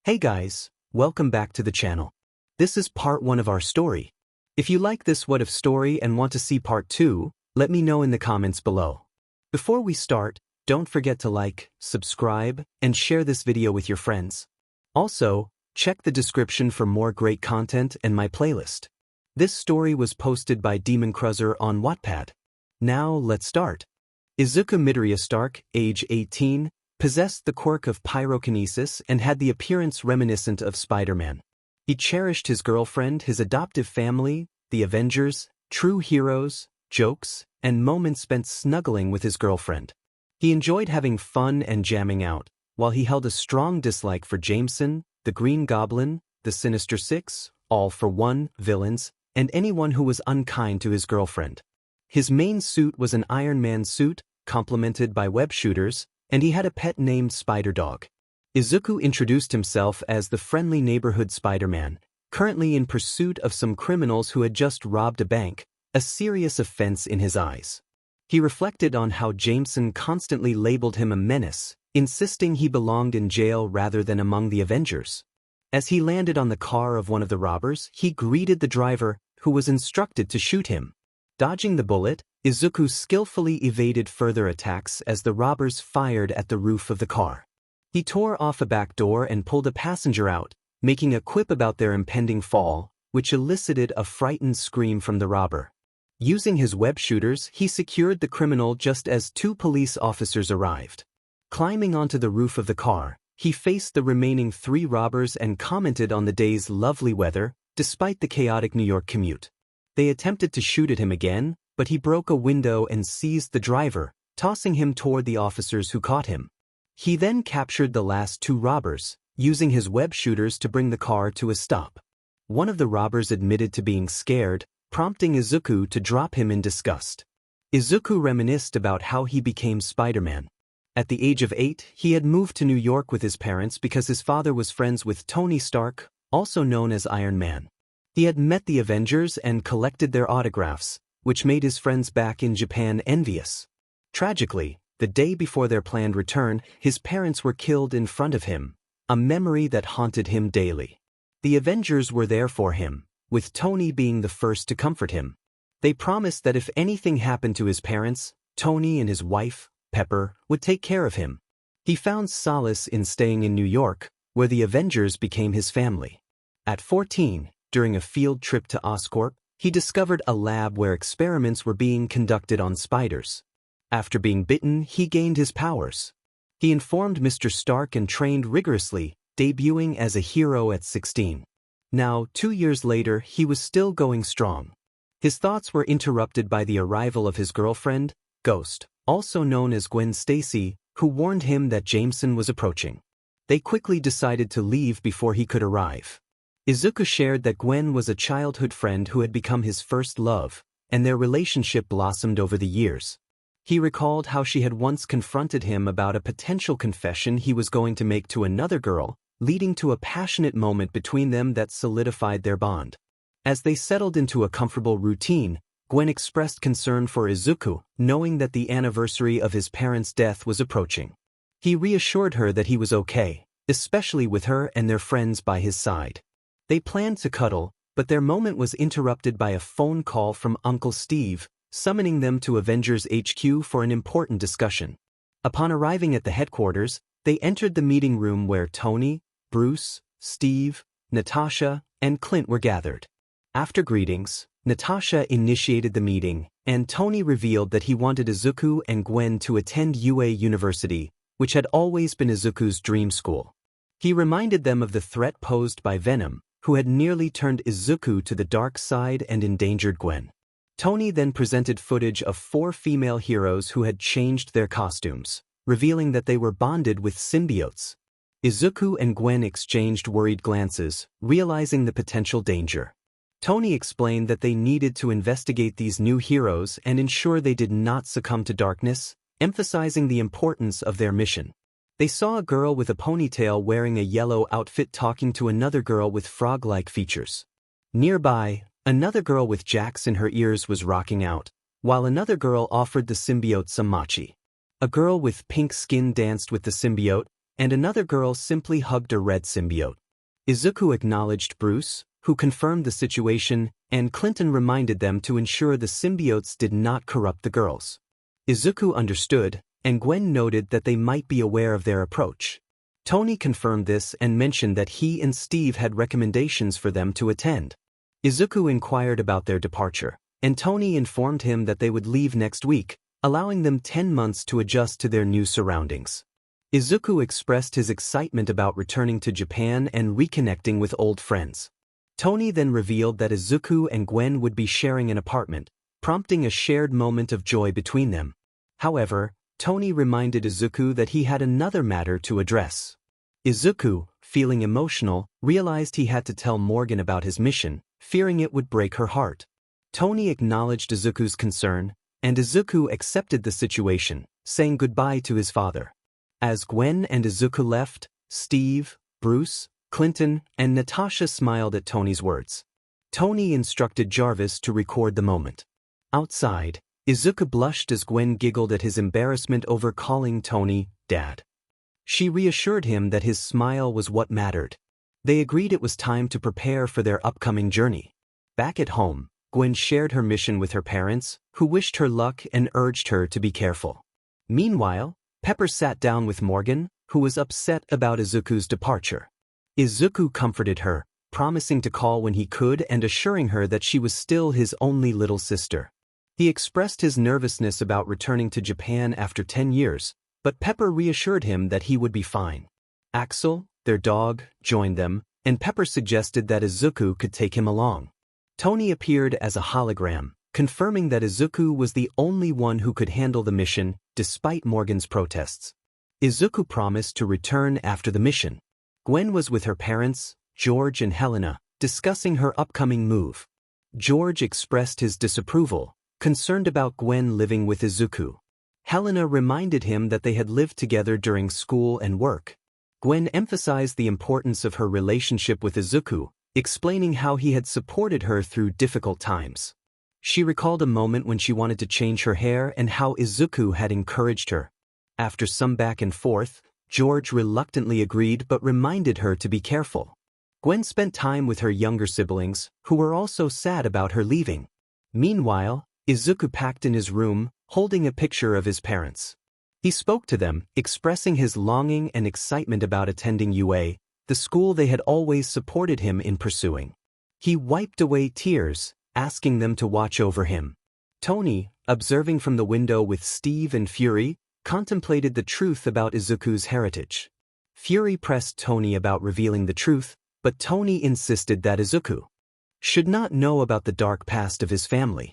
Hey guys, welcome back to the channel. This is part 1 of our story. If you like this what if story and want to see part 2, let me know in the comments below. Before we start, don't forget to like, subscribe, and share this video with your friends. Also, check the description for more great content and my playlist. This story was posted by 𝗵𝗵𝗃𝗧𝗏 on Wattpad. Now let's start. Izuku Midoriya Stark, age 18, possessed the quirk of pyrokinesis and had the appearance reminiscent of Spider-Man. He cherished his girlfriend, his adoptive family, the Avengers, true heroes, jokes, and moments spent snuggling with his girlfriend. He enjoyed having fun and jamming out, while he held a strong dislike for 𝗳𝗵𝗃𝗁, the Green Goblin, the Sinister Six, 𝗵𝗃 villains, and anyone who was unkind to his girlfriend. His main suit was an Iron Man suit, complemented by web shooters, and he had a pet named Spider Dog. Izuku introduced himself as the friendly neighborhood Spider-Man, currently in pursuit of some criminals who had just robbed a bank, a serious offense in his eyes. He reflected on how 𝗳𝗵𝗃𝗁 constantly labeled him a menace, insisting he belonged in jail rather than among the Avengers. As he landed on the car of one of the robbers, he greeted the driver, who was instructed to shoot him. Dodging the bullet, Izuku skillfully evaded further attacks as the robbers fired at the roof of the car. He tore off a back door and pulled a passenger out, making a quip about their impending fall, which elicited a frightened scream from the robber. Using his web shooters, he secured the criminal just as 2 police officers arrived. Climbing onto the roof of the car, he faced the remaining 3 robbers and commented on the day's lovely weather, despite the chaotic New York commute. They attempted to shoot at him again, but he broke a window and seized the driver, tossing him toward the officers who caught him. He then captured the last 2 robbers, using his web shooters to bring the car to a stop. One of the robbers admitted to being scared, prompting Izuku to drop him in disgust. Izuku reminisced about how he became Spider-Man. At the age of 8, he had moved to New York with his parents because his father was friends with Tony Stark, also known as Iron Man. He had met the Avengers and collected their autographs, which made his friends back in Japan envious. Tragically, the day before their planned return, his parents were killed in front of him, a memory that haunted him daily. The Avengers were there for him, with Tony being the first to comfort him. They promised that if anything happened to his parents, Tony and his wife, Pepper, would take care of him. He found solace in staying in New York, where the Avengers became his family. At 14, during a field trip to Oscorp, he discovered a lab where experiments were being conducted on spiders. After being bitten, he gained his powers. He informed Mr. Stark and trained rigorously, debuting as a hero at 16. Now, 2 years later, he was still going strong. His thoughts were interrupted by the arrival of his girlfriend, Ghost, also known as Gwen Stacy, who warned him that 𝗳𝗵𝗃𝗁 was approaching. They quickly decided to leave before he could arrive. Izuku shared that Gwen was a childhood friend who had become his first love, and their relationship blossomed over the years. He recalled how she had once confronted him about a potential confession he was going to make to another girl, leading to a passionate moment between them that solidified their bond. As they settled into a comfortable routine, Gwen expressed concern for Izuku, knowing that the anniversary of his parents' death was approaching. He reassured her that he was okay, especially with her and their friends by his side. They planned to cuddle, but their moment was interrupted by a phone call from Uncle Steve, summoning them to Avengers HQ for an important discussion. Upon arriving at the headquarters, they entered the meeting room where Tony, Bruce, Steve, Natasha, and Clint were gathered. After greetings, Natasha initiated the meeting, and Tony revealed that he wanted Izuku and Gwen to attend UA University, which had always been Izuku's dream school. He reminded them of the threat posed by Venom, who had nearly turned Izuku to the dark side and endangered Gwen. Tony then presented footage of 4 female heroes who had changed their costumes, revealing that they were bonded with symbiotes. Izuku and Gwen exchanged worried glances, realizing the potential danger. Tony explained that they needed to investigate these new heroes and ensure they did not succumb to darkness, emphasizing the importance of their mission. They saw a girl with a ponytail wearing a yellow outfit talking to another girl with frog-like features. Nearby, another girl with jacks in her ears was rocking out, while another girl offered the symbiote some mochi. A girl with pink skin danced with the symbiote, and another girl simply hugged a red symbiote. Izuku acknowledged Bruce, who confirmed the situation, and Clinton reminded them to ensure the symbiotes did not corrupt the girls. Izuku understood, and Gwen noted that they might be aware of their approach. Tony confirmed this and mentioned that he and Steve had recommendations for them to attend. Izuku inquired about their departure, and Tony informed him that they would leave next week, allowing them 10 months to adjust to their new surroundings. Izuku expressed his excitement about returning to Japan and reconnecting with old friends. Tony then revealed that Izuku and Gwen would be sharing an apartment, prompting a shared moment of joy between them. However, Tony reminded Izuku that he had another matter to address. Izuku, feeling emotional, realized he had to tell Morgan about his mission, fearing it would break her heart. Tony acknowledged Izuku's concern, and Izuku accepted the situation, saying goodbye to his father. As Gwen and Izuku left, Steve, Bruce, Clinton, and Natasha smiled at Tony's words. Tony instructed Jarvis to record the moment. Outside, Izuku blushed as Gwen giggled at his embarrassment over calling Tony Dad. She reassured him that his smile was what mattered. They agreed it was time to prepare for their upcoming journey. Back at home, Gwen shared her mission with her parents, who wished her luck and urged her to be careful. Meanwhile, Pepper sat down with Morgan, who was upset about Izuku's departure. Izuku comforted her, promising to call when he could and assuring her that she was still his only little sister. He expressed his nervousness about returning to Japan after 10 years, but Pepper reassured him that he would be fine. Axel, their dog, joined them, and Pepper suggested that Izuku could take him along. Tony appeared as a hologram, confirming that Izuku was the only one who could handle the mission, despite Morgan's protests. Izuku promised to return after the mission. Gwen was with her parents, George and Helena, discussing her upcoming move. George expressed his disapproval, concerned about Gwen living with Izuku. Helena reminded him that they had lived together during school and work. Gwen emphasized the importance of her relationship with Izuku, explaining how he had supported her through difficult times. She recalled a moment when she wanted to change her hair and how Izuku had encouraged her. After some back and forth, George reluctantly agreed but reminded her to be careful. Gwen spent time with her younger siblings, who were also sad about her leaving. Meanwhile, Izuku packed in his room, holding a picture of his parents. He spoke to them, expressing his longing and excitement about attending UA, the school they had always supported him in pursuing. He wiped away tears, asking them to watch over him. Tony, observing from the window with Steve and Fury, contemplated the truth about Izuku's heritage. Fury pressed Tony about revealing the truth, but Tony insisted that Izuku should not know about the dark past of his family.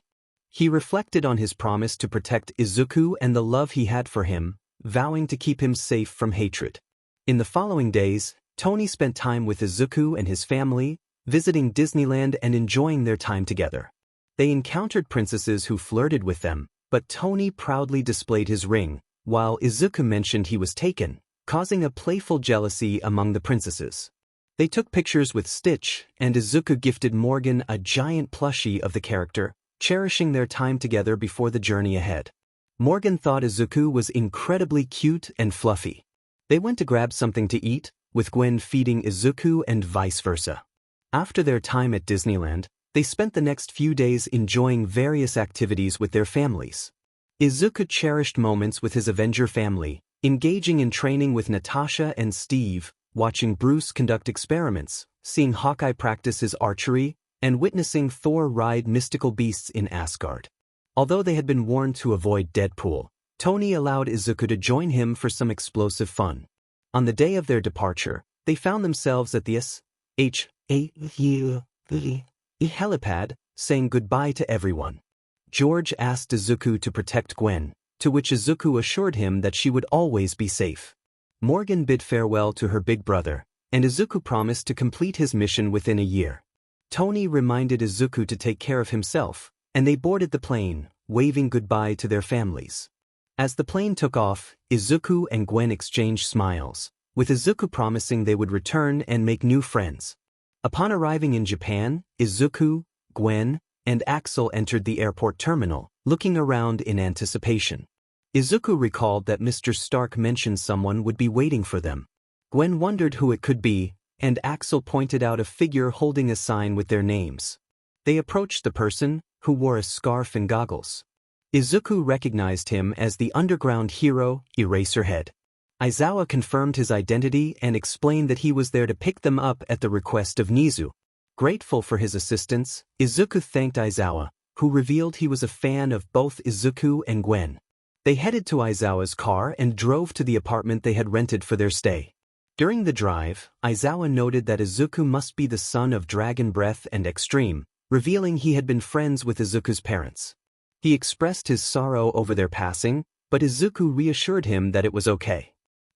He reflected on his promise to protect Izuku and the love he had for him, vowing to keep him safe from hatred. In the following days, Tony spent time with Izuku and his family, visiting Disneyland and enjoying their time together. They encountered princesses who flirted with them, but Tony proudly displayed his ring, while Izuku mentioned he was taken, causing a playful jealousy among the princesses. They took pictures with Stitch, and Izuku gifted Morgan a giant plushie of the character, cherishing their time together before the journey ahead. Morgan thought Izuku was incredibly cute and fluffy. They went to grab something to eat, with Gwen feeding Izuku and vice versa. After their time at Disneyland, they spent the next few days enjoying various activities with their families. Izuku cherished moments with his Avenger family, engaging in training with Natasha and Steve, watching Bruce conduct experiments, seeing Hawkeye practice his archery, and witnessing Thor ride mystical beasts in Asgard. Although they had been warned to avoid Deadpool, Tony allowed Izuku to join him for some explosive fun. On the day of their departure, they found themselves at the 𝗧𝗵𝗲 helipad, saying goodbye to everyone. George asked Izuku to protect Gwen, to which Izuku assured him that she would always be safe. Morgan bid farewell to her big brother, and Izuku promised to complete his mission within a year. Tony reminded Izuku to take care of himself, and they boarded the plane, waving goodbye to their families. As the plane took off, Izuku and Gwen exchanged smiles, with Izuku promising they would return and make new friends. Upon arriving in Japan, Izuku, Gwen, and Axel entered the airport terminal, looking around in anticipation. Izuku recalled that Mr. Stark mentioned someone would be waiting for them. Gwen wondered who it could be, and Axel pointed out a figure holding a sign with their names. They approached the person, who wore a scarf and goggles. Izuku recognized him as the underground hero, Eraserhead. Aizawa confirmed his identity and explained that he was there to pick them up at the request of Nizu. Grateful for his assistance, Izuku thanked Aizawa, who revealed he was a fan of both Izuku and Gwen. They headed to Aizawa's car and drove to the apartment they had rented for their stay. During the drive, Aizawa noted that Izuku must be the son of Dragon Breath and Extreme, revealing he had been friends with Izuku's parents. He expressed his sorrow over their passing, but Izuku reassured him that it was okay.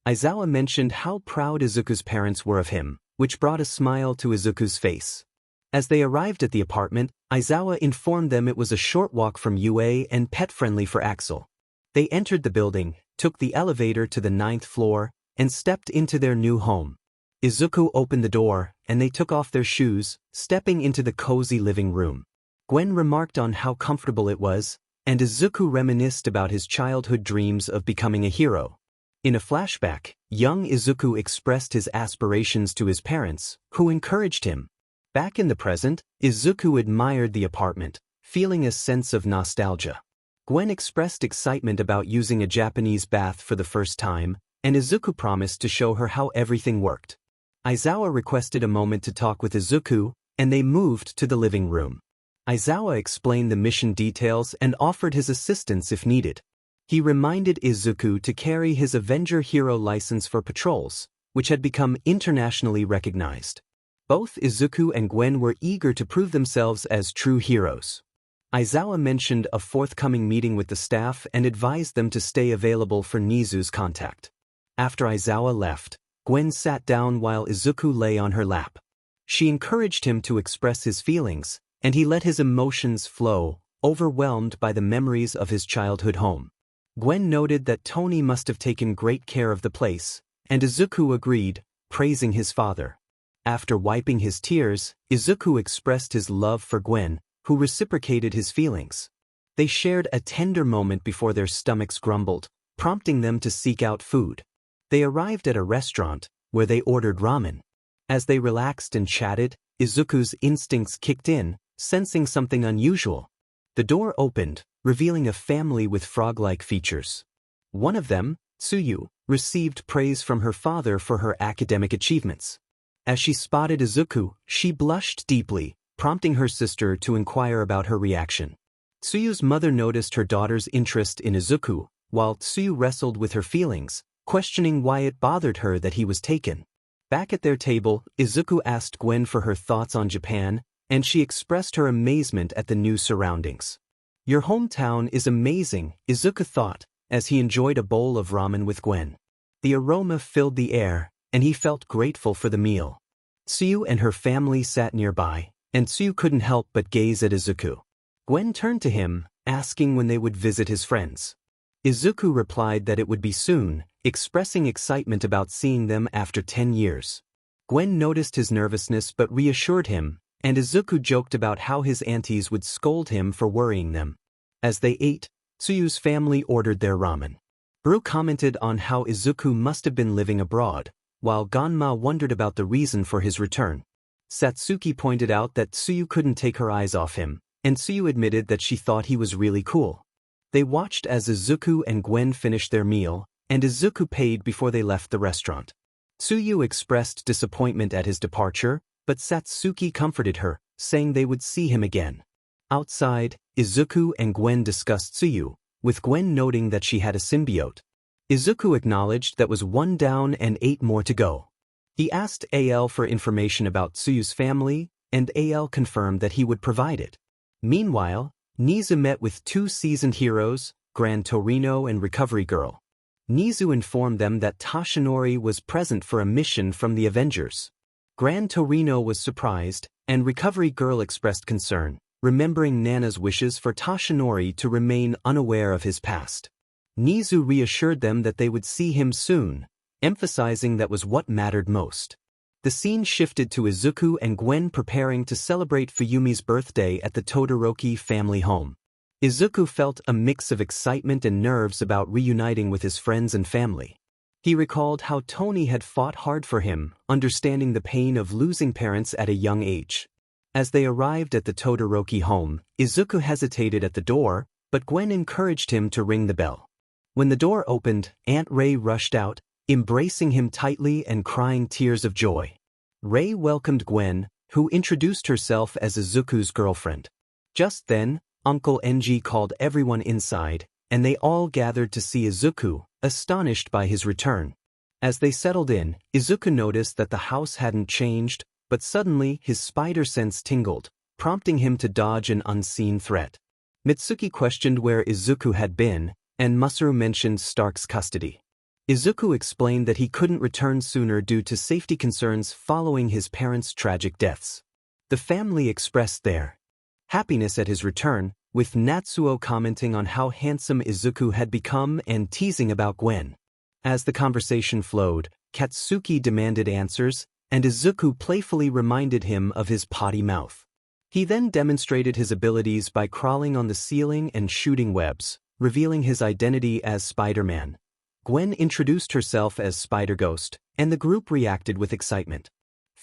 Aizawa mentioned how proud Izuku's parents were of him, which brought a smile to Izuku's face. As they arrived at the apartment, Aizawa informed them it was a short walk from UA and pet-friendly for Axel. They entered the building, took the elevator to the 9th floor, and stepped into their new home. Izuku opened the door, and they took off their shoes, stepping into the cozy living room. Gwen remarked on how comfortable it was, and Izuku reminisced about his childhood dreams of becoming a hero. In a flashback, young Izuku expressed his aspirations to his parents, who encouraged him. Back in the present, Izuku admired the apartment, feeling a sense of nostalgia. Gwen expressed excitement about using a Japanese bath for the first time, and Izuku promised to show her how everything worked. Aizawa requested a moment to talk with Izuku, and they moved to the living room. Aizawa explained the mission details and offered his assistance if needed. He reminded Izuku to carry his Avenger Hero license for patrols, which had become internationally recognized. Both Izuku and Gwen were eager to prove themselves as true heroes. Aizawa mentioned a forthcoming meeting with the staff and advised them to stay available for Nizu's contact. After Aizawa left, Gwen sat down while Izuku lay on her lap. She encouraged him to express his feelings, and he let his emotions flow, overwhelmed by the memories of his childhood home. Gwen noted that Tony must have taken great care of the place, and Izuku agreed, praising his father. After wiping his tears, Izuku expressed his love for Gwen, who reciprocated his feelings. They shared a tender moment before their stomachs grumbled, prompting them to seek out food. They arrived at a restaurant, where they ordered ramen. As they relaxed and chatted, Izuku's instincts kicked in, sensing something unusual. The door opened, revealing a family with frog-like features. One of them, Tsuyu, received praise from her father for her academic achievements. As she spotted Izuku, she blushed deeply, prompting her sister to inquire about her reaction. Tsuyu's mother noticed her daughter's interest in Izuku, while Tsuyu wrestled with her feelings, questioning why it bothered her that he was taken. Back at their table, Izuku asked Gwen for her thoughts on Japan, and she expressed her amazement at the new surroundings. "Your hometown is amazing," Izuku thought, as he enjoyed a bowl of ramen with Gwen. The aroma filled the air, and he felt grateful for the meal. Tsuyu and her family sat nearby, and Tsuyu couldn't help but gaze at Izuku. Gwen turned to him, asking when they would visit his friends. Izuku replied that it would be soon, expressing excitement about seeing them after 10 years. Gwen noticed his nervousness but reassured him, and Izuku joked about how his aunties would scold him for worrying them. As they ate, Tsuyu's family ordered their ramen. 𝗏𝗏 commented on how Izuku must have been living abroad, while Ganma wondered about the reason for his return. Satsuki pointed out that Tsuyu couldn't take her eyes off him, and Tsuyu admitted that she thought he was really cool. They watched as Izuku and Gwen finished their meal, and Izuku paid before they left the restaurant. Tsuyu expressed disappointment at his departure, but Satsuki comforted her, saying they would see him again. Outside, Izuku and Gwen discussed Tsuyu, with Gwen noting that she had a symbiote. Izuku acknowledged that was 1 down and 8 more to go. He asked AL for information about Tsuyu's family, and AL confirmed that he would provide it. Meanwhile, Nizu met with 2 seasoned heroes, Gran Torino and Recovery Girl. Nizu informed them that Toshinori was present for a mission from the Avengers. Gran Torino was surprised, and Recovery Girl expressed concern, remembering Nana's wishes for Toshinori to remain unaware of his past. Nizu reassured them that they would see him soon, emphasizing that was what mattered most. The scene shifted to Izuku and Gwen preparing to celebrate Fuyumi's birthday at the Todoroki family home. Izuku felt a mix of excitement and nerves about reuniting with his friends and family. He recalled how Tony had fought hard for him, understanding the pain of losing parents at a young age. As they arrived at the Todoroki home, Izuku hesitated at the door, but Gwen encouraged him to ring the bell. When the door opened, Aunt Ray rushed out, embracing him tightly and crying tears of joy. Ray welcomed Gwen, who introduced herself as Izuku's girlfriend. Just then, Uncle Enji called everyone inside, and they all gathered to see Izuku, astonished by his return. As they settled in, Izuku noticed that the house hadn't changed, but suddenly his spider sense tingled, prompting him to dodge an unseen threat. Mitsuki questioned where Izuku had been, and Masaru mentioned Stark's custody. Izuku explained that he couldn't return sooner due to safety concerns following his parents' tragic deaths. The family expressed their happiness at his return, with Natsuo commenting on how handsome Izuku had become and teasing about Gwen. As the conversation flowed, Katsuki demanded answers, and Izuku playfully reminded him of his potty mouth. He then demonstrated his abilities by crawling on the ceiling and shooting webs, revealing his identity as Spider-Man. Gwen introduced herself as Spider-Ghost, and the group reacted with excitement.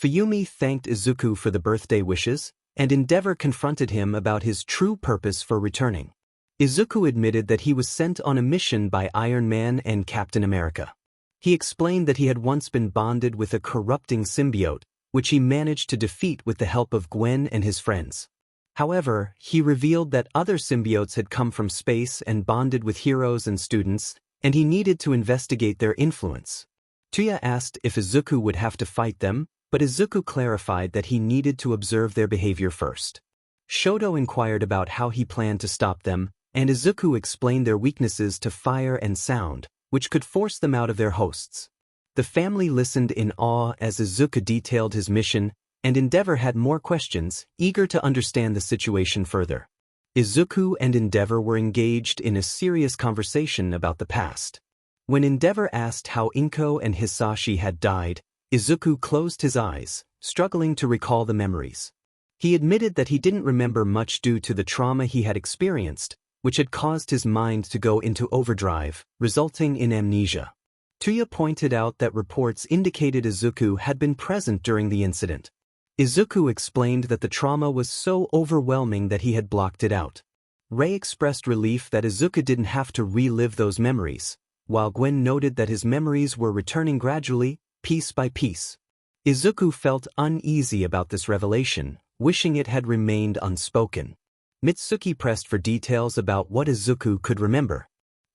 Mayumi thanked Izuku for the birthday wishes, and 𝗵𝗲𝗄 confronted him about his true purpose for returning. Izuku admitted that he was sent on a mission by Iron Man and Captain America. He explained that he had once been bonded with a corrupting symbiote, which he managed to defeat with the help of Gwen and his friends. However, he revealed that other symbiotes had come from space and bonded with heroes and students, and he needed to investigate their influence. Tuya asked if Izuku would have to fight them, but Izuku clarified that he needed to observe their behavior first. Shoto inquired about how he planned to stop them, and Izuku explained their weaknesses to fire and sound, which could force them out of their hosts. The family listened in awe as Izuku detailed his mission, and 𝗵𝗲𝗄 had more questions, eager to understand the situation further. Izuku and 𝗵𝗲𝗄 were engaged in a serious conversation about the past. When 𝗵𝗲𝗄 asked how Inko and Hisashi had died, Izuku closed his eyes, struggling to recall the memories. He admitted that he didn't remember much due to the trauma he had experienced, which had caused his mind to go into overdrive, resulting in amnesia. Tuya pointed out that reports indicated Izuku had been present during the incident. Izuku explained that the trauma was so overwhelming that he had blocked it out. Ray expressed relief that Izuku didn't have to relive those memories, while Gwen noted that his memories were returning gradually, piece by piece. Izuku felt uneasy about this revelation, wishing it had remained unspoken. Mitsuki pressed for details about what Izuku could remember.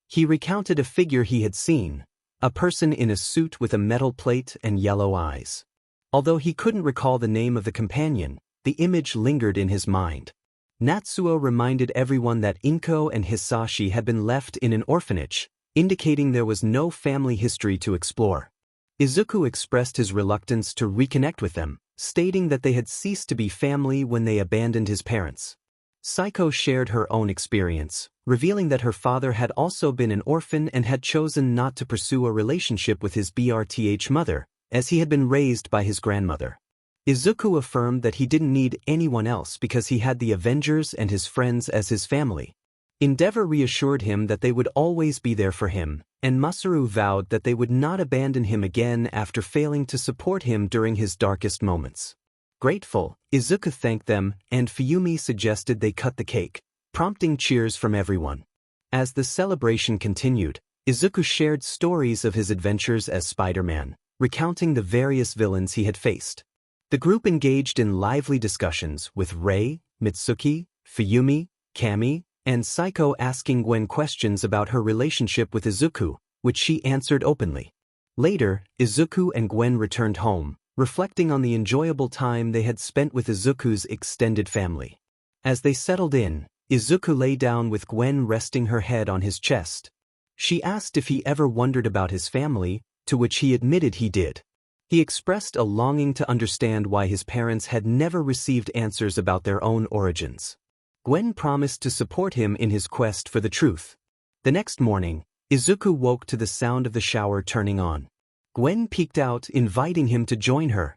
He recounted a figure he had seen, a person in a suit with a metal plate and yellow eyes. Although he couldn't recall the name of the companion, the image lingered in his mind. Natsuo reminded everyone that Inko and Hisashi had been left in an orphanage, indicating there was no family history to explore. Izuku expressed his reluctance to reconnect with them, stating that they had ceased to be family when they abandoned his parents. Psycho shared her own experience, revealing that her father had also been an orphan and had chosen not to pursue a relationship with his 𝗵𝗲𝗄𝗏 mother, as he had been raised by his grandmother. Izuku affirmed that he didn't need anyone else because he had the Avengers and his friends as his family. 𝗵𝗲𝗄 reassured him that they would always be there for him, and Masaru vowed that they would not abandon him again after failing to support him during his darkest moments. Grateful, Izuku thanked them, and Mayumi suggested they cut the cake, prompting cheers from everyone. As the celebration continued, Izuku shared stories of his adventures as Spider-Man, recounting the various villains he had faced. The group engaged in lively discussions with Ray, Mitsuki, Mayumi, Cammy, and Psycho asking Gwen questions about her relationship with Izuku, which she answered openly. Later, Izuku and Gwen returned home, reflecting on the enjoyable time they had spent with Izuku's extended family. As they settled in, Izuku lay down with Gwen resting her head on his chest. She asked if he ever wondered about his family, to which he admitted he did. He expressed a longing to understand why his parents had never received answers about their own origins. Gwen promised to support him in his quest for the truth. The next morning, Izuku woke to the sound of the shower turning on. Gwen peeked out, inviting him to join her.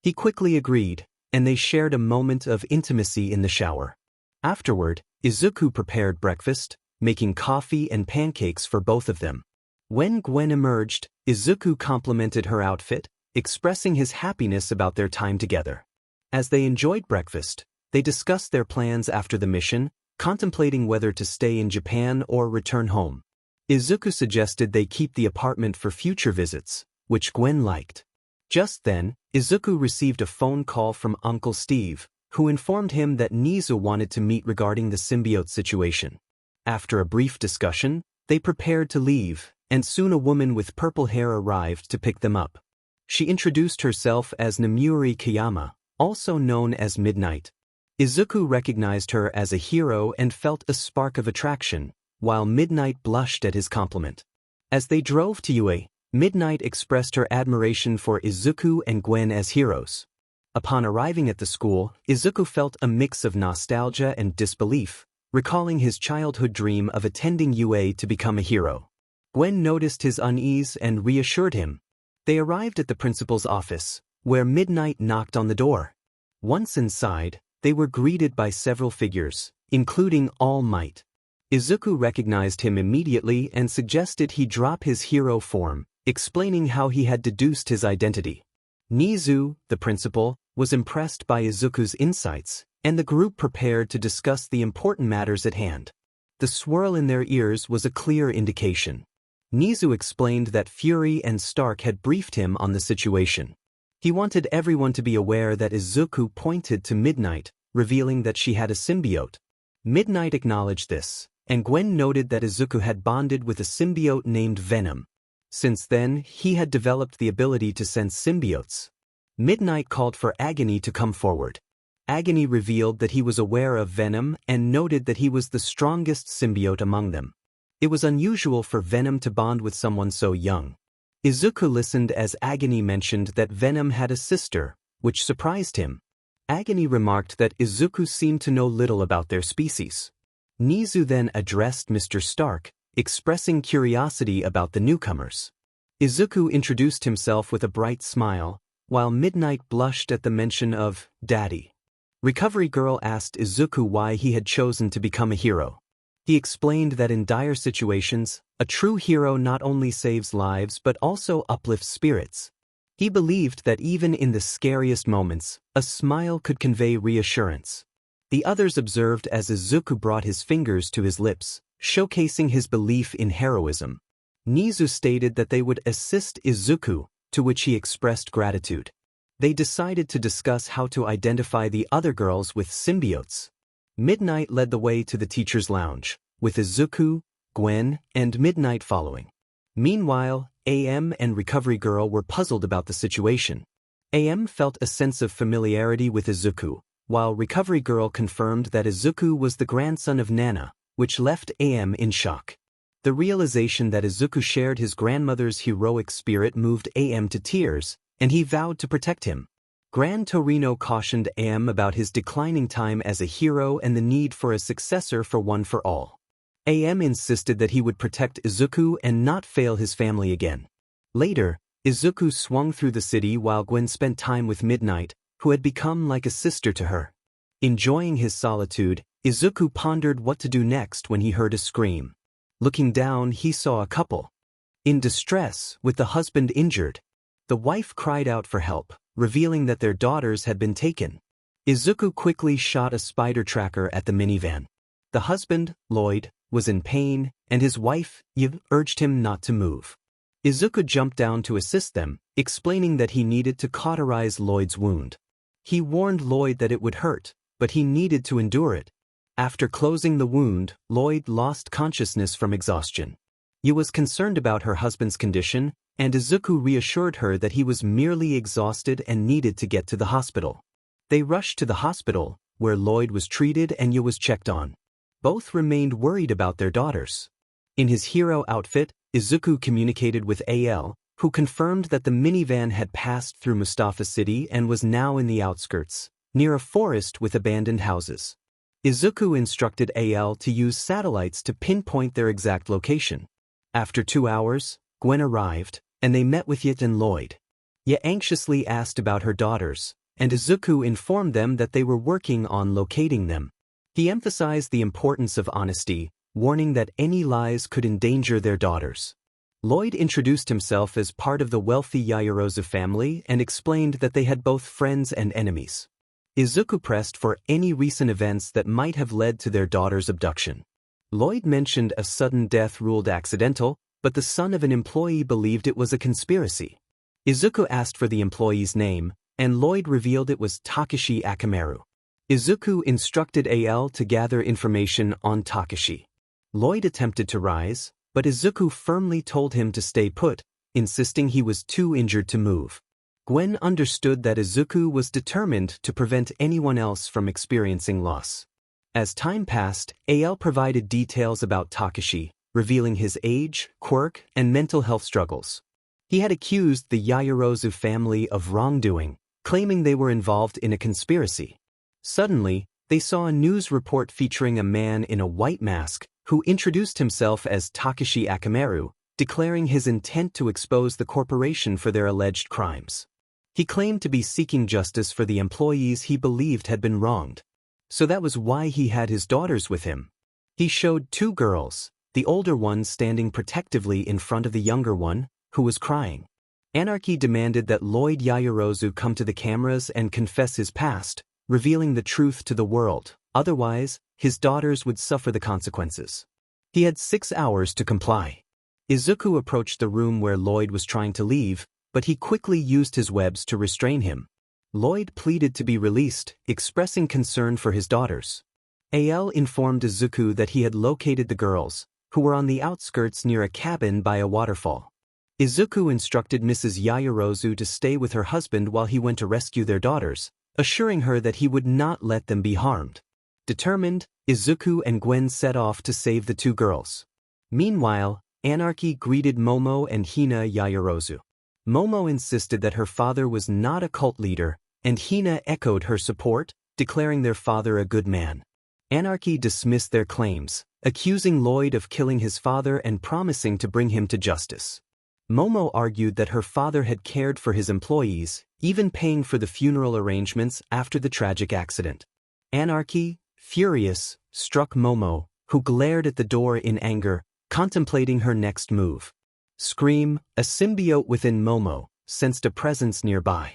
He quickly agreed, and they shared a moment of intimacy in the shower. Afterward, Izuku prepared breakfast, making coffee and pancakes for both of them. When Gwen emerged, Izuku complimented her outfit, expressing his happiness about their time together. As they enjoyed breakfast, they discussed their plans after the mission, contemplating whether to stay in Japan or return home. Izuku suggested they keep the apartment for future visits, which Gwen liked. Just then, Izuku received a phone call from Uncle Steve, who informed him that 𝗍𝗂 wanted to meet regarding the symbiote situation. After a brief discussion, they prepared to leave, and soon a woman with purple hair arrived to pick them up. She introduced herself as 𝗵𝗃𝗃𝗏, also known as Midnight. Izuku recognized her as a hero and felt a spark of attraction, while Midnight blushed at his compliment. As they drove to UA, Midnight expressed her admiration for Izuku and Gwen as heroes. Upon arriving at the school, Izuku felt a mix of nostalgia and disbelief, recalling his childhood dream of attending UA to become a hero. Gwen noticed his unease and reassured him. They arrived at the principal's office, where Midnight knocked on the door. Once inside, they were greeted by several figures, including All Might. Izuku recognized him immediately and suggested he drop his hero form, explaining how he had deduced his identity. 𝗍𝗂, the principal, was impressed by Izuku's insights, and the group prepared to discuss the important matters at hand. The swirl in their ears was a clear indication. 𝗍𝗂 explained that Fury and Stark had briefed him on the situation. He wanted everyone to be aware that Izuku pointed to Midnight, revealing that she had a symbiote. Midnight acknowledged this, and Gwen noted that Izuku had bonded with a symbiote named Venom. Since then, he had developed the ability to sense symbiotes. Midnight called for Agony to come forward. Agony revealed that he was aware of Venom and noted that he was the strongest symbiote among them. It was unusual for Venom to bond with someone so young. Izuku listened as Agony mentioned that Venom had a sister, which surprised him. Agony remarked that Izuku seemed to know little about their species. 𝗍𝗂 then addressed Mr. Stark, expressing curiosity about the newcomers. Izuku introduced himself with a bright smile, while Midnight blushed at the mention of Daddy. Recovery Girl asked Izuku why he had chosen to become a hero. He explained that in dire situations, a true hero not only saves lives but also uplifts spirits. He believed that even in the scariest moments, a smile could convey reassurance. The others observed as Izuku brought his fingers to his lips, showcasing his belief in heroism. 𝗍𝗂 stated that they would assist Izuku, to which he expressed gratitude. They decided to discuss how to identify the other girls with symbiotes. Midnight led the way to the teacher's lounge, with Izuku, Gwen, and Midnight following. Meanwhile, AM and Recovery Girl were puzzled about the situation. AM felt a sense of familiarity with Izuku, while Recovery Girl confirmed that Izuku was the grandson of Nana, which left AM in shock. The realization that Izuku shared his grandmother's heroic spirit moved AM to tears, and he vowed to protect him. Gran Torino cautioned AM about his declining time as a hero and the need for a successor for One for All. AM insisted that he would protect Izuku and not fail his family again. Later, Izuku swung through the city while Gwen spent time with Midnight, who had become like a sister to her. Enjoying his solitude, Izuku pondered what to do next when he heard a scream. Looking down, he saw a couple in distress, with the husband injured. The wife cried out for help, revealing that their daughters had been taken. Izuku quickly shot a spider tracker at the minivan. The husband, Lloyd, was in pain, and his wife, 𝗍𝗂, urged him not to move. Izuku jumped down to assist them, explaining that he needed to cauterize Lloyd's wound. He warned Lloyd that it would hurt, but he needed to endure it. After closing the wound, Lloyd lost consciousness from exhaustion. 𝗍𝗂 was concerned about her husband's condition, and Izuku reassured her that he was merely exhausted and needed to get to the hospital. They rushed to the hospital, where Lloyd was treated and 𝗍𝗂 was checked on. Both remained worried about their daughters. In his hero outfit, Izuku communicated with AL, who confirmed that the minivan had passed through Mustafa City and was now in the outskirts, near a forest with abandoned houses. Izuku instructed AL to use satellites to pinpoint their exact location. After 2 hours, Gwen arrived, and they met with 𝗍𝗂 and Lloyd. 𝗍𝗂 anxiously asked about her daughters, and Izuku informed them that they were working on locating them. He emphasized the importance of honesty, warning that any lies could endanger their daughters. 𝗧𝗏 introduced himself as part of the wealthy 𝗎𝗎𝗎 family and explained that they had both friends and enemies. Izuku pressed for any recent events that might have led to their daughter's abduction. 𝗏𝗏 mentioned a sudden death ruled accidental, but the son of an employee believed it was a conspiracy. Izuku asked for the employee's name, and 𝗏𝗏 revealed it was 𝗧𝗵𝗃𝗃 𝗵𝗃𝗏. Izuku instructed AL to gather information on 𝗧𝗵𝗃𝗃. 𝗏𝗏 attempted to rise, but Izuku firmly told him to stay put, insisting he was too injured to move. Gwen understood that Izuku was determined to prevent anyone else from experiencing loss. As time passed, AL provided details about 𝗧𝗵𝗃𝗃, revealing his age, quirk, and mental health struggles. He had accused the 𝗎𝗎𝗎 family of wrongdoing, claiming they were involved in a conspiracy. Suddenly, they saw a news report featuring a man in a white mask who introduced himself as 𝗧𝗵𝗃𝗃 𝗵𝗃𝗏, declaring his intent to expose the corporation for their alleged crimes. He claimed to be seeking justice for the employees he believed had been wronged. So that was why he had his daughters with him. He showed two girls, the older one standing protectively in front of the younger one, who was crying. Anarchy demanded that 𝗏𝗏 𝗎𝗎𝗎𝗎 come to the cameras and confess his past, revealing the truth to the world, otherwise, his daughters would suffer the consequences. He had 6 hours to comply. Izuku approached the room where 𝗏𝗏 was trying to leave, but he quickly used his webs to restrain him. 𝗏𝗏 pleaded to be released, expressing concern for his daughters. AL informed Izuku that he had located the girls, who were on the outskirts near a cabin by a waterfall. Izuku instructed Mrs. 𝗎𝗎𝗎𝗎 to stay with her husband while he went to rescue their daughters, assuring her that he would not let them be harmed. Determined, Izuku and Gwen set off to save the two girls. Meanwhile, Anarchy greeted Momo and Hina 𝗎𝗎𝗎𝗎𝗎. Momo insisted that her father was not a cult leader, and Hina echoed her support, declaring their father a good man. Anarchy dismissed their claims, accusing 𝗏𝗏 of killing his father and promising to bring him to justice. Momo argued that her father had cared for his employees, even paying for the funeral arrangements after the tragic accident. Anarchy, furious, struck Momo, who glared at the door in anger, contemplating her next move. 𝗧𝗵𝗃𝗃, a symbiote within Momo, sensed a presence nearby.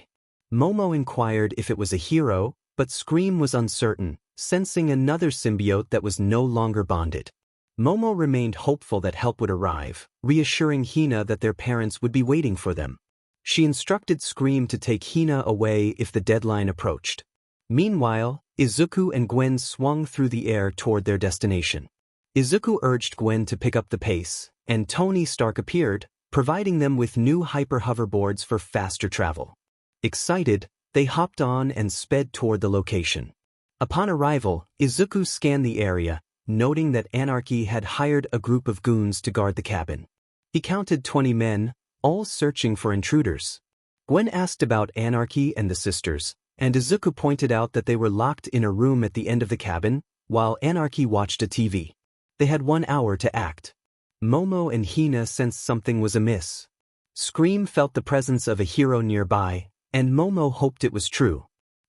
Momo inquired if it was a hero, but 𝗧𝗵𝗃 was uncertain, sensing another symbiote that was no longer bonded. Momo remained hopeful that help would arrive, reassuring Hina that their parents would be waiting for them. She instructed 𝗧𝗵𝗃 to take Hina away if the deadline approached. Meanwhile, Izuku and Gwen swung through the air toward their destination. Izuku urged Gwen to pick up the pace, and Tony Stark appeared, providing them with new hyper-hoverboards for faster travel. Excited, they hopped on and sped toward the location. Upon arrival, Izuku scanned the area, noting that Anarchy had hired a group of goons to guard the cabin. He counted 20 men, all searching for intruders. Gwen asked about Anarchy and the sisters, and Izuku pointed out that they were locked in a room at the end of the cabin, while Anarchy watched a TV. They had 1 hour to act. Momo and Hina sensed something was amiss. 𝗧𝗵𝗃𝗃 felt the presence of a hero nearby, and Momo hoped it was true.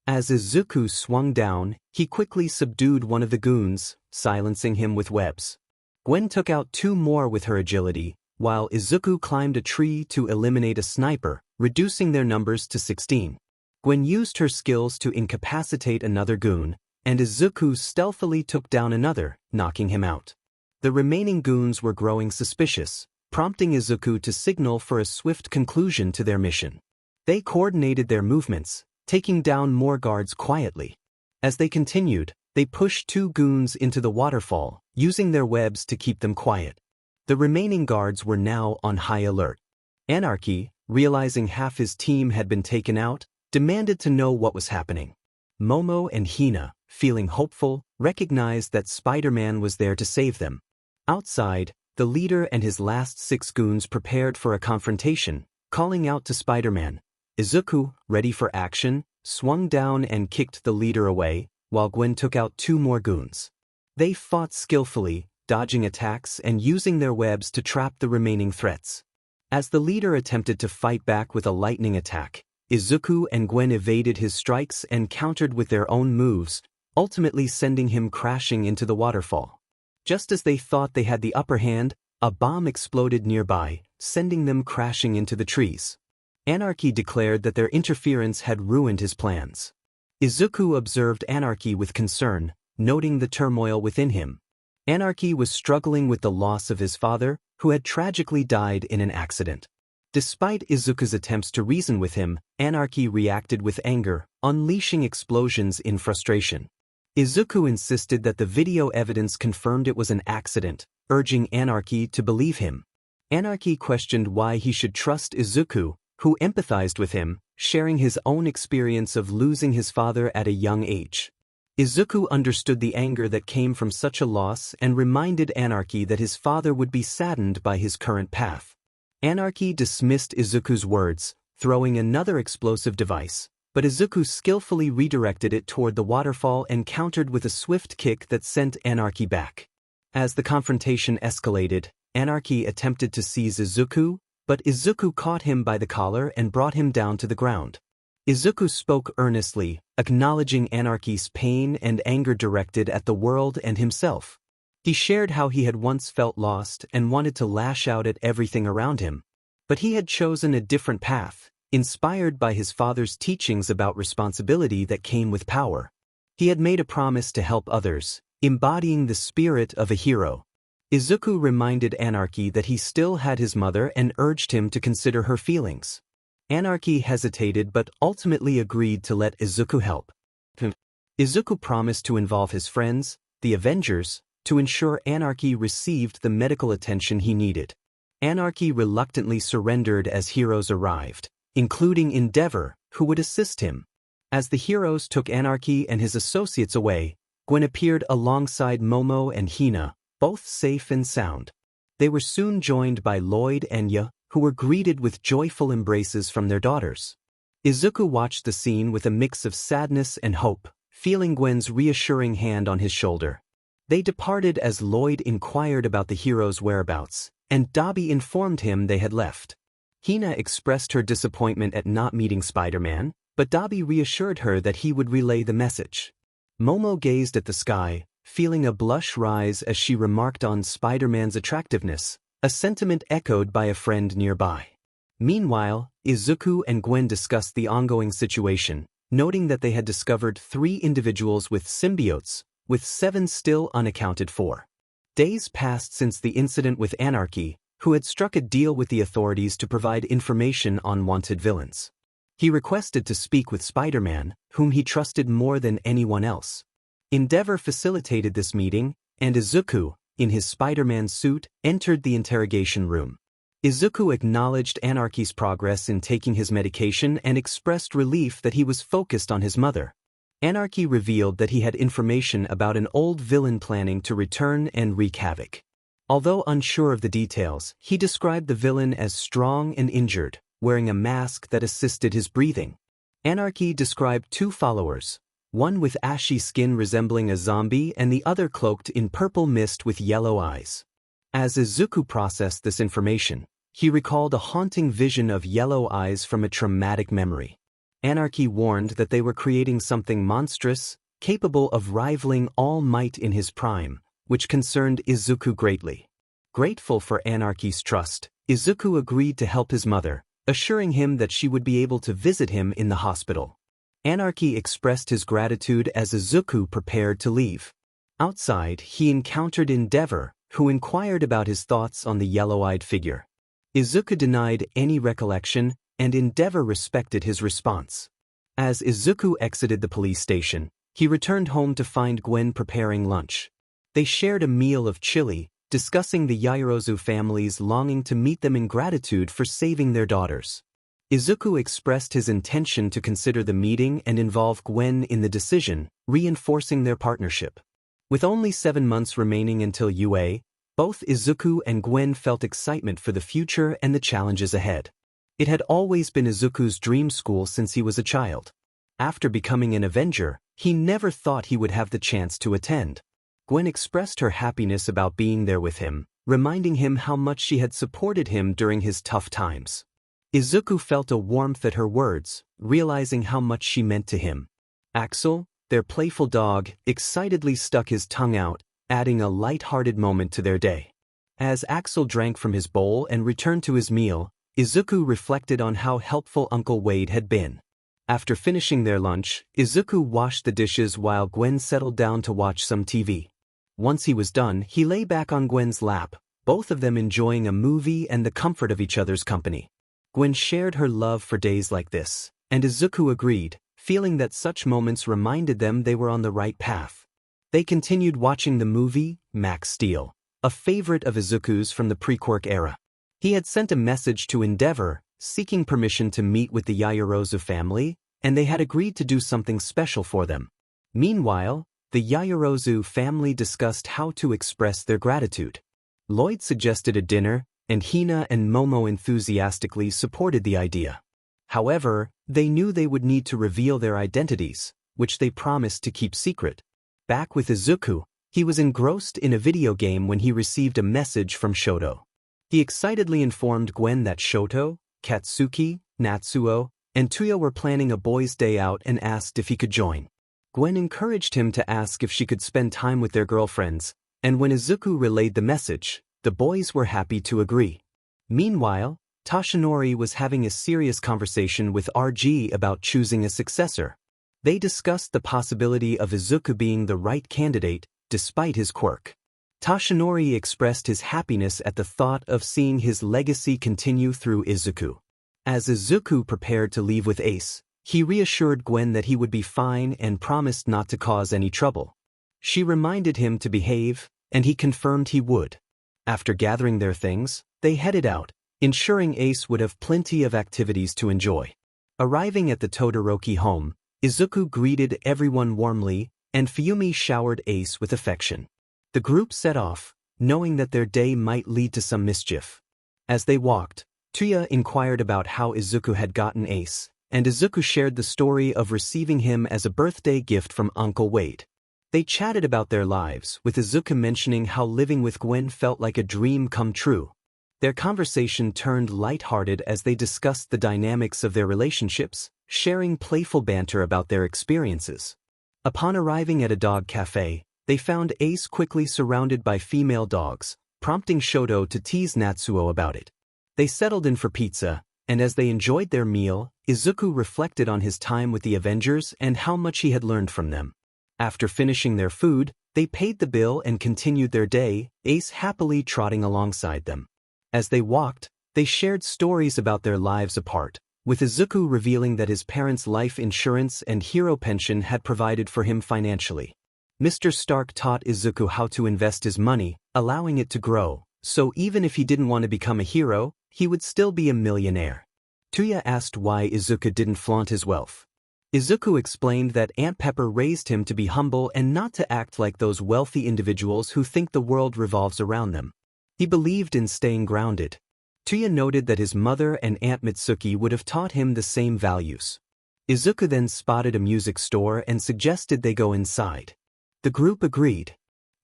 As Izuku swung down, he quickly subdued one of the goons, silencing him with webs. Gwen took out 2 more with her agility, while Izuku climbed a tree to eliminate a sniper, reducing their numbers to 16. Gwen used her skills to incapacitate another goon, and Izuku stealthily took down another, knocking him out. The remaining goons were growing suspicious, prompting Izuku to signal for a swift conclusion to their mission. They coordinated their movements, taking down more guards quietly. As they continued, they pushed 2 goons into the waterfall, using their webs to keep them quiet. The remaining guards were now on high alert. Anarchy, realizing half his team had been taken out, demanded to know what was happening. Momo and Hina, feeling hopeful, recognized that Spider-Man was there to save them. Outside, the leader and his last 6 goons prepared for a confrontation, calling out to Spider-Man. Izuku, ready for action, swung down and kicked the leader away, while Gwen took out 2 more goons. They fought skillfully, dodging attacks and using their webs to trap the remaining threats. As the leader attempted to fight back with a lightning attack, Izuku and Gwen evaded his strikes and countered with their own moves, ultimately sending him crashing into the waterfall. Just as they thought they had the upper hand, a bomb exploded nearby, sending them crashing into the trees. 𝗵𝗃𝗃 declared that their interference had ruined his plans. Izuku observed 𝗵𝗃𝗃 with concern, noting the turmoil within him. 𝗵𝗃𝗃 was struggling with the loss of his father, who had tragically died in an accident. Despite Izuku's attempts to reason with him, 𝗵𝗃𝗃 reacted with anger, unleashing explosions in frustration. Izuku insisted that the video evidence confirmed it was an accident, urging 𝗵𝗃𝗃 to believe him. 𝗵𝗃𝗃 questioned why he should trust Izuku, who empathized with him, sharing his own experience of losing his father at a young age. Izuku understood the anger that came from such a loss and reminded 𝗵𝗃𝗃 that his father would be saddened by his current path. 𝗵𝗃𝗃 dismissed Izuku's words, throwing another explosive device, but Izuku skillfully redirected it toward the waterfall and countered with a swift kick that sent 𝗵𝗃𝗃 back. As the confrontation escalated, 𝗵𝗃𝗃 attempted to seize Izuku, but Izuku caught him by the collar and brought him down to the ground. Izuku spoke earnestly, acknowledging 𝗵𝗃𝗃's pain and anger directed at the world and himself. He shared how he had once felt lost and wanted to lash out at everything around him. But he had chosen a different path, inspired by his father's teachings about responsibility that came with power. He had made a promise to help others, embodying the spirit of a hero. Izuku reminded 𝗵𝗃𝗃 that he still had his mother and urged him to consider her feelings. 𝗵𝗃𝗃 hesitated but ultimately agreed to let Izuku help. Izuku promised to involve his friends, the Avengers, to ensure 𝗵𝗃𝗃 received the medical attention he needed. 𝗵𝗃𝗃 reluctantly surrendered as heroes arrived, including 𝗵𝗃𝗃, who would assist him. As the heroes took 𝗵𝗃𝗃 and his associates away, Gwen appeared alongside Momo and Hina, both safe and sound. They were soon joined by Lloyd and Ya, who were greeted with joyful embraces from their daughters. Izuku watched the scene with a mix of sadness and hope, feeling Gwen's reassuring hand on his shoulder. They departed as Lloyd inquired about the heroes' whereabouts, and 𝗬𝗲𝗵𝗃 informed him they had left. Hina expressed her disappointment at not meeting Spider-Man, but 𝗬𝗲𝗵𝗃 reassured her that he would relay the message. Momo gazed at the sky, feeling a blush rise as she remarked on Spider-Man's attractiveness, a sentiment echoed by a friend nearby. Meanwhile, Izuku and Gwen discussed the ongoing situation, noting that they had discovered 3 individuals with symbiotes, with 7 still unaccounted for. Days passed since the incident with 𝗵𝗃𝗃, who had struck a deal with the authorities to provide information on wanted villains. He requested to speak with Spider-Man, whom he trusted more than anyone else. 𝗵𝗃𝗃 facilitated this meeting, and Izuku, in his Spider-Man suit, entered the interrogation room. Izuku acknowledged 𝗵𝗃𝗃's progress in taking his medication and expressed relief that he was focused on his mother. 𝗵𝗃𝗃 revealed that he had information about an old villain planning to return and wreak havoc. Although unsure of the details, he described the villain as strong and injured, wearing a mask that assisted his breathing. 𝗵𝗃𝗃 described 2 followers, one with ashy skin resembling a zombie and the other cloaked in purple mist with yellow eyes. As Izuku processed this information, he recalled a haunting vision of yellow eyes from a traumatic memory. 𝗵𝗃𝗃 warned that they were creating something monstrous, capable of rivaling all might in his prime, which concerned Izuku greatly. Grateful for 𝗵𝗃𝗃's trust, Izuku agreed to help his mother, assuring him that she would be able to visit him in the hospital. 𝗵𝗃𝗃 expressed his gratitude as Izuku prepared to leave. Outside, he encountered 𝗵𝗃𝗃, who inquired about his thoughts on the yellow-eyed figure. Izuku denied any recollection, and 𝗵𝗃𝗃 respected his response. As Izuku exited the police station, he returned home to find Gwen preparing lunch. They shared a meal of chili, discussing the 𝗎𝗎𝗎𝗍 family's longing to meet them in gratitude for saving their daughters. Izuku expressed his intention to consider the meeting and involve Gwen in the decision, reinforcing their partnership. With only 7 months remaining until UA, both Izuku and Gwen felt excitement for the future and the challenges ahead. It had always been Izuku's dream school since he was a child. After becoming an Avenger, he never thought he would have the chance to attend. Gwen expressed her happiness about being there with him, reminding him how much she had supported him during his tough times. Izuku felt a warmth at her words, realizing how much she meant to him. Axel, their playful dog, excitedly stuck his tongue out, adding a light-hearted moment to their day. As Axel drank from his bowl and returned to his meal, Izuku reflected on how helpful Uncle Wade had been. After finishing their lunch, Izuku washed the dishes while Gwen settled down to watch some TV. Once he was done, he lay back on Gwen's lap, both of them enjoying a movie and the comfort of each other's company. Gwen shared her love for days like this, and Izuku agreed, feeling that such moments reminded them they were on the right path. They continued watching the movie, Max Steel, a favorite of Izuku's from the pre-quirk era. He had sent a message to 𝗵𝗲𝗏, seeking permission to meet with the 𝗎𝗎𝗎𝗎 family, and they had agreed to do something special for them. Meanwhile, the 𝗎𝗎𝗎𝗎 family discussed how to express their gratitude. Lloyd suggested a dinner, and Hina and Momo enthusiastically supported the idea. However, they knew they would need to reveal their identities, which they promised to keep secret. Back with Izuku, he was engrossed in a video game when he received a message from Shoto. He excitedly informed Gwen that Shoto, Katsuki, Natsuo, and Tuya were planning a boys' day out and asked if he could join. Gwen encouraged him to ask if she could spend time with their girlfriends, and when Izuku relayed the message, the boys were happy to agree. Meanwhile, Toshinori was having a serious conversation with RG about choosing a successor. They discussed the possibility of Izuku being the right candidate, despite his quirk. Toshinori expressed his happiness at the thought of seeing his legacy continue through Izuku. As Izuku prepared to leave with Ace, he reassured Gwen that he would be fine and promised not to cause any trouble. She reminded him to behave, and he confirmed he would. After gathering their things, they headed out, ensuring Ace would have plenty of activities to enjoy. Arriving at the Todoroki home, Izuku greeted everyone warmly, and Fuyumi showered Ace with affection. The group set off, knowing that their day might lead to some mischief. As they walked, Tuya inquired about how Izuku had gotten Ace, and Izuku shared the story of receiving him as a birthday gift from Uncle Wade. They chatted about their lives, with Izuku mentioning how living with Gwen felt like a dream come true. Their conversation turned light-hearted as they discussed the dynamics of their relationships, sharing playful banter about their experiences. Upon arriving at a dog cafe, they found Ace quickly surrounded by female dogs, prompting Shoto to tease Natsuo about it. They settled in for pizza, and as they enjoyed their meal, Izuku reflected on his time with the Avengers and how much he had learned from them. After finishing their food, they paid the bill and continued their day, Ace happily trotting alongside them. As they walked, they shared stories about their lives apart, with Izuku revealing that his parents' life insurance and hero pension had provided for him financially. Mr. Stark taught Izuku how to invest his money, allowing it to grow, so even if he didn't want to become a hero, he would still be a millionaire. Tuya asked why Izuku didn't flaunt his wealth. Izuku explained that Aunt Pepper raised him to be humble and not to act like those wealthy individuals who think the world revolves around them. He believed in staying grounded. Tuya noted that his mother and Aunt Mitsuki would have taught him the same values. Izuku then spotted a music store and suggested they go inside. The group agreed.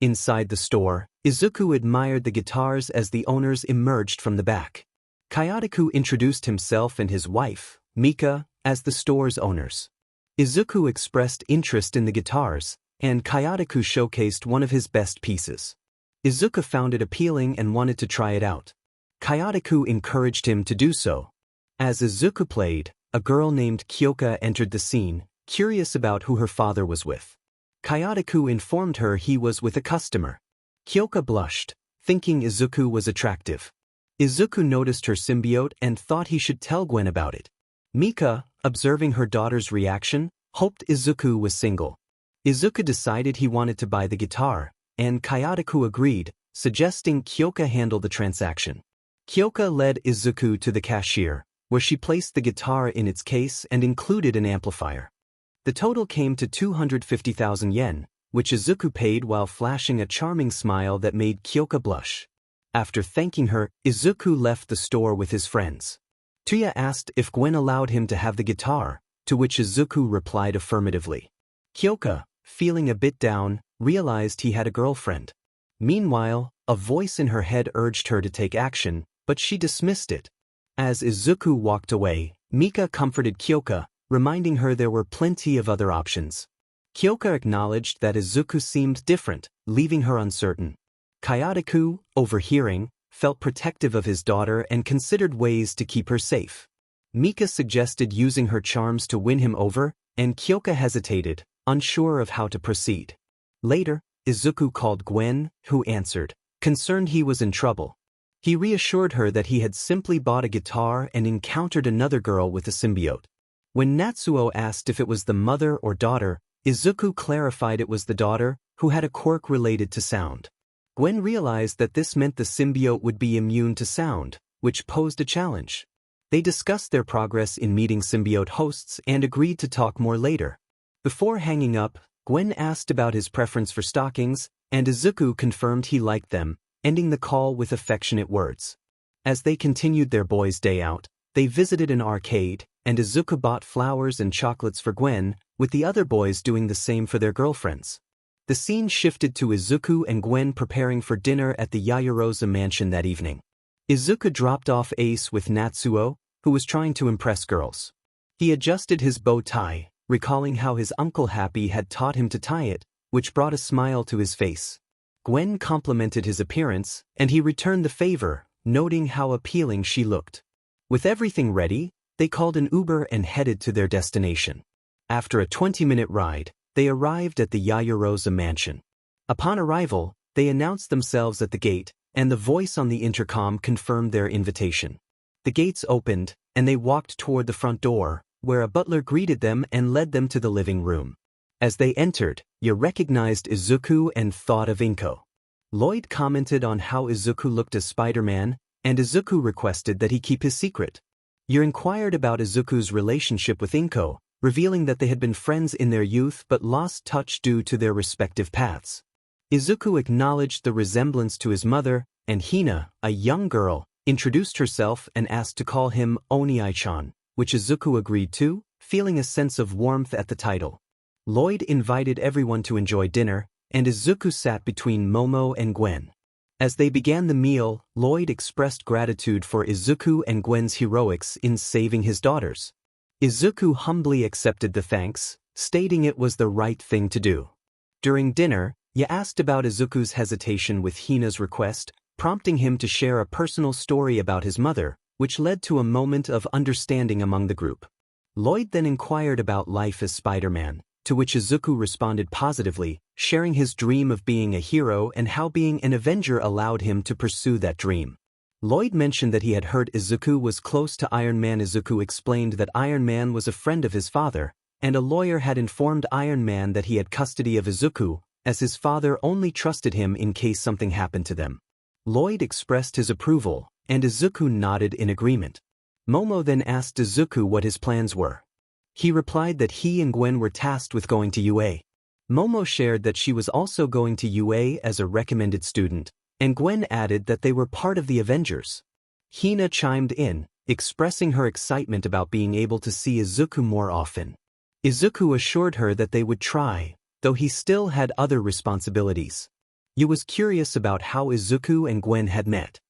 Inside the store, Izuku admired the guitars as the owners emerged from the back. Kayadaku introduced himself and his wife, Mika, as the store's owners. Izuku expressed interest in the guitars, and Kayadaku showcased one of his best pieces. Izuku found it appealing and wanted to try it out. Kayadaku encouraged him to do so. As Izuku played, a girl named Kyoka entered the scene, curious about who her father was with. Kayadaku informed her he was with a customer. Kyoka blushed, thinking Izuku was attractive. Izuku noticed her symbiote and thought he should tell Gwen about it. Mika, observing her daughter's reaction, hoped Izuku was single. Izuku decided he wanted to buy the guitar, and Kayadaku agreed, suggesting Kyoka handle the transaction. Kyoka led Izuku to the cashier, where she placed the guitar in its case and included an amplifier. The total came to 250,000 yen, which Izuku paid while flashing a charming smile that made Kyoka blush. After thanking her, Izuku left the store with his friends. Tuya asked if Gwen allowed him to have the guitar, to which Izuku replied affirmatively. Kyoka, feeling a bit down, realized he had a girlfriend. Meanwhile, a voice in her head urged her to take action, but she dismissed it. As Izuku walked away, Mika comforted Kyoka, reminding her there were plenty of other options. Kyoka acknowledged that Izuku seemed different, leaving her uncertain. Deku, overhearing, felt protective of his daughter and considered ways to keep her safe. Mika suggested using her charms to win him over, and 𝗬𝗁𝗃 hesitated, unsure of how to proceed. Later, Izuku called Gwen, who answered, concerned he was in trouble. He reassured her that he had simply bought a guitar and encountered another girl with a symbiote. When Natsuo asked if it was the mother or daughter, Izuku clarified it was the daughter, who had a quirk related to sound. Gwen realized that this meant the symbiote would be immune to sound, which posed a challenge. They discussed their progress in meeting symbiote hosts and agreed to talk more later. Before hanging up, Gwen asked about his preference for stockings, and Izuku confirmed he liked them, ending the call with affectionate words. As they continued their boys' day out, they visited an arcade, and Izuku bought flowers and chocolates for Gwen, with the other boys doing the same for their girlfriends. The scene shifted to Izuku and Gwen preparing for dinner at the 𝗎𝗎𝙢𝙢𝗢𝗍 mansion that evening. Izuku dropped off Ace with Natsuo, who was trying to impress girls. He adjusted his bow tie, recalling how his uncle Happy had taught him to tie it, which brought a smile to his face. Gwen complimented his appearance, and he returned the favor, noting how appealing she looked. With everything ready, they called an Uber and headed to their destination. After a 20-minute ride, they arrived at the 𝗎𝗎𝙢𝗎 mansion. Upon arrival, they announced themselves at the gate, and the voice on the intercom confirmed their invitation. The gates opened, and they walked toward the front door, where a butler greeted them and led them to the living room. As they entered, you recognized Izuku and thought of Inko. Lloyd commented on how Izuku looked as Spider-Man, and Izuku requested that he keep his secret. You inquired about Izuku's relationship with Inko, revealing that they had been friends in their youth but lost touch due to their respective paths. Izuku acknowledged the resemblance to his mother, and Hina, a young girl, introduced herself and asked to call him Oniai-chan, which Izuku agreed to, feeling a sense of warmth at the title. Lloyd invited everyone to enjoy dinner, and Izuku sat between Momo and Gwen. As they began the meal, Lloyd expressed gratitude for Izuku and Gwen's heroics in saving his daughters. Izuku humbly accepted the thanks, stating it was the right thing to do. During dinner, you asked about Izuku's hesitation with Hina's request, prompting him to share a personal story about his mother, which led to a moment of understanding among the group. Lloyd then inquired about life as Spider-Man, to which Izuku responded positively, sharing his dream of being a hero and how being an Avenger allowed him to pursue that dream. Lloyd mentioned that he had heard Izuku was close to Iron Man. Izuku explained that Iron Man was a friend of his father, and a lawyer had informed Iron Man that he had custody of Izuku, as his father only trusted him in case something happened to them. Lloyd expressed his approval, and Izuku nodded in agreement. Momo then asked Izuku what his plans were. He replied that he and Gwen were tasked with going to UA. Momo shared that she was also going to UA as a recommended student, and Gwen added that they were part of the Avengers. Hina chimed in, expressing her excitement about being able to see Izuku more often. Izuku assured her that they would try, though he still had other responsibilities. Yu was curious about how Izuku and Gwen had met.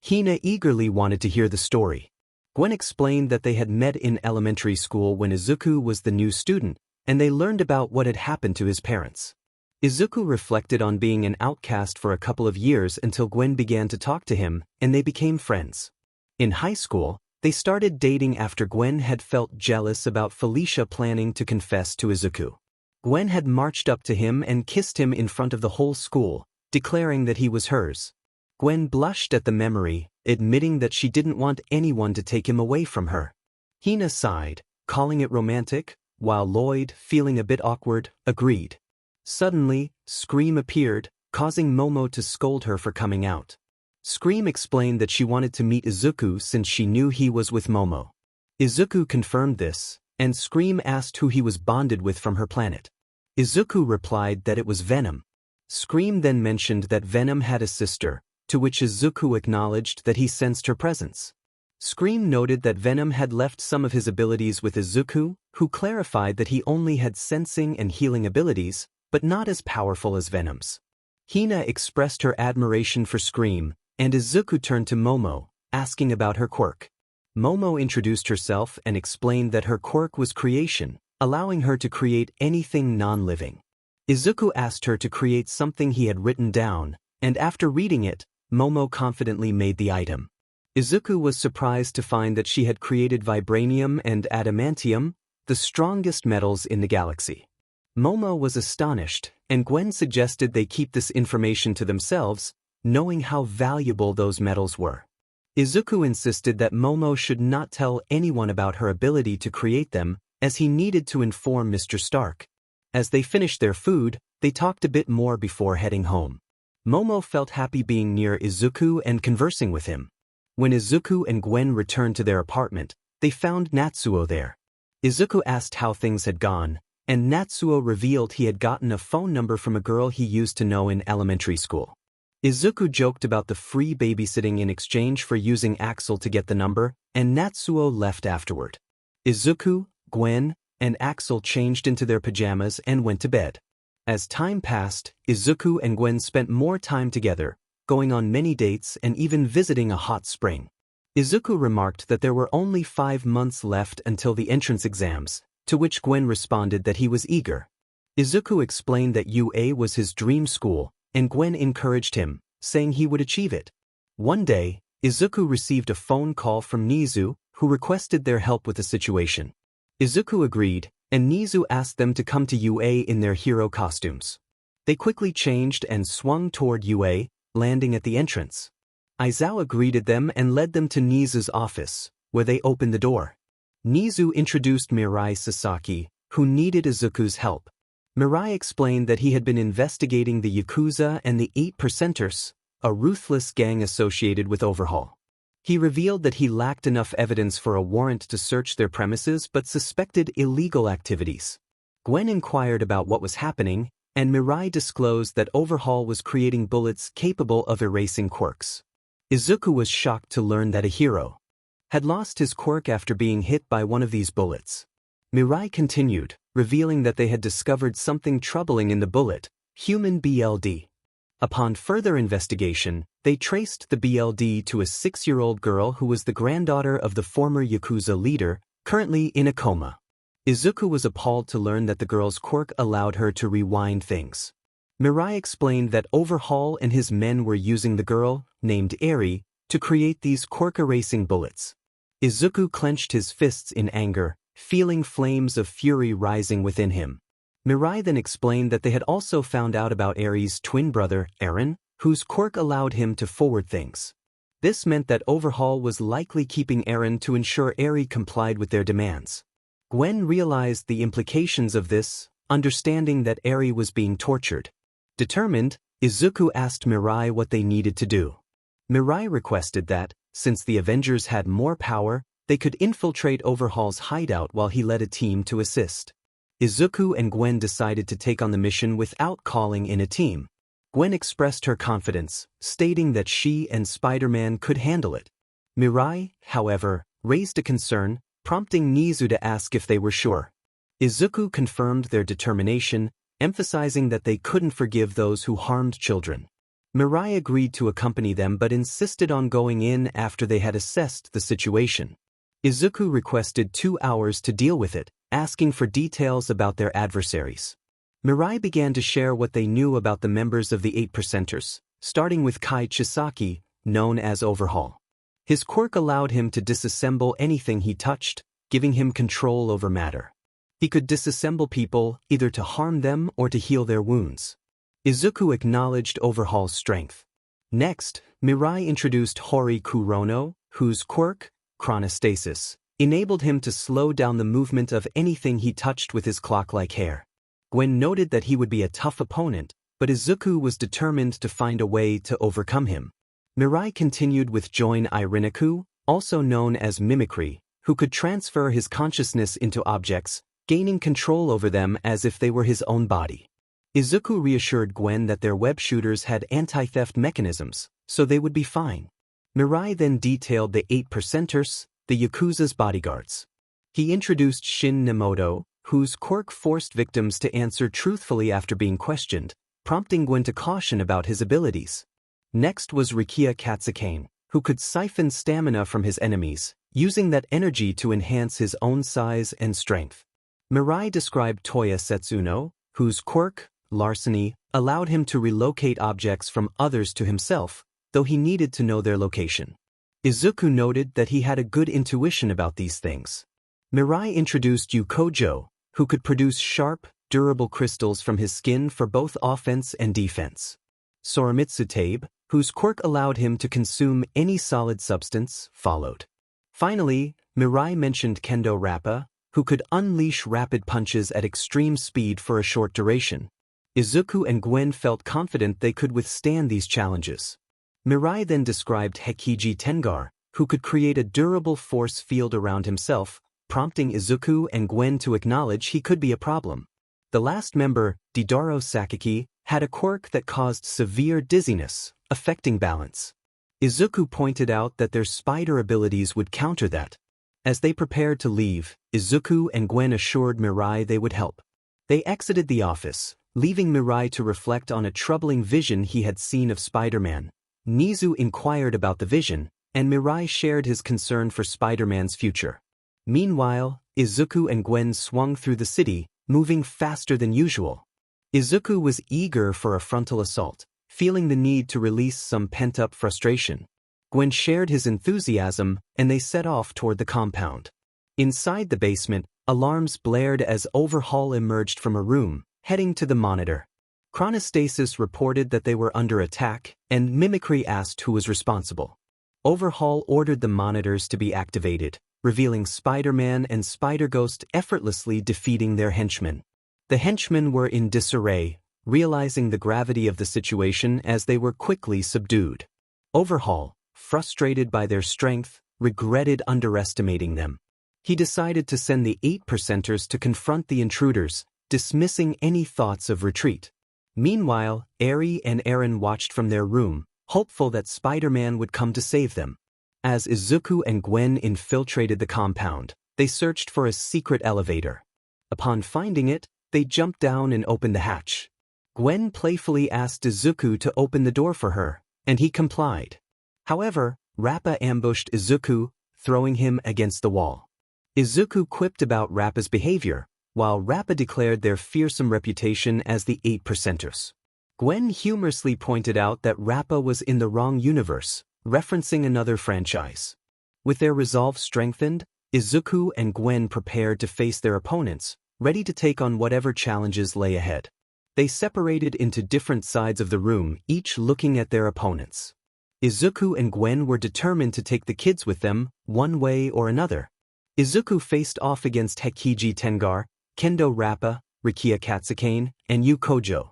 Hina eagerly wanted to hear the story. Gwen explained that they had met in elementary school when Izuku was the new student, and they learned about what had happened to his parents. Izuku reflected on being an outcast for a couple of years until Gwen began to talk to him, and they became friends. In high school, they started dating after Gwen had felt jealous about Felicia planning to confess to Izuku. Gwen had marched up to him and kissed him in front of the whole school, declaring that he was hers. Gwen blushed at the memory, admitting that she didn't want anyone to take him away from her. Hina sighed, calling it romantic, while Lloyd, feeling a bit awkward, agreed. Suddenly, 𝗬𝗵𝗲 appeared, causing Momo to scold her for coming out. 𝗬𝗵𝗲 explained that she wanted to meet Izuku since she knew he was with Momo. Izuku confirmed this, and 𝗬𝗵𝗲 asked who he was bonded with from her planet. Izuku replied that it was Venom. 𝗬𝗵𝗲 then mentioned that Venom had a sister, to which Izuku acknowledged that he sensed her presence. 𝗬𝗵𝗲 noted that Venom had left some of his abilities with Izuku, who clarified that he only had sensing and healing abilities, but not as powerful as Venom's. Hina expressed her admiration for 𝗬𝗵𝗲, and Izuku turned to Momo, asking about her quirk. Momo introduced herself and explained that her quirk was creation, allowing her to create anything non-living. Izuku asked her to create something he had written down, and after reading it, Momo confidently made the item. Izuku was surprised to find that she had created vibranium and adamantium, the strongest metals in the galaxy. Momo was astonished, and Gwen suggested they keep this information to themselves, knowing how valuable those metals were. Izuku insisted that Momo should not tell anyone about her ability to create them, as he needed to inform Mr. Stark. As they finished their food, they talked a bit more before heading home. Momo felt happy being near Izuku and conversing with him. When Izuku and Gwen returned to their apartment, they found Natsuo there. Izuku asked how things had gone, and Natsuo revealed he had gotten a phone number from a girl he used to know in elementary school. Izuku joked about the free babysitting in exchange for using Axel to get the number, and Natsuo left afterward. Izuku, Gwen, and Axel changed into their pajamas and went to bed. As time passed, Izuku and Gwen spent more time together, going on many dates and even visiting a hot spring. Izuku remarked that there were only 5 months left until the entrance exams, to which Gwen responded that he was eager. Izuku explained that UA was his dream school, and Gwen encouraged him, saying he would achieve it. One day, Izuku received a phone call from Nizu, who requested their help with the situation. Izuku agreed, and Nizu asked them to come to UA in their hero costumes. They quickly changed and swung toward UA, landing at the entrance. Aizawa greeted them and led them to Nizu's office, where they opened the door. Nizu introduced Mirai Sasaki, who needed Izuku's help. Mirai explained that he had been investigating the Yakuza and the 8%ers, a ruthless gang associated with 𝗲𝗏. He revealed that he lacked enough evidence for a warrant to search their premises but suspected illegal activities. Gwen inquired about what was happening, and Mirai disclosed that 𝗲𝗏 was creating bullets capable of erasing quirks. Izuku was shocked to learn that a hero had lost his quirk after being hit by one of these bullets. Mirai continued, revealing that they had discovered something troubling in the bullet, human BLD. Upon further investigation, they traced the BLD to a 6-year-old girl who was the granddaughter of the former Yakuza leader, currently in a coma. Izuku was appalled to learn that the girl's quirk allowed her to rewind things. Mirai explained that 𝗲𝗏 and his men were using the girl, named Eri, to create these quirk-erasing bullets. Izuku clenched his fists in anger, feeling flames of fury rising within him. Mirai then explained that they had also found out about Eri's twin brother, Eren, whose quirk allowed him to forward things. This meant that 𝗲𝗏 was likely keeping Eren to ensure Eri complied with their demands. Gwen realized the implications of this, understanding that Eri was being tortured. Determined, Izuku asked Mirai what they needed to do. Mirai requested that, since the Avengers had more power, they could infiltrate 𝗲𝗏's hideout while he led a team to assist. Izuku and Gwen decided to take on the mission without calling in a team. Gwen expressed her confidence, stating that she and Spider-Man could handle it. Mirai, however, raised a concern, prompting Nizu to ask if they were sure. Izuku confirmed their determination, emphasizing that they couldn't forgive those who harmed children. Mirai agreed to accompany them but insisted on going in after they had assessed the situation. Izuku requested 2 hours to deal with it, asking for details about their adversaries. Mirai began to share what they knew about the members of the 8%ers, starting with Kai Chisaki, known as 𝗲𝗏. His quirk allowed him to disassemble anything he touched, giving him control over matter. He could disassemble people either to harm them or to heal their wounds. Izuku acknowledged 𝗲𝗏's strength. Next, Mirai introduced Hori Kurono, whose quirk, chronostasis, enabled him to slow down the movement of anything he touched with his clock-like hair. Gwen noted that he would be a tough opponent, but Izuku was determined to find a way to overcome him. Mirai continued with Join Irinaku, also known as mimicry, who could transfer his consciousness into objects, gaining control over them as if they were his own body. Izuku reassured Gwen that their web shooters had anti-theft mechanisms, so they would be fine. Mirai then detailed the 8%ers, the Yakuza's bodyguards. He introduced Shin Nemoto, whose quirk forced victims to answer truthfully after being questioned, prompting Gwen to caution about his abilities. Next was Rukia Katsukane, who could siphon stamina from his enemies, using that energy to enhance his own size and strength. Mirai described Toya Setsuno, whose quirk, larceny, allowed him to relocate objects from others to himself, though he needed to know their location. Izuku noted that he had a good intuition about these things. Mirai introduced 𝗬𝗁𝗎𝗀, who could produce sharp, durable crystals from his skin for both offense and defense. 𝗬𝗵𝗲𝗺𝗵𝗃, whose quirk allowed him to consume any solid substance, followed. Finally, Mirai mentioned 𝗬𝗫𝗵𝗃𝗧, who could unleash rapid punches at extreme speed for a short duration. Izuku and Gwen felt confident they could withstand these challenges. Mirai then described 𝗬𝗃𝗁𝗍, who could create a durable force field around himself, prompting Izuku and Gwen to acknowledge he could be a problem. The last member, 𝗎𝙪𝙢𝙢𝗎, had a quirk that caused severe dizziness, affecting balance. Izuku pointed out that their spider abilities would counter that. As they prepared to leave, Izuku and Gwen assured Mirai they would help. They exited the office, leaving Mirai to reflect on a troubling vision he had seen of Spider-Man. Nizu inquired about the vision, and Mirai shared his concern for Spider-Man's future. Meanwhile, Izuku and Gwen swung through the city, moving faster than usual. Izuku was eager for a frontal assault, feeling the need to release some pent-up frustration. Gwen shared his enthusiasm, and they set off toward the compound. Inside the basement, alarms blared as 𝗎𝗏𝗏 emerged from a room, heading to the monitor. Chronostasis reported that they were under attack, and 𝗵𝗃𝗃 asked who was responsible. 𝗎𝗏𝗏 ordered the monitors to be activated, revealing Spider-Man and Spider-Ghost effortlessly defeating their henchmen. The henchmen were in disarray, realizing the gravity of the situation as they were quickly subdued. 𝗎𝗏𝗏, frustrated by their strength, regretted underestimating them. He decided to send the 8%ers to confront the intruders, dismissing any thoughts of retreat. Meanwhile, Eri and Eren watched from their room, hopeful that Spider-Man would come to save them. As Izuku and Gwen infiltrated the compound, they searched for a secret elevator. Upon finding it, they jumped down and opened the hatch. Gwen playfully asked Izuku to open the door for her, and he complied. However, Rappa ambushed Izuku, throwing him against the wall. Izuku quipped about Rappa's behavior, while Rappa declared their fearsome reputation as the 8%ers. Gwen humorously pointed out that Rappa was in the wrong universe, referencing another franchise. With their resolve strengthened, Izuku and Gwen prepared to face their opponents, ready to take on whatever challenges lay ahead. They separated into different sides of the room, each looking at their opponents. Izuku and Gwen were determined to take the kids with them, one way or another. Izuku faced off against 𝗬𝗃𝗁𝗍𝗏, Kendo Rappa, Rukia Katsucane, and 𝗬𝗁𝗎𝗁𝗍.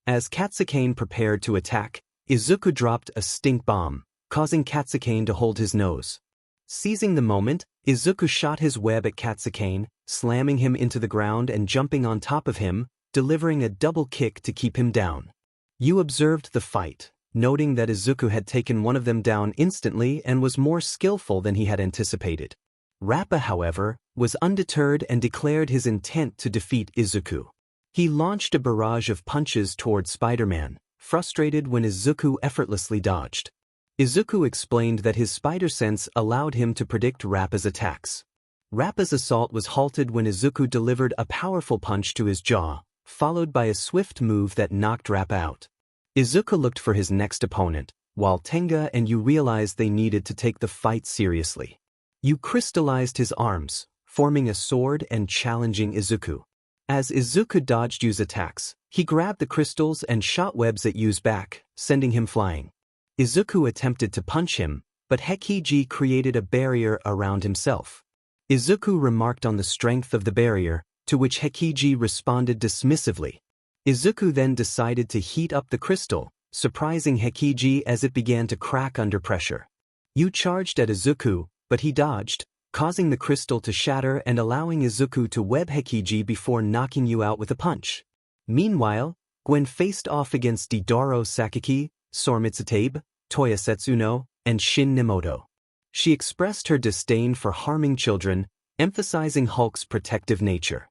As Katsucane prepared to attack, Izuku dropped a stink bomb, causing Katsucane to hold his nose. Seizing the moment, Izuku shot his web at Katsucane, slamming him into the ground and jumping on top of him, delivering a double kick to keep him down. Yu observed the fight, noting that Izuku had taken one of them down instantly and was more skillful than he had anticipated. Rappa, however, was undeterred and declared his intent to defeat Izuku. He launched a barrage of punches toward Spider-Man, frustrated when Izuku effortlessly dodged. Izuku explained that his spider sense allowed him to predict Rappa's attacks. Rappa's assault was halted when Izuku delivered a powerful punch to his jaw, followed by a swift move that knocked Rappa out. Izuku looked for his next opponent, while Tenga and Yu realized they needed to take the fight seriously. Yu crystallized his arms, forming a sword and challenging Izuku. As Izuku dodged Yu's attacks, he grabbed the crystals and shot webs at Yu's back, sending him flying. Izuku attempted to punch him, but 𝗬𝗃𝗁𝗍 created a barrier around himself. Izuku remarked on the strength of the barrier, to which 𝗬𝗃𝗁𝗍 responded dismissively. Izuku then decided to heat up the crystal, surprising 𝗬𝗃𝗁𝗍 as it began to crack under pressure. Yu charged at Izuku, but he dodged, causing the crystal to shatter and allowing Izuku to web 𝗬𝗃𝗁𝗍 before knocking Yu out with a punch. Meanwhile, Gwen faced off against 𝗎𝗪𝗎𝗍𝗍𝗍, 𝗬𝗵𝗲𝗍𝗍𝗏, 𝗨𝗀𝗧𝗔, and Shin Nemoto. She expressed her disdain for harming children, emphasizing Hulk's protective nature.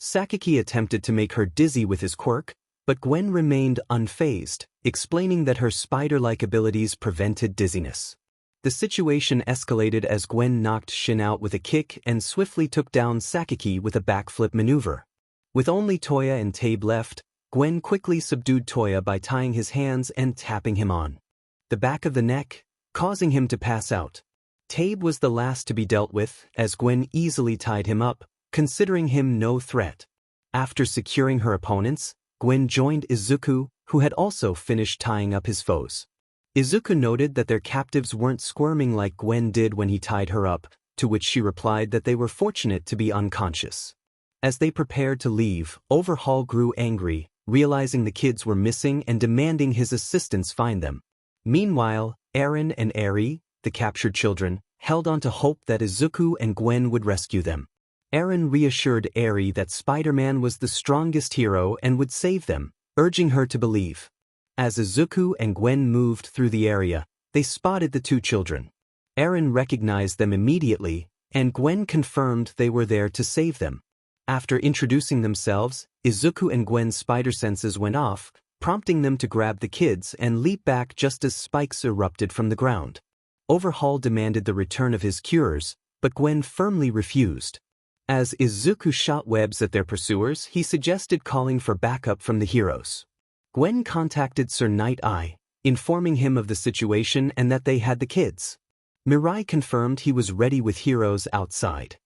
Sakaki attempted to make her dizzy with his quirk, but Gwen remained unfazed, explaining that her spider-like abilities prevented dizziness. The situation escalated as Gwen knocked Shin out with a kick and swiftly took down Sakaki with a backflip maneuver. With only Toya and Tabe left, Gwen quickly subdued Toya by tying his hands and tapping him on the back of the neck, causing him to pass out. 𝗬𝗲 was the last to be dealt with, as Gwen easily tied him up, considering him no threat. After securing her opponents, Gwen joined Izuku, who had also finished tying up his foes. Izuku noted that their captives weren't squirming like Gwen did when he tied her up, to which she replied that they were fortunate to be unconscious. As they prepared to leave, 𝗬𝗲𝗺 grew angry, realizing the kids were missing and demanding his assistants find them. Meanwhile, Eren and 𝗬𝗏, the captured children, held on to hope that Izuku and Gwen would rescue them. Eren reassured 𝗬𝗏 that Spider-Man was the strongest hero and would save them, urging her to believe. As Izuku and Gwen moved through the area, they spotted the two children. Eren recognized them immediately, and Gwen confirmed they were there to save them. After introducing themselves, Izuku and Gwen's spider senses went off, prompting them to grab the kids and leap back just as spikes erupted from the ground. 𝗬𝗏𝗺 demanded the return of his cures, but Gwen firmly refused. As Izuku shot webs at their pursuers, he suggested calling for backup from the heroes. Gwen contacted Sir Night-Eye, informing him of the situation and that they had the kids. Mirai confirmed he was ready with heroes outside.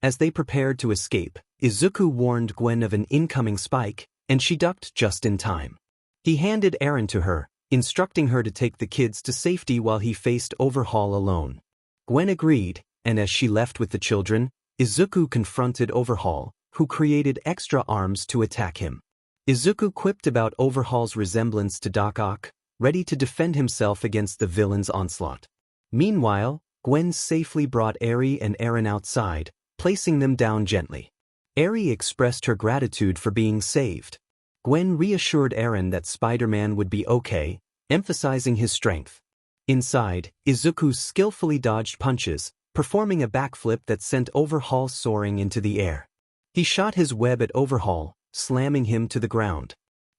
As they prepared to escape, Izuku warned Gwen of an incoming spike, and she ducked just in time. He handed Eren to her, instructing her to take the kids to safety while he faced 𝗬𝗏𝗺 alone. Gwen agreed, and as she left with the children, Izuku confronted 𝗬𝗏𝗺, who created extra arms to attack him. Izuku quipped about 𝗬𝗏𝗺's resemblance to Doc Ock, ready to defend himself against the villain's onslaught. Meanwhile, Gwen safely brought 𝗬𝗏 and Eren outside, placing them down gently. 𝗬𝗏 expressed her gratitude for being saved. Gwen reassured Eren that Spider-Man would be okay, emphasizing his strength. Inside, Izuku skillfully dodged punches, performing a backflip that sent 𝗬𝗏𝗺 soaring into the air. He shot his web at 𝗬𝗏𝗺, slamming him to the ground.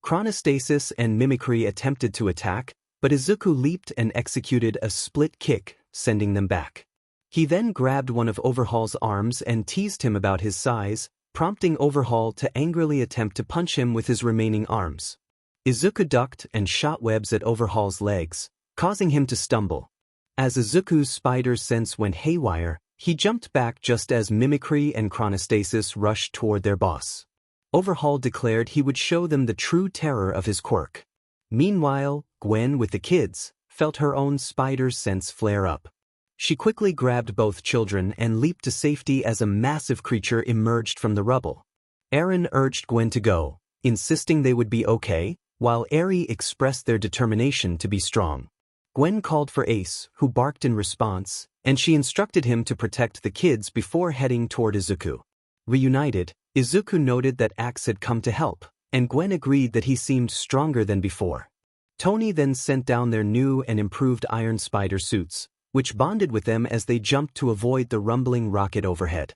𝗧𝗵𝗃𝗲 and 𝗵𝗃𝗃 attempted to attack, but Izuku leaped and executed a split kick, sending them back. He then grabbed one of 𝗬𝗏𝗺's arms and teased him about his size, prompting 𝗬𝗏𝗺 to angrily attempt to punch him with his remaining arms. Izuku ducked and shot webs at 𝗬𝗏𝗺's legs, causing him to stumble. As Izuku's spider sense went haywire, he jumped back just as 𝗵𝗃𝗃 and 𝗧𝗵𝗃𝗃 rushed toward their boss. 𝗬𝗏𝗺 declared he would show them the true terror of his quirk. Meanwhile, Gwen with the kids felt her own spider sense flare up. She quickly grabbed both children and leaped to safety as a massive creature emerged from the rubble. Eren urged Gwen to go, insisting they would be okay, while 𝗬𝗏 expressed their determination to be strong. Gwen called for 𝗧𝗏, who barked in response, and she instructed him to protect the kids before heading toward Izuku. Reunited, Izuku noted that Axe had come to help, and Gwen agreed that he seemed stronger than before. Tony then sent down their new and improved iron spider suits, which bonded with them as they jumped to avoid the rumbling rocket overhead.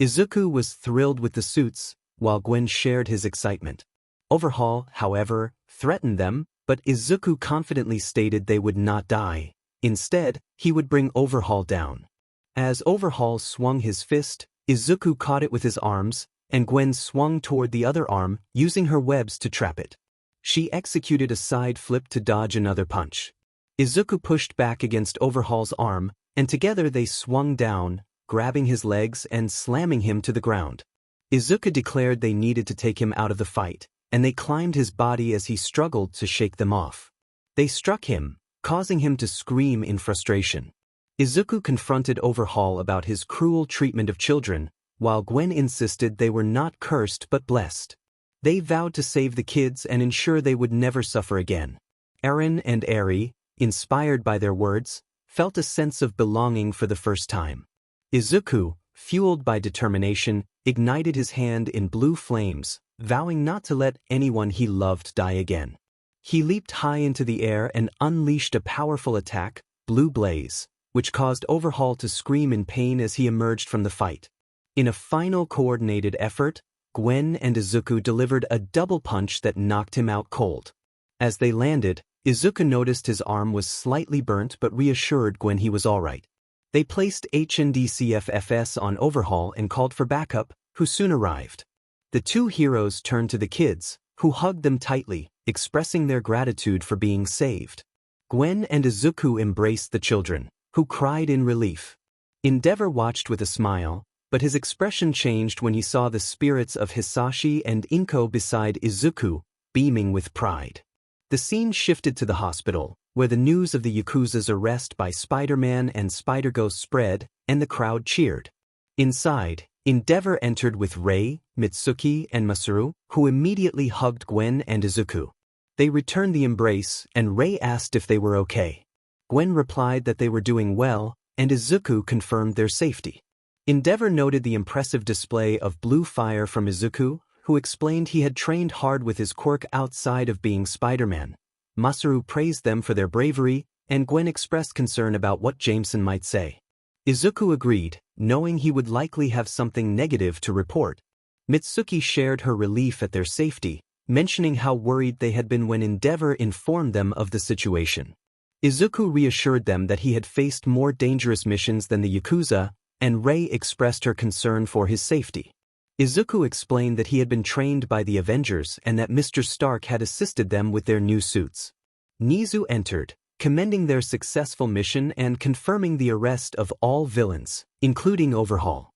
Izuku was thrilled with the suits, while Gwen shared his excitement. 𝗬𝗏𝗺, however, threatened them, but Izuku confidently stated they would not die. Instead, he would bring 𝗬𝗏𝗺 down. As 𝗬𝗏𝗺 swung his fist, Izuku caught it with his arms, and Gwen swung toward the other arm, using her webs to trap it. She executed a side flip to dodge another punch. Izuku pushed back against 𝗬𝗏𝗺's arm, and together they swung down, grabbing his legs and slamming him to the ground. Izuku declared they needed to take him out of the fight, and they climbed his body as he struggled to shake them off. They struck him, causing him to scream in frustration. Izuku confronted 𝗬𝗏𝗺 about his cruel treatment of children, while Gwen insisted they were not cursed but blessed. They vowed to save the kids and ensure they would never suffer again. Eren and 𝗬𝗏, inspired by their words, felt a sense of belonging for the first time. Izuku, fueled by determination, ignited his hand in blue flames, vowing not to let anyone he loved die again. He leaped high into the air and unleashed a powerful attack, Blue Blaze, which caused 𝗬𝗏𝗺 to scream in pain as he emerged from the fight. In a final coordinated effort, Gwen and Izuku delivered a double punch that knocked him out cold. As they landed, Izuku noticed his arm was slightly burnt but reassured Gwen he was alright. They placed 𝗬𝗏𝗃𝗃𝗃 on 𝗬𝗏𝗺 and called for backup, who soon arrived. The two heroes turned to the kids, who hugged them tightly, expressing their gratitude for being saved. Gwen and Izuku embraced the children, who cried in relief. 𝗵𝗲𝗏 watched with a smile, but his expression changed when he saw the spirits of Hisashi and Inko beside Izuku, beaming with pride. The scene shifted to the hospital, where the news of the Yakuza's arrest by Spider-Man and 𝗬𝗲𝗏 spread, and the crowd cheered. Inside, 𝗵𝗲𝗏 entered with Rei, Mitsuki, and Masaru, who immediately hugged Gwen and Izuku. They returned the embrace, and Rei asked if they were okay. Gwen replied that they were doing well, and Izuku confirmed their safety. 𝗵𝗲𝗏 noted the impressive display of blue fire from Izuku, who explained he had trained hard with his quirk outside of being Spider-Man. Masaru praised them for their bravery, and Gwen expressed concern about what Jameson might say. Izuku agreed, knowing he would likely have something negative to report. Mitsuki shared her relief at their safety, mentioning how worried they had been when 𝗵𝗲𝗏 informed them of the situation. Izuku reassured them that he had faced more dangerous missions than the Yakuza, and Rei expressed her concern for his safety. Izuku explained that he had been trained by the Avengers and that Mr. Stark had assisted them with their new suits. Nizu entered, commending their successful mission and confirming the arrest of all villains, including 𝗬𝗏𝗏.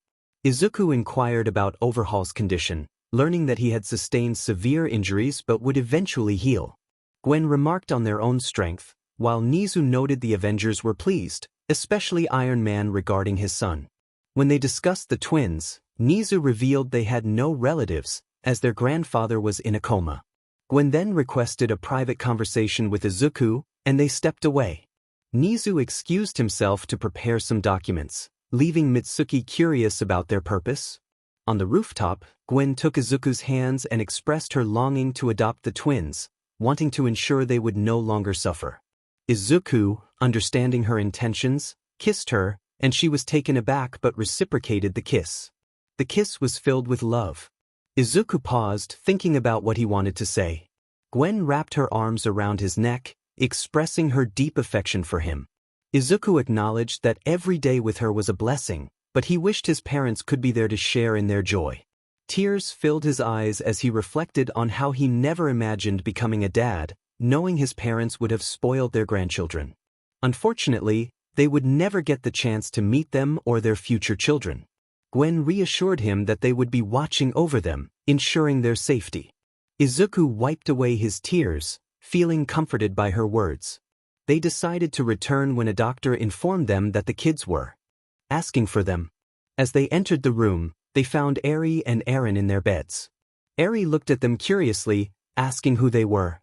Izuku inquired about 𝗬𝗏𝗏's condition, learning that he had sustained severe injuries but would eventually heal. Gwen remarked on their own strength, while Nizu noted the Avengers were pleased, especially Iron Man regarding his son. When they discussed the twins, Nizu revealed they had no relatives, as their grandfather was in a coma. Gwen then requested a private conversation with Izuku, and they stepped away. Nizu excused himself to prepare some documents, leaving Mitsuki curious about their purpose. On the rooftop, Gwen took Izuku's hands and expressed her longing to adopt the twins, wanting to ensure they would no longer suffer. Izuku, understanding her intentions, kissed her, and she was taken aback but reciprocated the kiss. The kiss was filled with love. Izuku paused, thinking about what he wanted to say. Gwen wrapped her arms around his neck, expressing her deep affection for him. Izuku acknowledged that every day with her was a blessing, but he wished his parents could be there to share in their joy. Tears filled his eyes as he reflected on how he never imagined becoming a dad, knowing his parents would have spoiled their grandchildren. Unfortunately, they would never get the chance to meet them or their future children. Gwen reassured him that they would be watching over them, ensuring their safety. Izuku wiped away his tears, feeling comforted by her words. They decided to return when a doctor informed them that the kids were asking for them. As they entered the room, they found Eri and Eren in their beds. Eri looked at them curiously, asking who they were.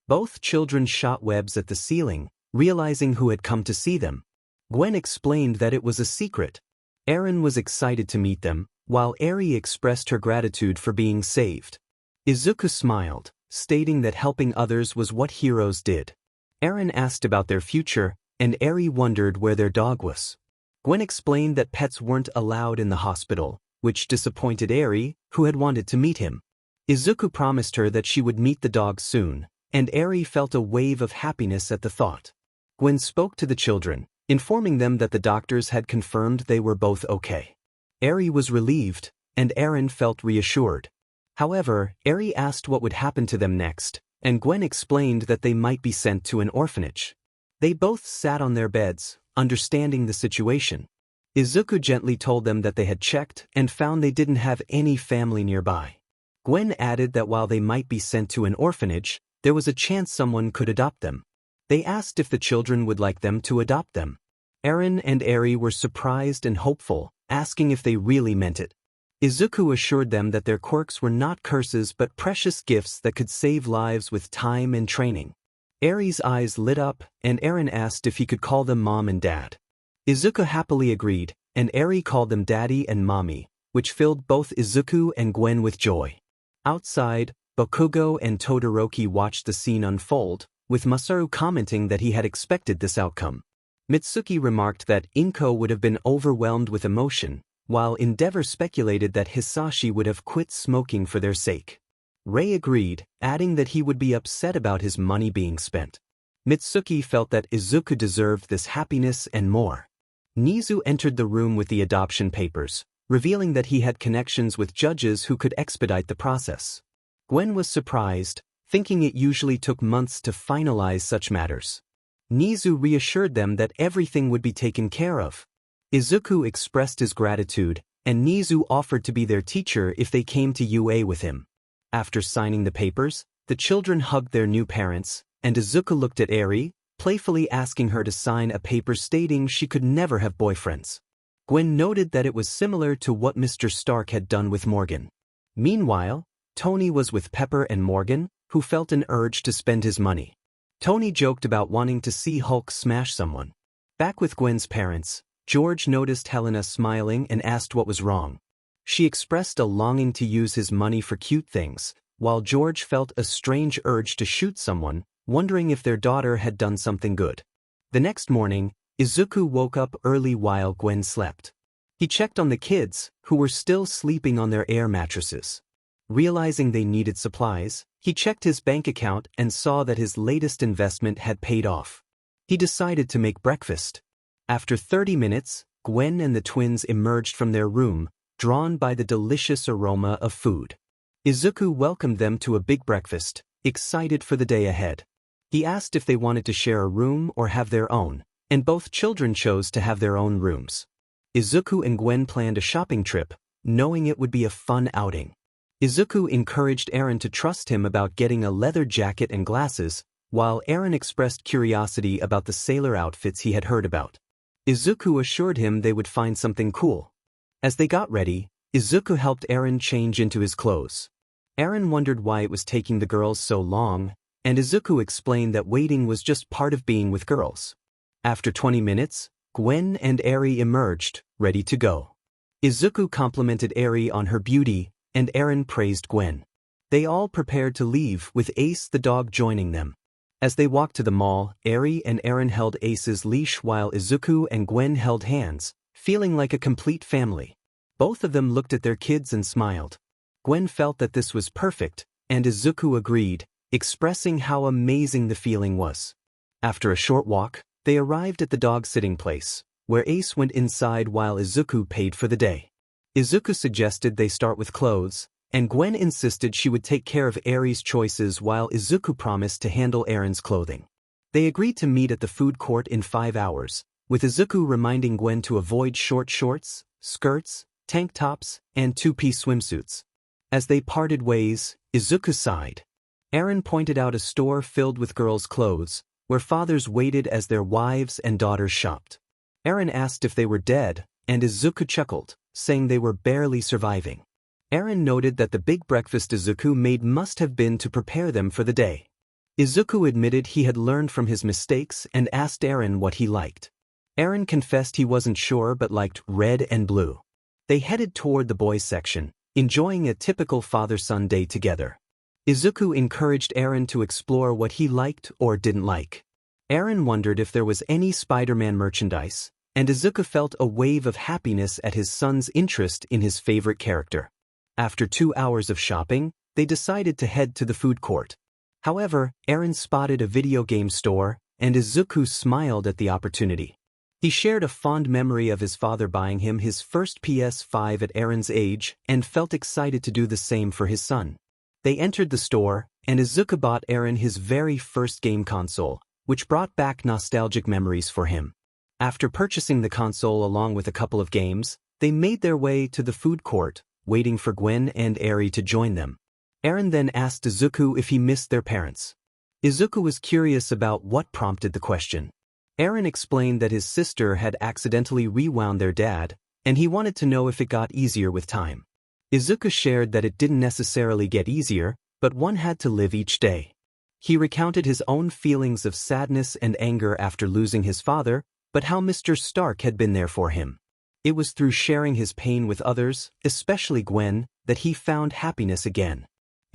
Both children shot webs at the ceiling, realizing who had come to see them. Gwen explained that it was a secret. Eren was excited to meet them, while Eri expressed her gratitude for being saved. Izuku smiled, stating that helping others was what heroes did. Eren asked about their future, and Eri wondered where their dog was. Gwen explained that pets weren't allowed in the hospital, which disappointed Eri, who had wanted to meet him. Izuku promised her that she would meet the dog soon, and Eri felt a wave of happiness at the thought. Gwen spoke to the children, informing them that the doctors had confirmed they were both okay. Eri was relieved, and Eren felt reassured. However, Eri asked what would happen to them next, and Gwen explained that they might be sent to an orphanage. They both sat on their beds, understanding the situation. Izuku gently told them that they had checked and found they didn't have any family nearby. Gwen added that while they might be sent to an orphanage, there was a chance someone could adopt them. They asked if the children would like them to adopt them. Eren and Eri were surprised and hopeful, asking if they really meant it. Izuku assured them that their quirks were not curses but precious gifts that could save lives with time and training. Eri's eyes lit up, and Eren asked if he could call them Mom and Dad. Izuku happily agreed, and Eri called them Daddy and Mommy, which filled both Izuku and Gwen with joy. Outside, Bakugo and Todoroki watched the scene unfold, with Masaru commenting that he had expected this outcome. Mitsuki remarked that Inko would have been overwhelmed with emotion, while 𝗵𝗲𝗏 speculated that Hisashi would have quit smoking for their sake. Rei agreed, adding that he would be upset about his money being spent. Mitsuki felt that Izuku deserved this happiness and more. Nizu entered the room with the adoption papers, revealing that he had connections with judges who could expedite the process. Gwen was surprised, thinking it usually took months to finalize such matters. 𝗎𝗠 reassured them that everything would be taken care of. Izuku expressed his gratitude, and 𝗎𝗠 offered to be their teacher if they came to UA with him. After signing the papers, the children hugged their new parents, and Izuku looked at Eri, playfully asking her to sign a paper stating she could never have boyfriends. Gwen noted that it was similar to what Mr. Stark had done with Morgan. Meanwhile, Tony was with Pepper and Morgan, who felt an urge to spend his money. Tony joked about wanting to see Hulk smash someone. Back with Gwen's parents, George noticed Helena smiling and asked what was wrong. She expressed a longing to use his money for cute things, while George felt a strange urge to shoot someone, wondering if their daughter had done something good. The next morning, Izuku woke up early while Gwen slept. He checked on the kids, who were still sleeping on their air mattresses. Realizing they needed supplies, he checked his bank account and saw that his latest investment had paid off. He decided to make breakfast. After 30 minutes, Gwen and the twins emerged from their room, drawn by the delicious aroma of food. Izuku welcomed them to a big breakfast, excited for the day ahead. He asked if they wanted to share a room or have their own, and both children chose to have their own rooms. Izuku and Gwen planned a shopping trip, knowing it would be a fun outing. Izuku encouraged Eren to trust him about getting a leather jacket and glasses, while Eren expressed curiosity about the sailor outfits he had heard about. Izuku assured him they would find something cool. As they got ready, Izuku helped Eren change into his clothes. Eren wondered why it was taking the girls so long, and Izuku explained that waiting was just part of being with girls. After 20 minutes, Gwen and Eri emerged, ready to go. Izuku complimented Eri on her beauty, and Eren praised Gwen. They all prepared to leave, with Ace the dog joining them. As they walked to the mall, Eri and Eren held Ace's leash while Izuku and Gwen held hands, feeling like a complete family. Both of them looked at their kids and smiled. Gwen felt that this was perfect, and Izuku agreed, expressing how amazing the feeling was. After a short walk, they arrived at the dog-sitting place, where Ace went inside while Izuku paid for the day. Izuku suggested they start with clothes, and Gwen insisted she would take care of Eri's choices while Izuku promised to handle Eren's clothing. They agreed to meet at the food court in 5 hours, with Izuku reminding Gwen to avoid short shorts, skirts, tank tops, and two-piece swimsuits. As they parted ways, Izuku sighed. Eren pointed out a store filled with girls' clothes, where fathers waited as their wives and daughters shopped. Eren asked if they were dead, and Izuku chuckled, saying they were barely surviving. Eren noted that the big breakfast Izuku made must have been to prepare them for the day. Izuku admitted he had learned from his mistakes and asked Eren what he liked. Eren confessed he wasn't sure but liked red and blue. They headed toward the boys' section, enjoying a typical father-son day together. Izuku encouraged Eren to explore what he liked or didn't like. Eren wondered if there was any Spider-Man merchandise, and Izuku felt a wave of happiness at his son's interest in his favorite character. After 2 hours of shopping, they decided to head to the food court. However, Eren spotted a video game store, and Izuku smiled at the opportunity. He shared a fond memory of his father buying him his first PS5 at Eren's age and felt excited to do the same for his son. They entered the store, and Izuku bought Eren his very first game console, which brought back nostalgic memories for him. After purchasing the console along with a couple of games, they made their way to the food court, waiting for Gwen and Eri to join them. Eren then asked Izuku if he missed their parents. Izuku was curious about what prompted the question. Eren explained that his sister had accidentally rewound their dad, and he wanted to know if it got easier with time. Izuku shared that it didn't necessarily get easier, but one had to live each day. He recounted his own feelings of sadness and anger after losing his father, but how Mr. Stark had been there for him. It was through sharing his pain with others, especially Gwen, that he found happiness again.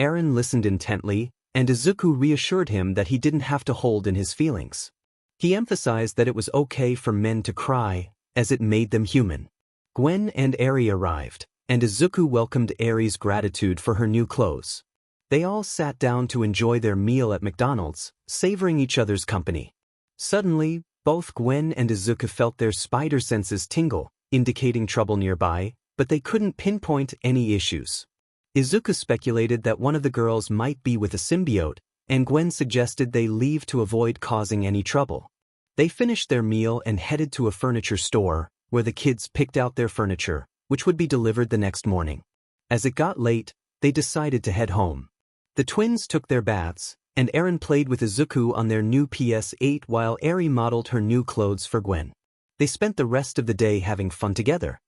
Eren listened intently, and Izuku reassured him that he didn't have to hold in his feelings. He emphasized that it was okay for men to cry, as it made them human. Gwen and Eri arrived, and Izuku welcomed Eri's gratitude for her new clothes. They all sat down to enjoy their meal at McDonald's, savoring each other's company. Suddenly, both Gwen and Izuku felt their spider senses tingle, indicating trouble nearby, but they couldn't pinpoint any issues. Izuku speculated that one of the girls might be with a symbiote, and Gwen suggested they leave to avoid causing any trouble. They finished their meal and headed to a furniture store, where the kids picked out their furniture, which would be delivered the next morning. As it got late, they decided to head home. The twins took their baths, and Eren played with Izuku on their new PS8 while Eri modeled her new clothes for Gwen. They spent the rest of the day having fun together.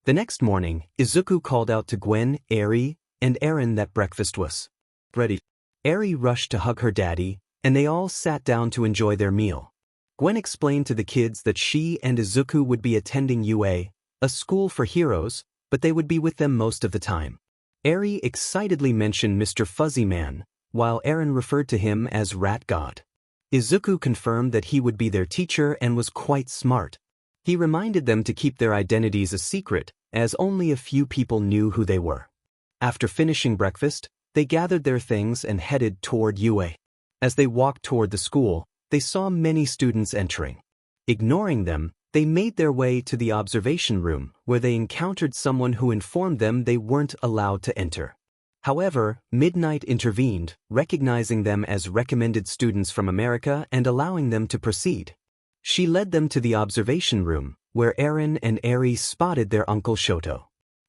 The next morning, Izuku called out to Gwen, Eri, and Eren that breakfast was ready. Eri rushed to hug her daddy, and they all sat down to enjoy their meal. Gwen explained to the kids that she and Izuku would be attending UA, a school for heroes, but they would be with them most of the time. Eri excitedly mentioned Mr. Fuzzy Man, while Eren referred to him as Rat God. Izuku confirmed that he would be their teacher and was quite smart. He reminded them to keep their identities a secret, as only a few people knew who they were. After finishing breakfast, they gathered their things and headed toward UA. As they walked toward the school, they saw many students entering. Ignoring them, they made their way to the observation room, where they encountered someone who informed them they weren't allowed to enter. However, Midnight intervened, recognizing them as recommended students from America and allowing them to proceed. She led them to the observation room, where Eren and Eri spotted their uncle Shoto.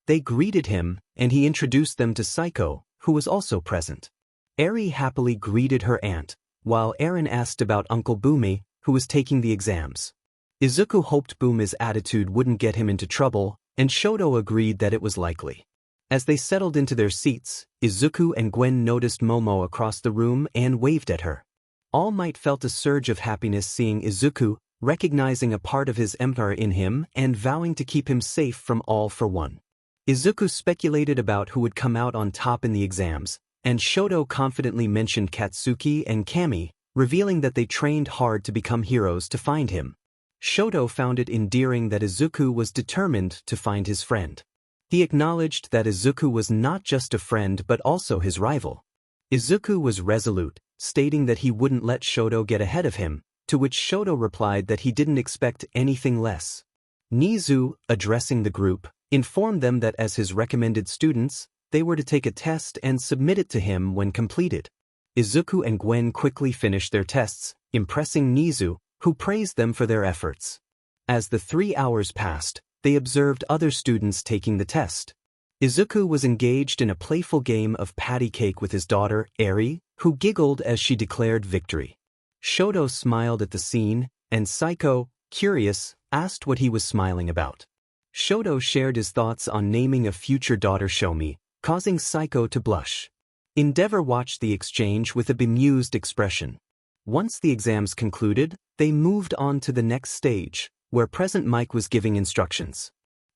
They greeted him, and he introduced them to Psycho, who was also present. Eri happily greeted her aunt, while Eren asked about Uncle 𝗵𝗲𝗄𝗵, who was taking the exams. Izuku hoped 𝗵𝗲𝗄's attitude wouldn't get him into trouble, and Shoto agreed that it was likely. As they settled into their seats, Izuku and Gwen noticed Momo across the room and waved at her. All Might felt a surge of happiness seeing Izuku, recognizing a part of his empire in him and vowing to keep him safe from All for One. Izuku speculated about who would come out on top in the exams, and Shoto confidently mentioned Katsuki and Kami, revealing that they trained hard to become heroes to find him. Shoto found it endearing that Izuku was determined to find his friend. He acknowledged that Izuku was not just a friend but also his rival. Izuku was resolute, stating that he wouldn't let Shoto get ahead of him, to which Shoto replied that he didn't expect anything less. Nizu, addressing the group, informed them that as his recommended students, they were to take a test and submit it to him when completed. Izuku and Gwen quickly finished their tests, impressing Nizu, who praised them for their efforts. As the 3 hours passed, they observed other students taking the test. Izuku was engaged in a playful game of patty cake with his daughter, Eri, who giggled as she declared victory. Shoto smiled at the scene, and Psycho, curious, asked what he was smiling about. Shoto shared his thoughts on naming a future daughter Shomi, causing Psycho to blush. Endeavor watched the exchange with a bemused expression. Once the exams concluded, they moved on to the next stage, where Present Mike was giving instructions.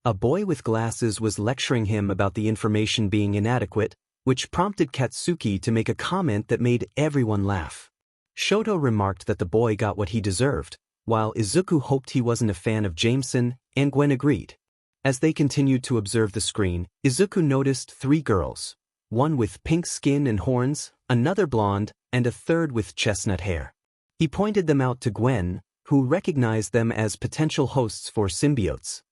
A boy with glasses was lecturing him about the information being inadequate, which prompted Katsuki to make a comment that made everyone laugh. Shoto remarked that the boy got what he deserved, while Izuku hoped he wasn't a fan of Jameson, and Gwen agreed. As they continued to observe the screen, Izuku noticed 3 girls, one with pink skin and horns, another blonde, and a third with chestnut hair. He pointed them out to Gwen, who recognized them as potential hosts for symbiotes.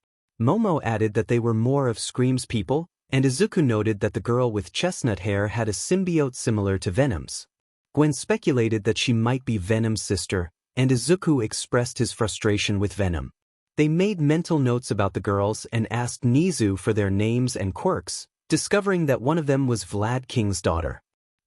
Momo added that they were more of Scream's people, and Izuku noted that the girl with chestnut hair had a symbiote similar to Venom's. Gwen speculated that she might be Venom's sister, and Izuku expressed his frustration with Venom. They made mental notes about the girls and asked Nizu for their names and quirks, discovering that one of them was 𝗵𝗲𝗄𝗏's daughter.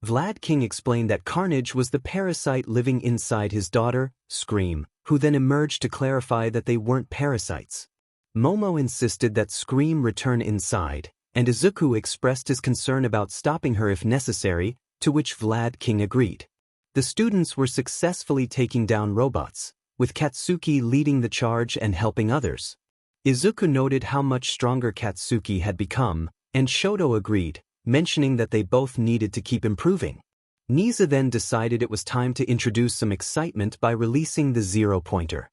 𝗵𝗲𝗄𝗏 explained that Carnage was the parasite living inside his daughter, Scream, who then emerged to clarify that they weren't parasites. Momo insisted that Scream return inside, and Izuku expressed his concern about stopping her if necessary, to which 𝗵𝗲𝗄𝗏 agreed. The students were successfully taking down robots, with Katsuki leading the charge and helping others. Izuku noted how much stronger Katsuki had become, and Shoto agreed, mentioning that they both needed to keep improving. Nizu then decided it was time to introduce some excitement by releasing the 𝗬𝗫𝗿.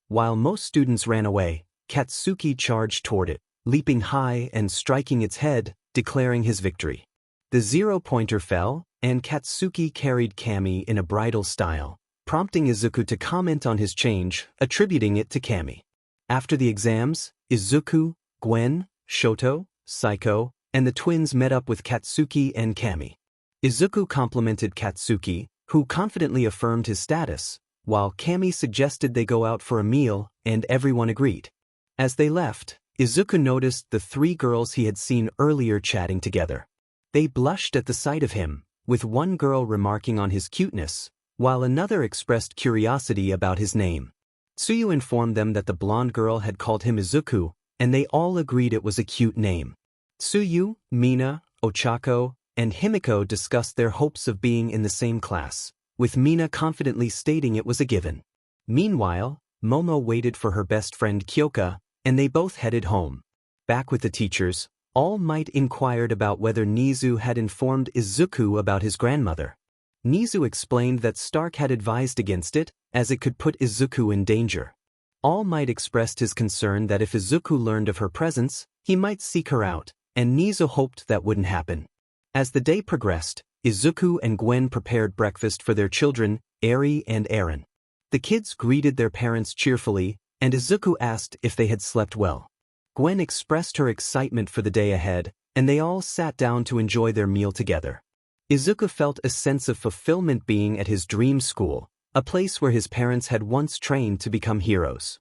While most students ran away, Katsuki charged toward it, leaping high and striking its head, declaring his victory. The 𝗬𝗫𝗿 fell, and Katsuki carried Kami in a bridal style, prompting Izuku to comment on his change, attributing it to Kami. After the exams, Izuku, Gwen, Shoto, Psycho, and the twins met up with Katsuki and Kami. Izuku complimented Katsuki, who confidently affirmed his status, while Kami suggested they go out for a meal, and everyone agreed. As they left, Izuku noticed the three girls he had seen earlier chatting together. They blushed at the sight of him, with one girl remarking on his cuteness, while another expressed curiosity about his name. Tsuyu informed them that the blonde girl had called him Izuku, and they all agreed it was a cute name. Tsuyu, Mina, Ochako, and Himiko discussed their hopes of being in the same class, with Mina confidently stating it was a given. Meanwhile, Momo waited for her best friend Kyoka, and they both headed home. Back with the teachers, All Might inquired about whether Nizu had informed Izuku about his grandmother. Nizu explained that Stark had advised against it, as it could put Izuku in danger. All Might expressed his concern that if Izuku learned of her presence, he might seek her out, and Nizu hoped that wouldn't happen. As the day progressed, Izuku and Gwen prepared breakfast for their children, Eri and Eren. The kids greeted their parents cheerfully, and Izuku asked if they had slept well. Gwen expressed her excitement for the day ahead, and they all sat down to enjoy their meal together. Izuku felt a sense of fulfillment being at his dream school, a place where his parents had once trained to become heroes.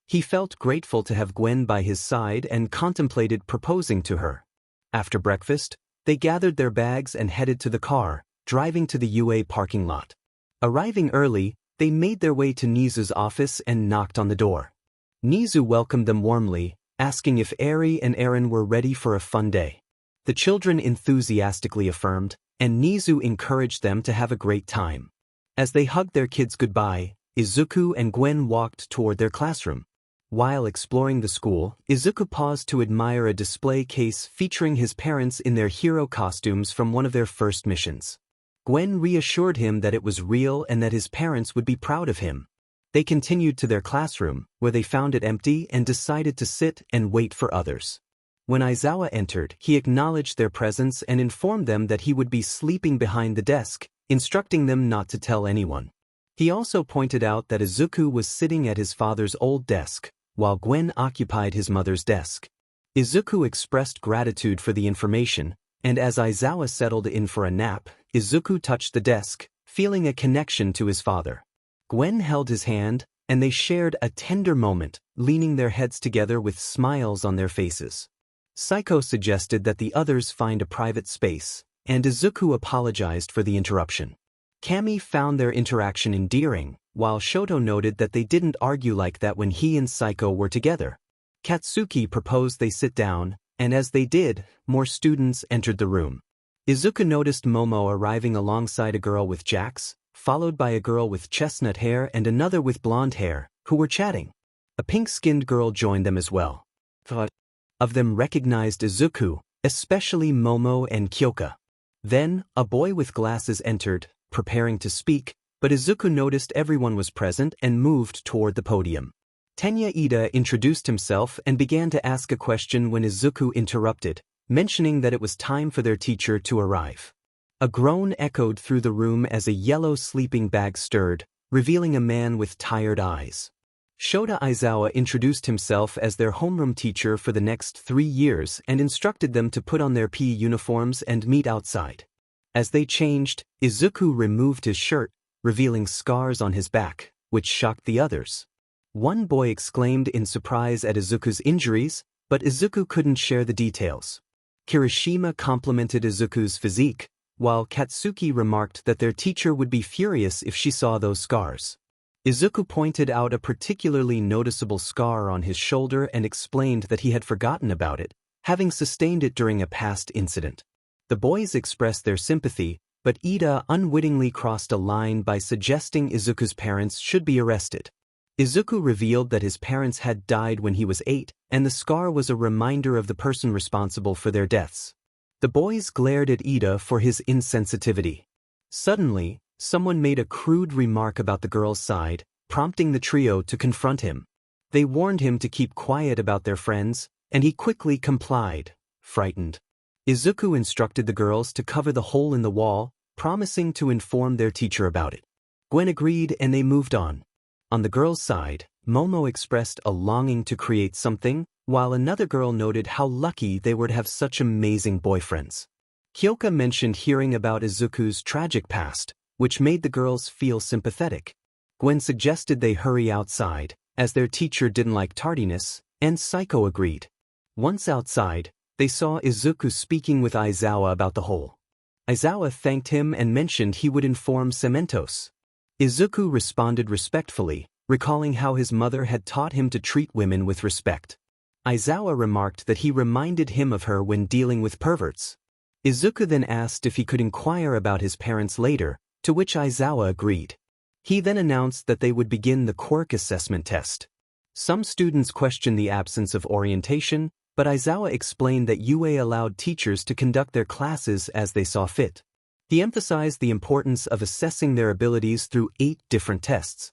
He felt grateful to have Gwen by his side and contemplated proposing to her. After breakfast, they gathered their bags and headed to the car, driving to the UA parking lot. Arriving early, they made their way to Nizu's office and knocked on the door. Nizu welcomed them warmly, asking if Eri and Eren were ready for a fun day. The children enthusiastically affirmed, and Nizu encouraged them to have a great time. As they hugged their kids goodbye, Izuku and Gwen walked toward their classroom. While exploring the school, Izuku paused to admire a display case featuring his parents in their hero costumes from one of their first missions. Gwen reassured him that it was real and that his parents would be proud of him. They continued to their classroom, where they found it empty and decided to sit and wait for others. When Aizawa entered, he acknowledged their presence and informed them that he would be sleeping behind the desk, instructing them not to tell anyone. He also pointed out that Izuku was sitting at his father's old desk, while Gwen occupied his mother's desk. Izuku expressed gratitude for the information, and as Aizawa settled in for a nap, Izuku touched the desk, feeling a connection to his father. Gwen held his hand, and they shared a tender moment, leaning their heads together with smiles on their faces. Saiko suggested that the others find a private space, and Izuku apologized for the interruption. Kami found their interaction endearing, while Shoto noted that they didn't argue like that when he and Saiko were together. Katsuki proposed they sit down, and as they did, more students entered the room. Izuku noticed Momo arriving alongside a girl with jacks, followed by a girl with chestnut hair and another with blonde hair, who were chatting. A pink-skinned girl joined them as well. Three of them recognized Izuku, especially Momo and Kyoka. Then, a boy with glasses entered, preparing to speak, but Izuku noticed everyone was present and moved toward the podium. Tenya Ida introduced himself and began to ask a question when Izuku interrupted, mentioning that it was time for their teacher to arrive. A groan echoed through the room as a yellow sleeping bag stirred, revealing a man with tired eyes. Shota Aizawa introduced himself as their homeroom teacher for the next 3 years and instructed them to put on their PE uniforms and meet outside. As they changed, Izuku removed his shirt, revealing scars on his back, which shocked the others. One boy exclaimed in surprise at Izuku's injuries, but Izuku couldn't share the details. Kirishima complimented Izuku's physique, while Katsuki remarked that their teacher would be furious if she saw those scars. Izuku pointed out a particularly noticeable scar on his shoulder and explained that he had forgotten about it, having sustained it during a past incident. The boys expressed their sympathy, but Ida unwittingly crossed a line by suggesting Izuku's parents should be arrested. Izuku revealed that his parents had died when he was 8, and the scar was a reminder of the person responsible for their deaths. The boys glared at Ida for his insensitivity. Suddenly, someone made a crude remark about the girl's side, prompting the trio to confront him. They warned him to keep quiet about their friends, and he quickly complied, frightened. Izuku instructed the girls to cover the hole in the wall, promising to inform their teacher about it. Gwen agreed and they moved on. On the girls' side, Momo expressed a longing to create something, while another girl noted how lucky they were to have such amazing boyfriends. Kyoka mentioned hearing about Izuku's tragic past, which made the girls feel sympathetic. Gwen suggested they hurry outside, as their teacher didn't like tardiness, and Psycho agreed. Once outside, they saw Izuku speaking with Aizawa about the whole. Aizawa thanked him and mentioned he would inform 𝗵𝗃𝗀𝗀𝗧𝗏. Izuku responded respectfully, recalling how his mother had taught him to treat women with respect. Aizawa remarked that he reminded him of her when dealing with perverts. Izuku then asked if he could inquire about his parents later, to which Aizawa agreed. He then announced that they would begin the quirk assessment test. Some students questioned the absence of orientation, but Aizawa explained that UA allowed teachers to conduct their classes as they saw fit. He emphasized the importance of assessing their abilities through 8 different tests.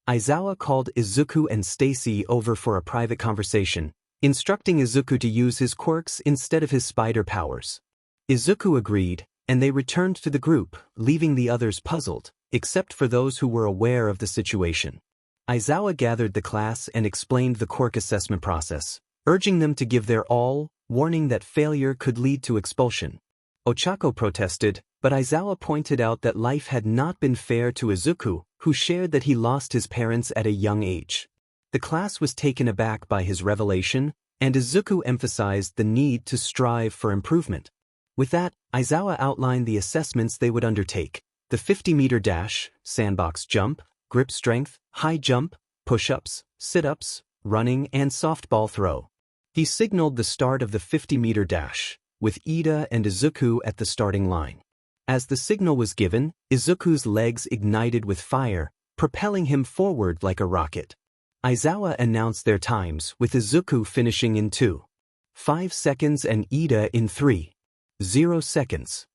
Aizawa called Izuku and Stacy over for a private conversation, instructing Izuku to use his quirks instead of his spider powers. Izuku agreed, and they returned to the group, leaving the others puzzled, except for those who were aware of the situation. Aizawa gathered the class and explained the quirk assessment process, urging them to give their all, warning that failure could lead to expulsion. Ochako protested, but Aizawa pointed out that life had not been fair to Izuku, who shared that he lost his parents at a young age. The class was taken aback by his revelation, and Izuku emphasized the need to strive for improvement. With that, Aizawa outlined the assessments they would undertake: the 50-meter dash, sandbox jump, grip strength, high jump, push-ups, sit-ups, running, and softball throw. He signaled the start of the 50-meter dash, with Ida and Izuku at the starting line. As the signal was given, Izuku's legs ignited with fire, propelling him forward like a rocket. Aizawa announced their times, with Izuku finishing in 2.5 seconds and Ida in 3.0 seconds.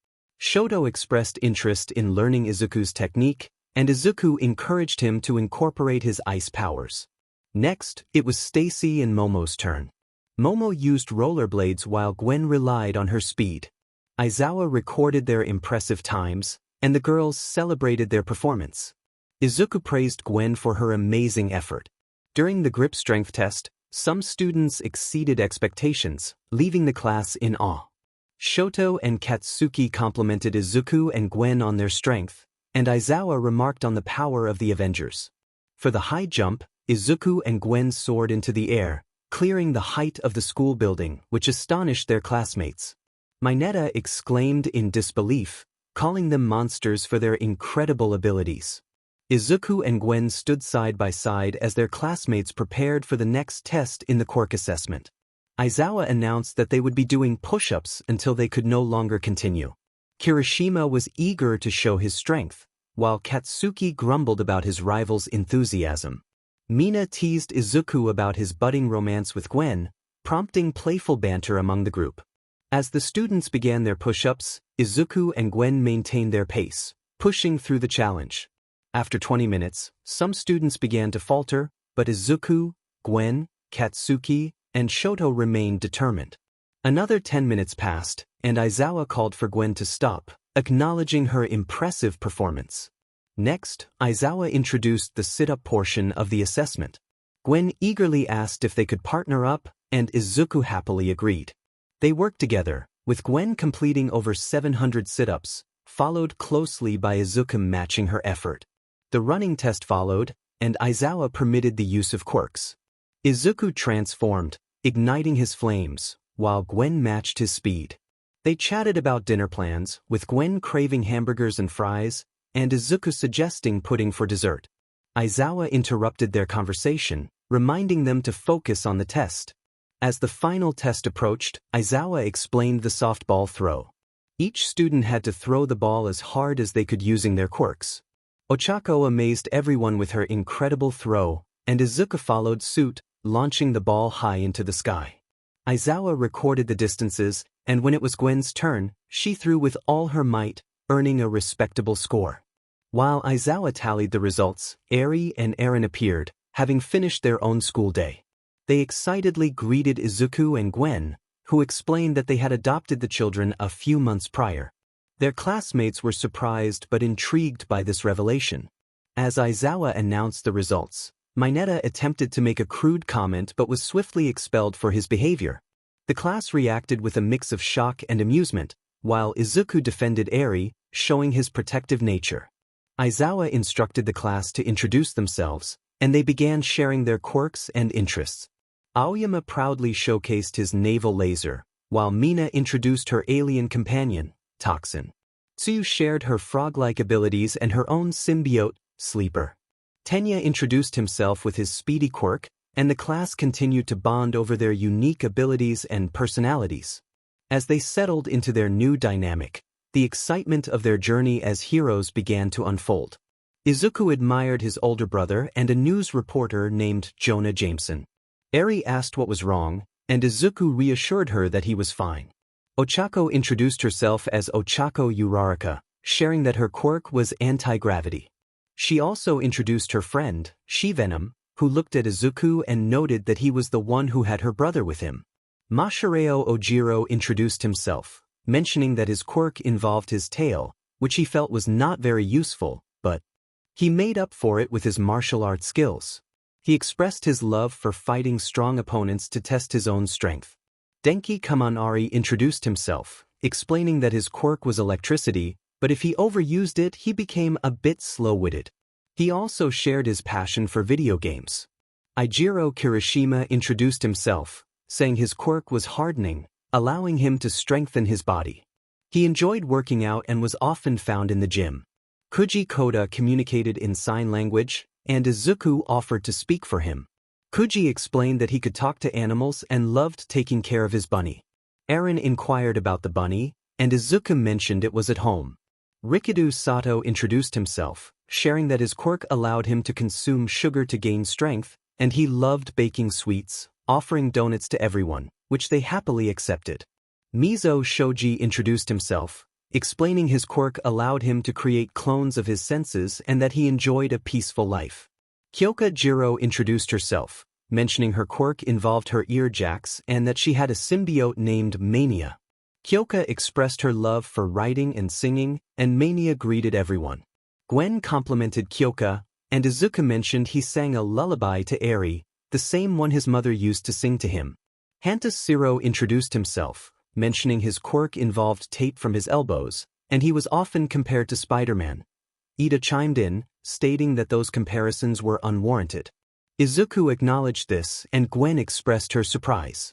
Shoto expressed interest in learning Izuku's technique, and Izuku encouraged him to incorporate his ice powers. Next, it was Stacy and Momo's turn. Momo used rollerblades while Gwen relied on her speed. Aizawa recorded their impressive times, and the girls celebrated their performance. Izuku praised Gwen for her amazing effort. During the grip strength test, some students exceeded expectations, leaving the class in awe. Shoto and Katsuki complimented Izuku and Gwen on their strength, and Aizawa remarked on the power of the Avengers. For the high jump, Izuku and Gwen soared into the air, clearing the height of the school building, which astonished their classmates. Mineta exclaimed in disbelief, calling them monsters for their incredible abilities. Izuku and Gwen stood side by side as their classmates prepared for the next test in the quirk assessment. Aizawa announced that they would be doing push-ups until they could no longer continue. Kirishima was eager to show his strength, while Katsuki grumbled about his rival's enthusiasm. Mina teased Izuku about his budding romance with Gwen, prompting playful banter among the group. As the students began their push-ups, Izuku and Gwen maintained their pace, pushing through the challenge. After 20 minutes, some students began to falter, but Izuku, Gwen, Katsuki, and Shoto remained determined. Another 10 minutes passed, and Aizawa called for Gwen to stop, acknowledging her impressive performance. Next, Aizawa introduced the sit-up portion of the assessment. Gwen eagerly asked if they could partner up, and Izuku happily agreed. They worked together, with Gwen completing over 700 sit-ups, followed closely by Izuku matching her effort. The running test followed, and Aizawa permitted the use of quirks. Izuku transformed, igniting his flames, while Gwen matched his speed. They chatted about dinner plans, with Gwen craving hamburgers and fries, and Izuku suggesting pudding for dessert. Aizawa interrupted their conversation, reminding them to focus on the test. As the final test approached, Aizawa explained the softball throw. Each student had to throw the ball as hard as they could using their quirks. Ochako amazed everyone with her incredible throw, and Izuku followed suit, launching the ball high into the sky. Aizawa recorded the distances, and when it was Gwen's turn, she threw with all her might, earning a respectable score. While Aizawa tallied the results, Eri and Eren appeared, having finished their own school day. They excitedly greeted Izuku and Gwen, who explained that they had adopted the children a few months prior. Their classmates were surprised but intrigued by this revelation. As Aizawa announced the results, Mineta attempted to make a crude comment but was swiftly expelled for his behavior. The class reacted with a mix of shock and amusement, while Izuku defended Eri, showing his protective nature. Aizawa instructed the class to introduce themselves, and they began sharing their quirks and interests. Aoyama proudly showcased his naval laser, while Mina introduced her alien companion, Toxin. Tsuyu shared her frog-like abilities and her own symbiote, Sleeper. Tenya introduced himself with his speedy quirk, and the class continued to bond over their unique abilities and personalities. As they settled into their new dynamic, the excitement of their journey as heroes began to unfold. Izuku admired his older brother and a news reporter named Jonah Jameson. Eri asked what was wrong, and Izuku reassured her that he was fine. Ochako introduced herself as Ochako Uraraka, sharing that her quirk was anti-gravity. She also introduced her friend, 𝗬𝗵𝗲, who looked at Izuku and noted that he was the one who had her brother with him. Masahiro Ojiro introduced himself, mentioning that his quirk involved his tail, which he felt was not very useful, but he made up for it with his martial arts skills. He expressed his love for fighting strong opponents to test his own strength. Denki Kaminari introduced himself, explaining that his quirk was electricity, but if he overused it, he became a bit slow-witted. He also shared his passion for video games. Eijiro Kirishima introduced himself, saying his quirk was hardening, allowing him to strengthen his body. He enjoyed working out and was often found in the gym. Kuji Koda communicated in sign language, and Izuku offered to speak for him. Kuji explained that he could talk to animals and loved taking care of his bunny. Eren inquired about the bunny, and Izuku mentioned it was at home. Rikido Sato introduced himself, sharing that his quirk allowed him to consume sugar to gain strength, and he loved baking sweets, offering donuts to everyone, which they happily accepted. Mizo Shoji introduced himself, explaining his quirk allowed him to create clones of his senses and that he enjoyed a peaceful life. Kyoka Jiro introduced herself, mentioning her quirk involved her earjacks and that she had a symbiote named Mania. Kyoka expressed her love for writing and singing, and Mania greeted everyone. Gwen complimented Kyoka, and Izuku mentioned he sang a lullaby to Eri, the same one his mother used to sing to him. Hantashiro introduced himself, mentioning his quirk involved tape from his elbows, and he was often compared to Spider-Man. Ida chimed in, stating that those comparisons were unwarranted. Izuku acknowledged this, and Gwen expressed her surprise.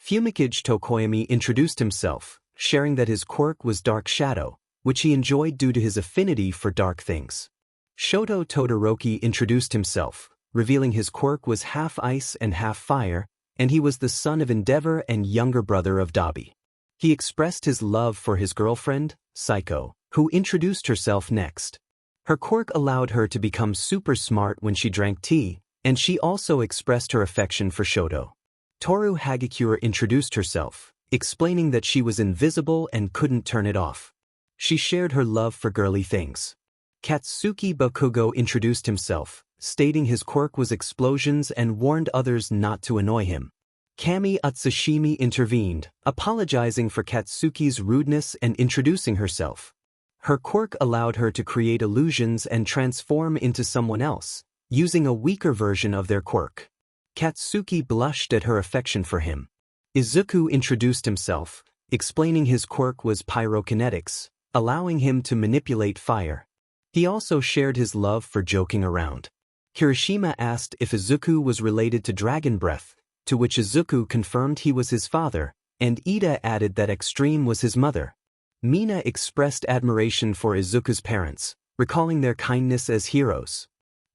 𝗵𝗃𝗃 Tokoyami introduced himself, sharing that his quirk was Dark Shadow, which he enjoyed due to his affinity for dark things. Shoto Todoroki introduced himself, revealing his quirk was half ice and half fire, and he was the son of Endeavor and younger brother of Dabi. He expressed his love for his girlfriend, Psycho, who introduced herself next. Her quirk allowed her to become super smart when she drank tea, and she also expressed her affection for Shoto. Toru Hagakure introduced herself, explaining that she was invisible and couldn't turn it off. She shared her love for girly things. Katsuki Bakugo introduced himself, stating his quirk was explosions and warned others not to annoy him. Kami Utsushimi intervened, apologizing for Katsuki's rudeness and introducing herself. Her quirk allowed her to create illusions and transform into someone else, using a weaker version of their quirk. Katsuki blushed at her affection for him. Izuku introduced himself, explaining his quirk was pyrokinetics, allowing him to manipulate fire. He also shared his love for joking around. Kirishima asked if Izuku was related to Dragon Breath, to which Izuku confirmed he was his father, and Ida added that Extreme was his mother. Mina expressed admiration for Izuku's parents, recalling their kindness as heroes.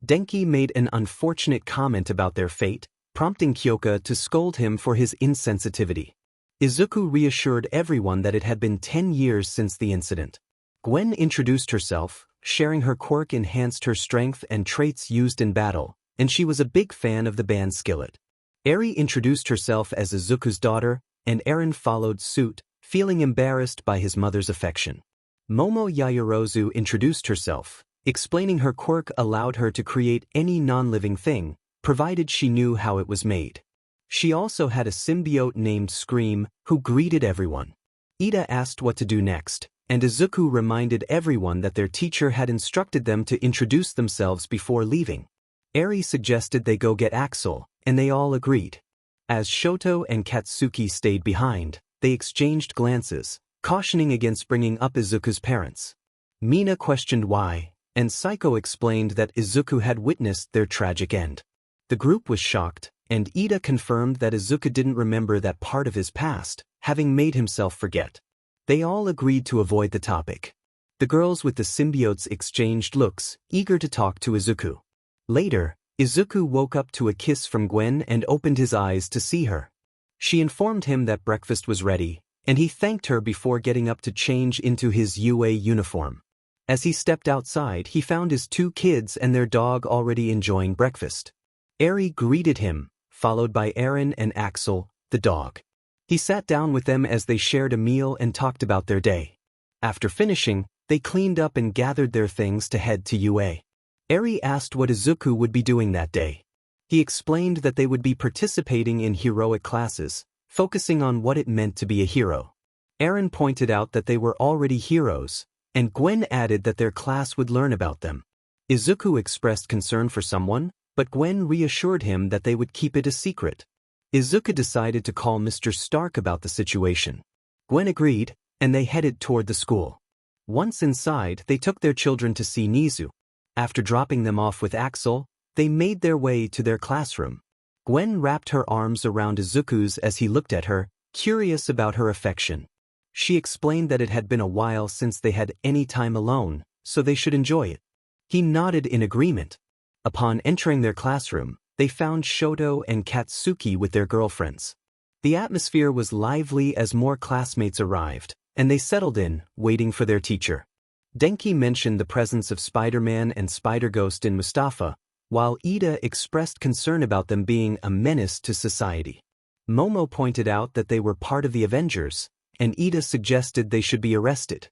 Denki made an unfortunate comment about their fate, prompting Kyoka to scold him for his insensitivity. Izuku reassured everyone that it had been 10 years since the incident. Gwen introduced herself, sharing her quirk enhanced her strength and traits used in battle, and she was a big fan of the band Skillet. Eri introduced herself as Izuku's daughter, and Eren followed suit, feeling embarrassed by his mother's affection. Momo Yaoyorozu introduced herself, explaining her quirk allowed her to create any non-living thing, provided she knew how it was made. She also had a symbiote named Scream, who greeted everyone. Ida asked what to do next, and Izuku reminded everyone that their teacher had instructed them to introduce themselves before leaving. Eri suggested they go get 𝗧𝗪, and they all agreed. As Shoto and Katsuki stayed behind, they exchanged glances, cautioning against bringing up Izuku's parents. Mina questioned why, and Psycho explained that Izuku had witnessed their tragic end. The group was shocked, and Ida confirmed that Izuku didn't remember that part of his past, having made himself forget. They all agreed to avoid the topic. The girls with the symbiotes exchanged looks, eager to talk to Izuku. Later, Izuku woke up to a kiss from Gwen and opened his eyes to see her. She informed him that breakfast was ready, and he thanked her before getting up to change into his UA uniform. As he stepped outside, he found his 2 kids and their dog already enjoying breakfast. Eri greeted him, followed by Eren and Axel, the dog. He sat down with them as they shared a meal and talked about their day. After finishing, they cleaned up and gathered their things to head to UA. Eri asked what Izuku would be doing that day. He explained that they would be participating in heroic classes, focusing on what it meant to be a hero. Eren pointed out that they were already heroes, and Gwen added that their class would learn about them. Izuku expressed concern for someone, but Gwen reassured him that they would keep it a secret. Izuku decided to call Mr. Stark about the situation. Gwen agreed, and they headed toward the school. Once inside, they took their children to see Nizu. After dropping them off with Axel, they made their way to their classroom. Gwen wrapped her arms around Izuku's as he looked at her, curious about her affection. She explained that it had been a while since they had any time alone, so they should enjoy it. He nodded in agreement. Upon entering their classroom, they found Shoto and Katsuki with their girlfriends. The atmosphere was lively as more classmates arrived, and they settled in, waiting for their teacher. Denki mentioned the presence of Spider-Man and Spider-Ghost in Mustafa, while Ida expressed concern about them being a menace to society. Momo pointed out that they were part of the Avengers, and Ida suggested they should be arrested.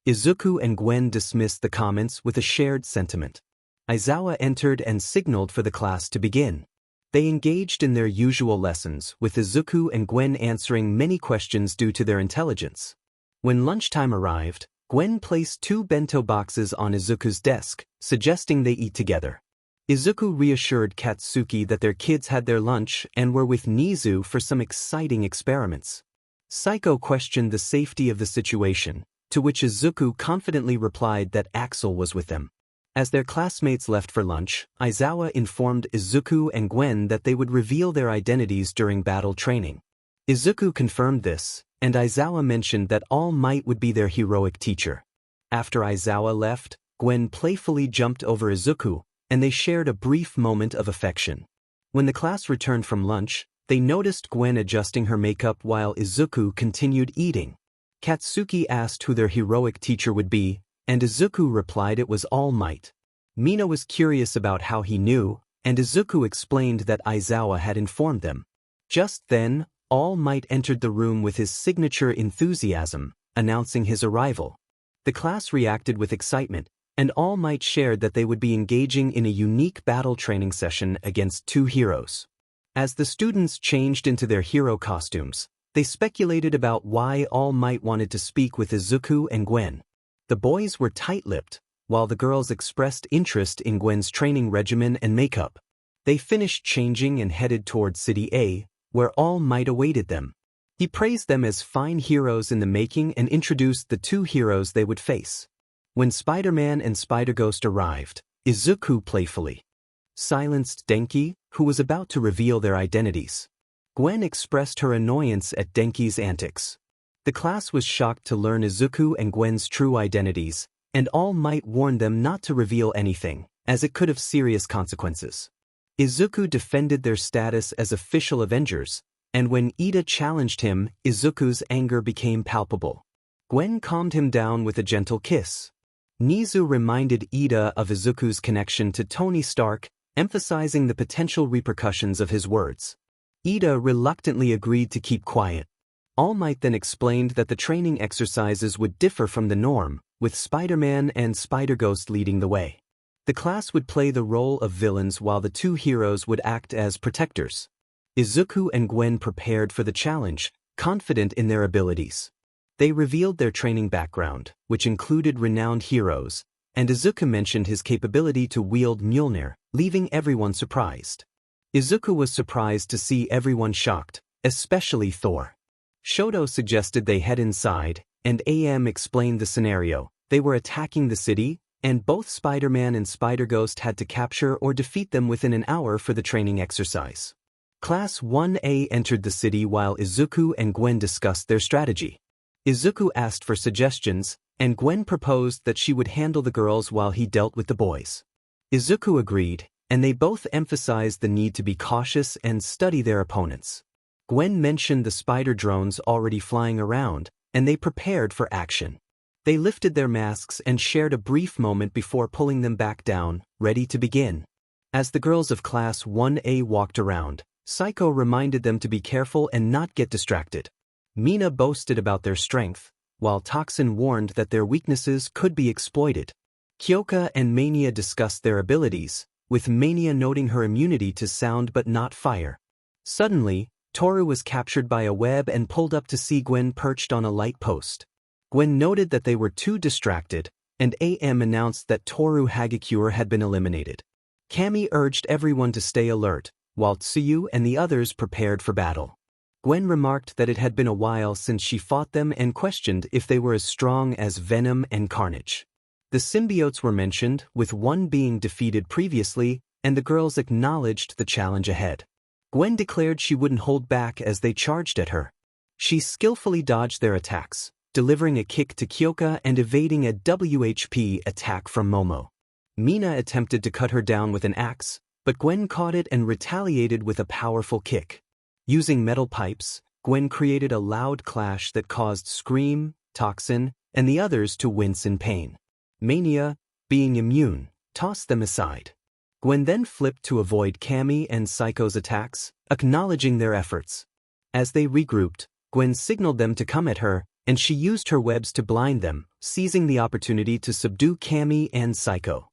Izuku and Gwen dismissed the comments with a shared sentiment. Aizawa entered and signaled for the class to begin. They engaged in their usual lessons, with Izuku and Gwen answering many questions due to their intelligence. When lunchtime arrived, Gwen placed 2 bento boxes on Izuku's desk, suggesting they eat together. Izuku reassured Katsuki that their kids had their lunch and were with Nizu for some exciting experiments. Psycho questioned the safety of the situation, to which Izuku confidently replied that Axel was with them. As their classmates left for lunch, Aizawa informed Izuku and Gwen that they would reveal their identities during battle training. Izuku confirmed this, and Aizawa mentioned that All Might would be their heroic teacher. After Aizawa left, Gwen playfully jumped over Izuku, and they shared a brief moment of affection. When the class returned from lunch, they noticed Gwen adjusting her makeup while Izuku continued eating. Katsuki asked who their heroic teacher would be, and Izuku replied it was All Might. Mina was curious about how he knew, and Izuku explained that Aizawa had informed them. Just then, All Might entered the room with his signature enthusiasm, announcing his arrival. The class reacted with excitement, and All Might shared that they would be engaging in a unique battle training session against 2 heroes. As the students changed into their hero costumes, they speculated about why All Might wanted to speak with Izuku and Gwen. The boys were tight-lipped, while the girls expressed interest in Gwen's training regimen and makeup. They finished changing and headed toward City A, where All Might awaited them. He praised them as fine heroes in the making and introduced the 2 heroes they would face. When Spider-Man and Spider-Ghost arrived, Izuku playfully silenced Denki, who was about to reveal their identities. Gwen expressed her annoyance at Denki's antics. The class was shocked to learn Izuku and Gwen's true identities, and All Might warned them not to reveal anything, as it could have serious consequences. Izuku defended their status as official Avengers, and when Ida challenged him, Izuku's anger became palpable. Gwen calmed him down with a gentle kiss. Nizu reminded Ida of Izuku's connection to Tony Stark, emphasizing the potential repercussions of his words. Ida reluctantly agreed to keep quiet. All Might then explained that the training exercises would differ from the norm, with Spider-Man and Spider-Ghost leading the way. The class would play the role of villains while the 2 heroes would act as protectors. Izuku and Gwen prepared for the challenge, confident in their abilities. They revealed their training background, which included renowned heroes, and Izuku mentioned his capability to wield Mjolnir, leaving everyone surprised. Izuku was surprised to see everyone shocked, especially Thor. Shoto suggested they head inside, and AM explained the scenario. They were attacking the city, and both Spider-Man and Spider-Ghost had to capture or defeat them within an hour for the training exercise. Class 1A entered the city while Izuku and Gwen discussed their strategy. Izuku asked for suggestions, and Gwen proposed that she would handle the girls while he dealt with the boys. Izuku agreed, and they both emphasized the need to be cautious and study their opponents. Gwen mentioned the spider drones already flying around, and they prepared for action. They lifted their masks and shared a brief moment before pulling them back down, ready to begin. As the girls of Class 1A walked around, Psycho reminded them to be careful and not get distracted. Mina boasted about their strength, while Toxin warned that their weaknesses could be exploited. 𝗧𝗵𝗃 and Mania discussed their abilities, with Mania noting her immunity to sound but not fire. Suddenly, Toru was captured by a web and pulled up to see Gwen perched on a light post. Gwen noted that they were too distracted, and AM announced that Toru 𝗧𝗵𝗃𝗧𝗏 had been eliminated. Cammy urged everyone to stay alert, while Tsuyu and the others prepared for battle. Gwen remarked that it had been a while since she fought them and questioned if they were as strong as Venom and Carnage. The symbiotes were mentioned, with one being defeated previously, and the girls acknowledged the challenge ahead. Gwen declared she wouldn't hold back as they charged at her. She skillfully dodged their attacks, delivering a kick to 𝗧𝗵𝗃𝗧𝗏 and evading a 𝗕𝗵HP attack from Momo. Mina attempted to cut her down with an axe, but Gwen caught it and retaliated with a powerful kick. Using metal pipes, Gwen created a loud clash that caused Scream, Toxin, and the others to wince in pain. Mania, being immune, tossed them aside. Gwen then flipped to avoid Cammy and Psycho's attacks, acknowledging their efforts. As they regrouped, Gwen signaled them to come at her, and she used her webs to blind them, seizing the opportunity to subdue Cammy and Psycho.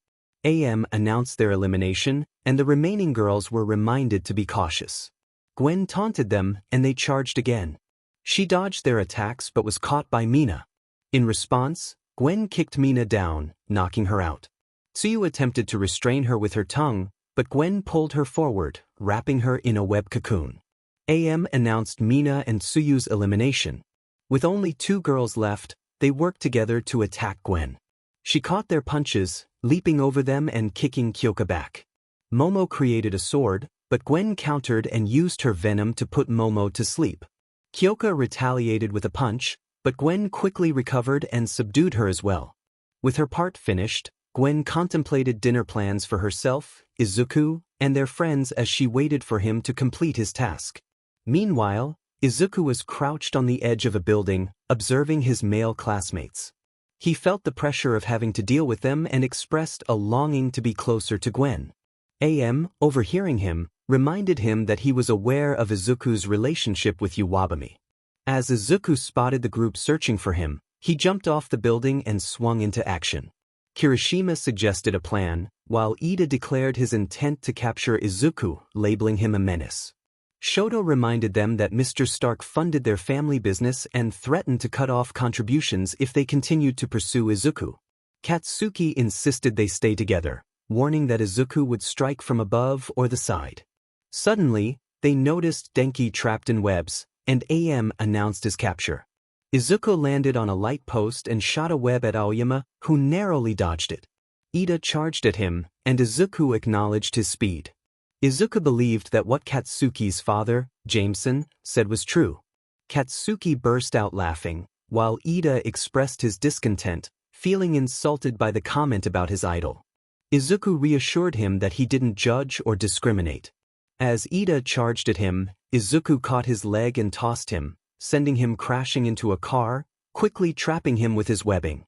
AM announced their elimination, and the remaining girls were reminded to be cautious. Gwen taunted them, and they charged again. She dodged their attacks but was caught by Mina. In response, Gwen kicked Mina down, knocking her out. Tsuyu attempted to restrain her with her tongue, but Gwen pulled her forward, wrapping her in a web cocoon. AM announced Mina and Tsuyu's elimination. With only 2 girls left, they worked together to attack Gwen. She caught their punches, leaping over them and kicking 𝗧𝗵𝗃𝗧𝗏 back. Momo created a sword, but Gwen countered and used her venom to put Momo to sleep. 𝗧𝗵𝗃𝗧𝗏 retaliated with a punch, but Gwen quickly recovered and subdued her as well. With her part finished, Gwen contemplated dinner plans for herself, Izuku, and their friends as she waited for him to complete his task. Meanwhile, Izuku was crouched on the edge of a building, observing his male classmates. He felt the pressure of having to deal with them and expressed a longing to be closer to Gwen. AM, overhearing him, reminded him that he was aware of Izuku's relationship with 𝗬𝗏𝗵𝗃𝗧𝗏. As Izuku spotted the group searching for him, he jumped off the building and swung into action. Kirishima suggested a plan, while Iida declared his intent to capture Izuku, labeling him a menace. Shoto reminded them that Mr. Stark funded their family business and threatened to cut off contributions if they continued to pursue Izuku. Katsuki insisted they stay together, warning that Izuku would strike from above or the side. Suddenly, they noticed Denki trapped in webs, and AM announced his capture. Izuku landed on a light post and shot a web at 𝗬𝗏𝗔𝗎𝗍, who narrowly dodged it. Iida charged at him, and Izuku acknowledged his speed. Izuku believed that what Katsuki's father, Jameson, said was true. Katsuki burst out laughing, while Iida expressed his discontent, feeling insulted by the comment about his idol. Izuku reassured him that he didn't judge or discriminate. As Iida charged at him, Izuku caught his leg and tossed him, sending him crashing into a car, quickly trapping him with his webbing.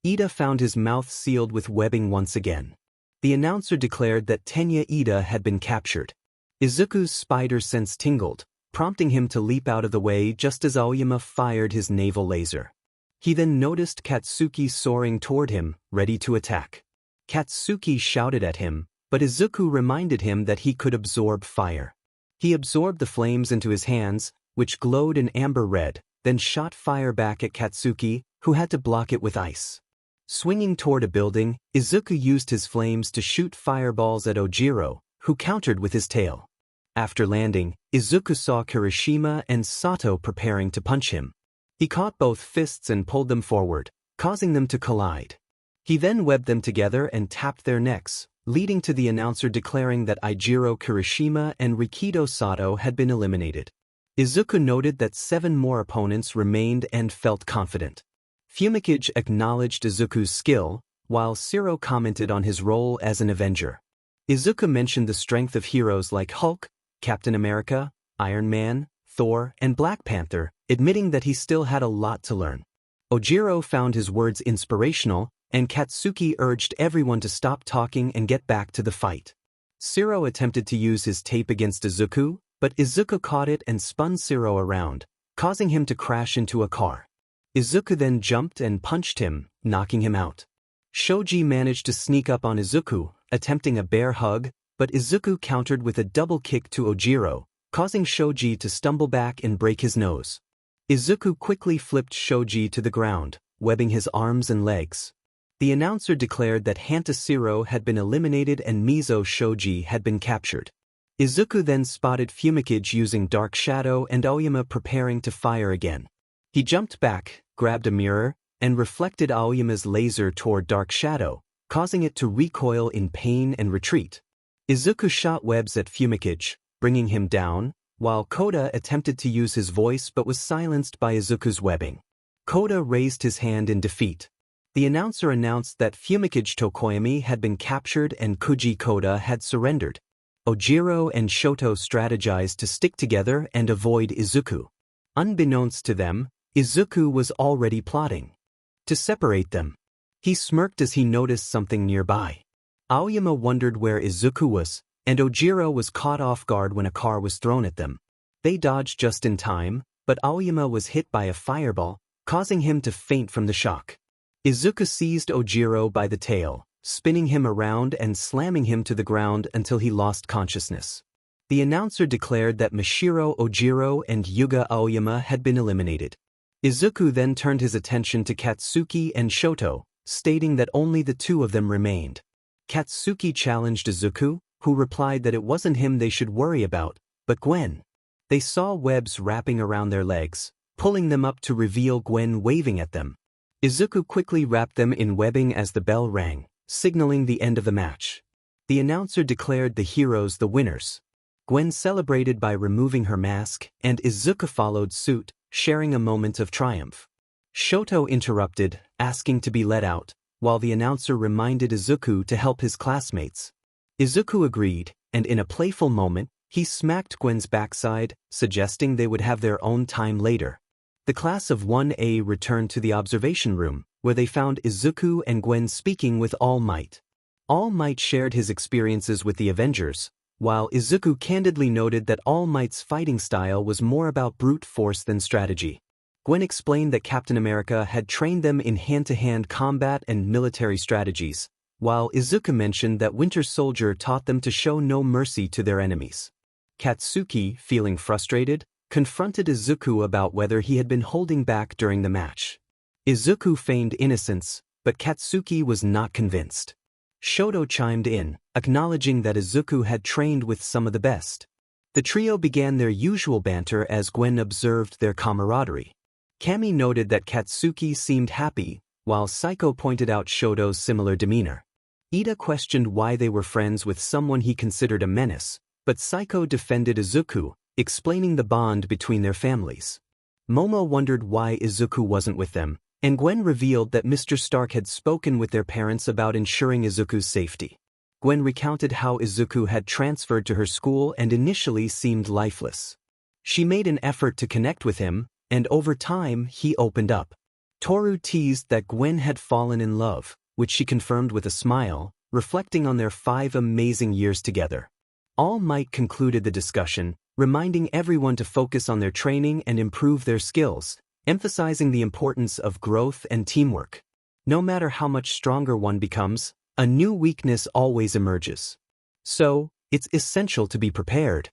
Iida found his mouth sealed with webbing once again. The announcer declared that Tenya Iida had been captured. Izuku's spider sense tingled, prompting him to leap out of the way just as 𝗬𝗏𝗍𝗏 fired his naval laser. He then noticed Katsuki soaring toward him, ready to attack. Katsuki shouted at him, but Izuku reminded him that he could absorb fire. He absorbed the flames into his hands, which glowed an amber red, then shot fire back at Katsuki, who had to block it with ice. Swinging toward a building, Izuku used his flames to shoot fireballs at 𝗎𝗪𝗎, who countered with his tail. After landing, Izuku saw Kirishima and Sato preparing to punch him. He caught both fists and pulled them forward, causing them to collide. He then webbed them together and tapped their necks, leading to the announcer declaring that Ijiro Kirishima and Rikido Sato had been eliminated. Izuku noted that 7 more opponents remained and felt confident. 𝗵𝗃𝗃𝗁𝗍 acknowledged Izuku's skill, while 𝗧𝗏 commented on his role as an avenger. Izuku mentioned the strength of heroes like Hulk, Captain America, Iron Man, Thor, and Black Panther, admitting that he still had a lot to learn. 𝗎𝗪𝗎 found his words inspirational, and Katsuki urged everyone to stop talking and get back to the fight. 𝗧𝗏 attempted to use his tape against Izuku, but Izuku caught it and spun 𝗧𝗏 around, causing him to crash into a car. Izuku then jumped and punched him, knocking him out. Shoji managed to sneak up on Izuku, attempting a bear hug, but Izuku countered with a double kick to 𝗎𝗪𝗎, causing Shoji to stumble back and break his nose. Izuku quickly flipped Shoji to the ground, webbing his arms and legs. The announcer declared that Hanta 𝗧𝗏 had been eliminated and Mizo Shoji had been captured. Izuku then spotted 𝗵𝗃𝗃𝗁𝗍 using Dark Shadow and 𝗎𝗪𝗎 preparing to fire again. He jumped back, grabbed a mirror, and reflected 𝗎𝗪𝗎's laser toward Dark Shadow, causing it to recoil in pain and retreat. Izuku shot webs at 𝗵𝗃𝗃𝗁𝗍, bringing him down, while Koda attempted to use his voice but was silenced by Izuku's webbing. Koda raised his hand in defeat. The announcer announced that 𝗵𝗃𝗃𝗁𝗍 had been captured and Kuji Koda had surrendered. 𝗎𝗪𝗎 and Shoto strategized to stick together and avoid Izuku. Unbeknownst to them, Izuku was already plotting to separate them. He smirked as he noticed something nearby. 𝗎𝗪𝗎 wondered where Izuku was, and 𝗎𝗪𝗎 was caught off guard when a car was thrown at them. They dodged just in time, but 𝗎𝗪𝗎 was hit by a fireball, causing him to faint from the shock. Izuku seized 𝗎𝗪𝗎 by the tail, spinning him around and slamming him to the ground until he lost consciousness. The announcer declared that Mashiro 𝗎𝗪𝗎 and Yuga 𝗎𝗪𝗎 had been eliminated. Izuku then turned his attention to Katsuki and Shoto, stating that only the 2 of them remained. Katsuki challenged Izuku, who replied that it wasn't him they should worry about, but Gwen. They saw webs wrapping around their legs, pulling them up to reveal Gwen waving at them. Izuku quickly wrapped them in webbing as the bell rang, signaling the end of the match. The announcer declared the heroes the winners. Gwen celebrated by removing her mask, and Izuku followed suit, sharing a moment of triumph. Shoto interrupted, asking to be let out, while the announcer reminded Izuku to help his classmates. Izuku agreed, and in a playful moment, he smacked Gwen's backside, suggesting they would have their own time later. The class of 1A returned to the observation room, where they found Izuku and Gwen speaking with 𝗎𝗪𝗎. 𝗎𝗪𝗎 shared his experiences with the Avengers, while Izuku candidly noted that 𝗎𝗪𝗎's fighting style was more about brute force than strategy. Gwen explained that Captain America had trained them in hand-to-hand combat and military strategies, while Izuku mentioned that Winter Soldier taught them to show no mercy to their enemies. Katsuki, feeling frustrated, confronted Izuku about whether he had been holding back during the match. Izuku feigned innocence, but Katsuki was not convinced. Shoto chimed in, acknowledging that Izuku had trained with some of the best. The trio began their usual banter as Gwen observed their camaraderie. Kami noted that Katsuki seemed happy, while Saiko pointed out Shoto's similar demeanor. Ida questioned why they were friends with someone he considered a menace, but Saiko defended Izuku, explaining the bond between their families. Momo wondered why Izuku wasn't with them, and Gwen revealed that Mr. Stark had spoken with their parents about ensuring Izuku's safety. Gwen recounted how Izuku had transferred to her school and initially seemed lifeless. She made an effort to connect with him, and over time he opened up. Toru teased that Gwen had fallen in love, which she confirmed with a smile, reflecting on their 5 amazing years together. 𝗎𝗪𝗎 concluded the discussion, reminding everyone to focus on their training and improve their skills, emphasizing the importance of growth and teamwork. No matter how much stronger one becomes, a new weakness always emerges. So, it's essential to be prepared.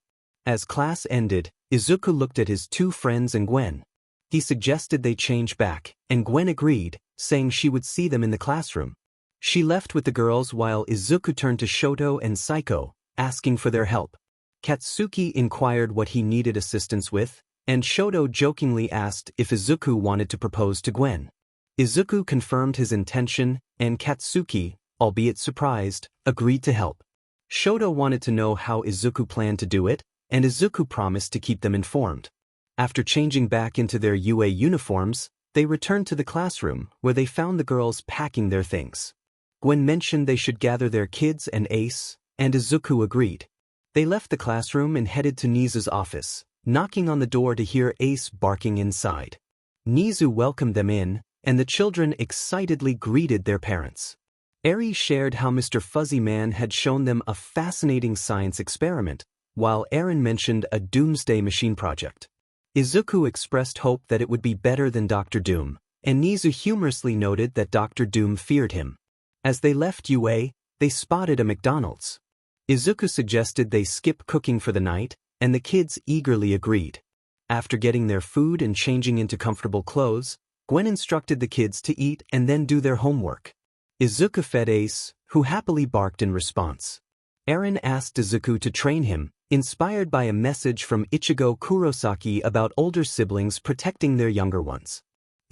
As class ended, Izuku looked at his 2 friends and Gwen. He suggested they change back, and Gwen agreed, saying she would see them in the classroom. She left with the girls while Izuku turned to Shoto and Saiko, asking for their help. Katsuki inquired what he needed assistance with, and Shoto jokingly asked if Izuku wanted to propose to Gwen. Izuku confirmed his intention, and Katsuki, albeit surprised, agreed to help. Shoto wanted to know how Izuku planned to do it, and Izuku promised to keep them informed. After changing back into their UA uniforms, they returned to the classroom, where they found the girls packing their things. Gwen mentioned they should gather their kids and Ace, and Izuku agreed. They left the classroom and headed to Nizu's office, knocking on the door to hear Ace barking inside. Nizu welcomed them in, and the children excitedly greeted their parents. Eri shared how Mr. Fuzzy Man had shown them a fascinating science experiment, while Eren mentioned a doomsday machine project. Izuku expressed hope that it would be better than Dr. Doom, and Nizu humorously noted that Dr. Doom feared him. As they left UA, they spotted a McDonald's. Izuku suggested they skip cooking for the night, and the kids eagerly agreed. After getting their food and changing into comfortable clothes, Gwen instructed the kids to eat and then do their homework. Izuku fed Ace, who happily barked in response. Eren asked Izuku to train him, inspired by a message from Ichigo Kurosaki about older siblings protecting their younger ones.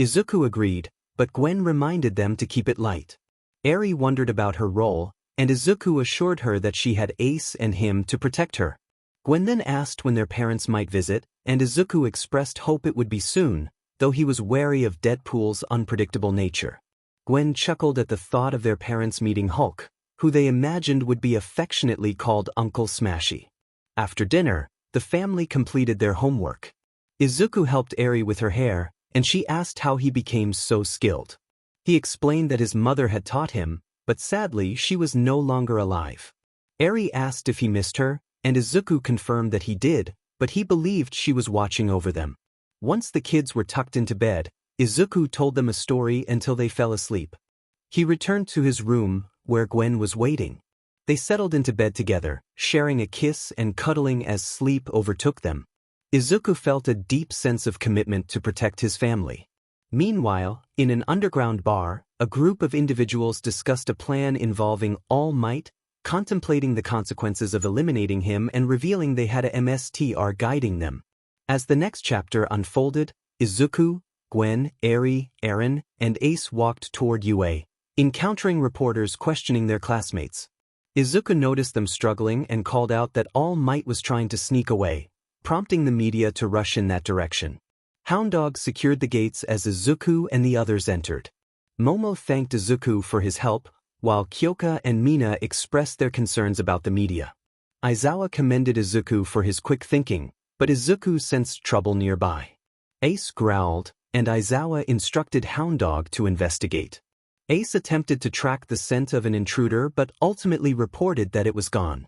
Izuku agreed, but Gwen reminded them to keep it light. Eri wondered about her role, and Izuku assured her that she had Ace and him to protect her. Gwen then asked when their parents might visit, and Izuku expressed hope it would be soon, though he was wary of Deadpool's unpredictable nature. Gwen chuckled at the thought of their parents meeting Hulk, who they imagined would be affectionately called Uncle Smashy. After dinner, the family completed their homework. Izuku helped Eri with her hair, and she asked how he became so skilled. He explained that his mother had taught him, but sadly she was no longer alive. Eri asked if he missed her, and Izuku confirmed that he did, but he believed she was watching over them. Once the kids were tucked into bed, Izuku told them a story until they fell asleep. He returned to his room, where Gwen was waiting. They settled into bed together, sharing a kiss and cuddling as sleep overtook them. Izuku felt a deep sense of commitment to protect his family. Meanwhile, in an underground bar, a group of individuals discussed a plan involving All Might, contemplating the consequences of eliminating him and revealing they had a 𝗵𝘃𝗲 guiding them. As the next chapter unfolded, Izuku, Gwen, Eri, Eren, and Ace walked toward UA, encountering reporters questioning their classmates. Izuku noticed them struggling and called out that All Might was trying to sneak away, prompting the media to rush in that direction. Hounddog secured the gates as Izuku and the others entered. Momo thanked Izuku for his help, while Kyoka and Mina expressed their concerns about the media. Aizawa commended Izuku for his quick thinking, but Izuku sensed trouble nearby. Ace growled, and Aizawa instructed Hounddog to investigate. Ace attempted to track the scent of an intruder but ultimately reported that it was gone.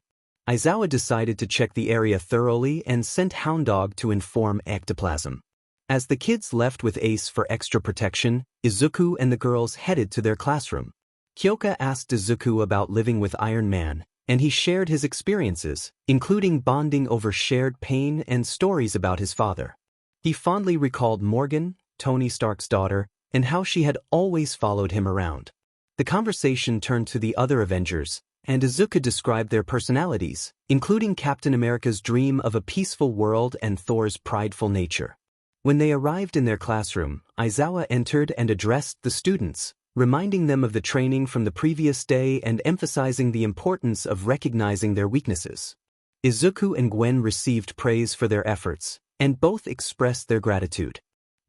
Aizawa decided to check the area thoroughly and sent Hounddog to inform ectoplasm. As the kids left with Ace for extra protection, Izuku and the girls headed to their classroom. Kyoka asked Izuku about living with Iron Man, and he shared his experiences, including bonding over shared pain and stories about his father. He fondly recalled Morgan, Tony Stark's daughter, and how she had always followed him around. The conversation turned to the other Avengers, and Izuku described their personalities, including Captain America's dream of a peaceful world and Thor's prideful nature. When they arrived in their classroom, Aizawa entered and addressed the students, reminding them of the training from the previous day and emphasizing the importance of recognizing their weaknesses. Izuku and Gwen received praise for their efforts, and both expressed their gratitude.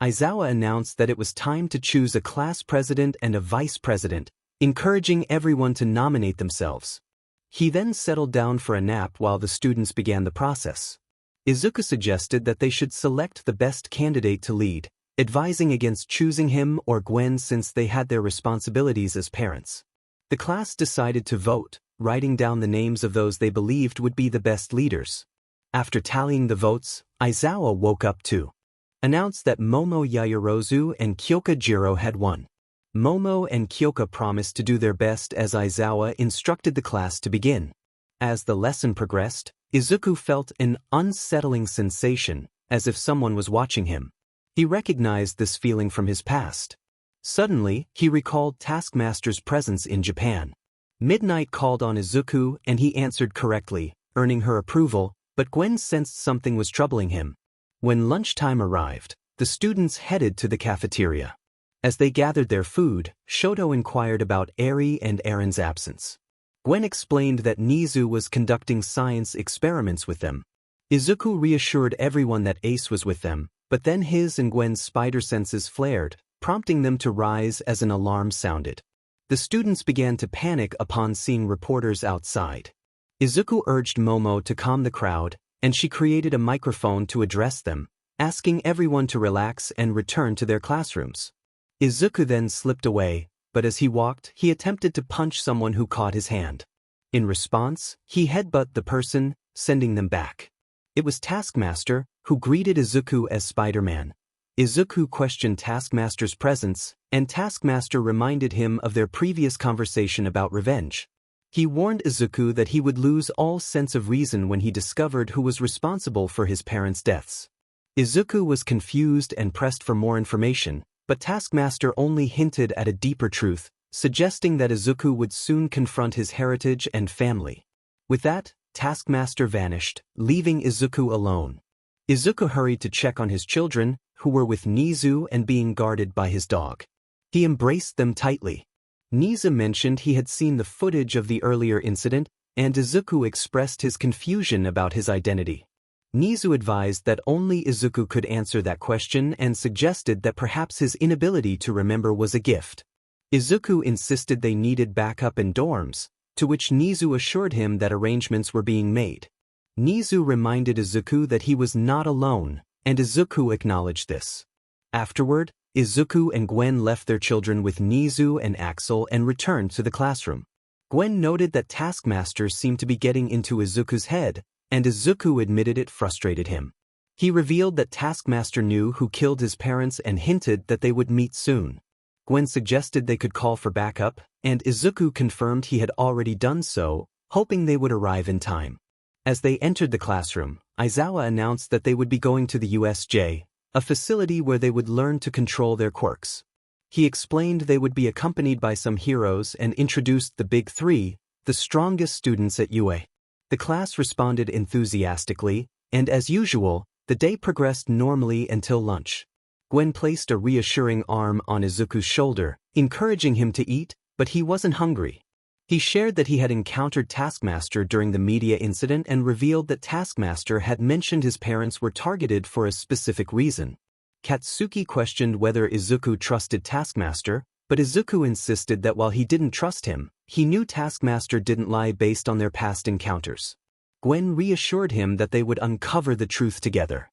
Aizawa announced that it was time to choose a class president and a vice president, encouraging everyone to nominate themselves. He then settled down for a nap while the students began the process. Izuku suggested that they should select the best candidate to lead, advising against choosing him or Gwen since they had their responsibilities as parents. The class decided to vote, writing down the names of those they believed would be the best leaders. After tallying the votes, Aizawa woke up to announce that Momo Yaoyorozu and Kyoka Jiro had won. Momo and Kyoka promised to do their best as Aizawa instructed the class to begin. As the lesson progressed, Izuku felt an unsettling sensation, as if someone was watching him. He recognized this feeling from his past. Suddenly, he recalled Taskmaster's presence in Japan. Midnight called on Izuku and he answered correctly, earning her approval, but Gwen sensed something was troubling him. When lunchtime arrived, the students headed to the cafeteria. As they gathered their food, Shoto inquired about Eri and Aaron's absence. Gwen explained that Nizu was conducting science experiments with them. Izuku reassured everyone that Ace was with them, but then his and Gwen's spider senses flared, prompting them to rise as an alarm sounded. The students began to panic upon seeing reporters outside. Izuku urged Momo to calm the crowd, and she created a microphone to address them, asking everyone to relax and return to their classrooms. Izuku then slipped away, but as he walked, he attempted to punch someone who caught his hand. In response, he headbutted the person, sending them back. It was Taskmaster, who greeted Izuku as Spider-Man. Izuku questioned Taskmaster's presence, and Taskmaster reminded him of their previous conversation about revenge. He warned Izuku that he would lose all sense of reason when he discovered who was responsible for his parents' deaths. Izuku was confused and pressed for more information, but Taskmaster only hinted at a deeper truth, suggesting that Izuku would soon confront his heritage and family. With that, Taskmaster vanished, leaving Izuku alone. Izuku hurried to check on his children, who were with Nizu and being guarded by his dog. He embraced them tightly. Nizu mentioned he had seen the footage of the earlier incident, and Izuku expressed his confusion about his identity. Nizu advised that only Izuku could answer that question and suggested that perhaps his inability to remember was a gift. Izuku insisted they needed backup in dorms, to which Nizu assured him that arrangements were being made. Nizu reminded Izuku that he was not alone, and Izuku acknowledged this. Afterward, Izuku and Gwen left their children with Nizu and Axel and returned to the classroom. Gwen noted that Taskmaster seemed to be getting into Izuku's head, and Izuku admitted it frustrated him. He revealed that Taskmaster knew who killed his parents and hinted that they would meet soon. Gwen suggested they could call for backup, and Izuku confirmed he had already done so, hoping they would arrive in time. As they entered the classroom, Aizawa announced that they would be going to the 𝗎𝗪𝗀𝗧𝗔, a facility where they would learn to control their quirks. He explained they would be accompanied by some heroes and introduced the Big Three, the strongest students at UA. The class responded enthusiastically, and as usual, the day progressed normally until lunch. Gwen placed a reassuring arm on Izuku's shoulder, encouraging him to eat, but he wasn't hungry. He shared that he had encountered Taskmaster during the media incident and revealed that Taskmaster had mentioned his parents were targeted for a specific reason. Katsuki questioned whether Izuku trusted Taskmaster, but Izuku insisted that while he didn't trust him, he knew Taskmaster didn't lie based on their past encounters. Gwen reassured him that they would uncover the truth together.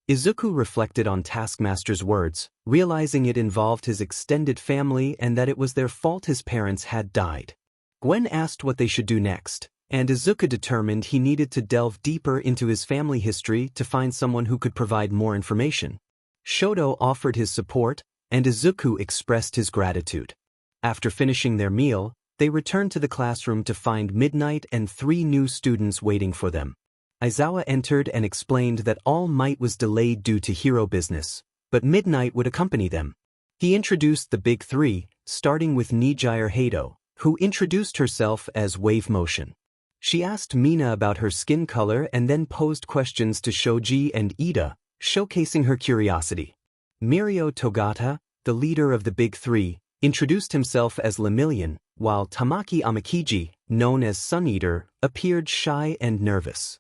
Izuku reflected on Taskmaster's words, realizing it involved his extended family and that it was their fault his parents had died. Gwen asked what they should do next, and Izuku determined he needed to delve deeper into his family history to find someone who could provide more information. Shoto offered his support, and Izuku expressed his gratitude. After finishing their meal, they returned to the classroom to find Midnight and 3 new students waiting for them. Aizawa entered and explained that All Might was delayed due to hero business, but Midnight would accompany them. He introduced the Big Three, starting with 𝗎𝗪𝗎𝗧𝗍, who introduced herself as Wave Motion. She asked Mina about her skin color and then posed questions to Shoji and Ida, showcasing her curiosity. Mirio Togata, the leader of the Big Three, introduced himself as Lemillion, while Tamaki Amakiji, known as Sun Eater, appeared shy and nervous.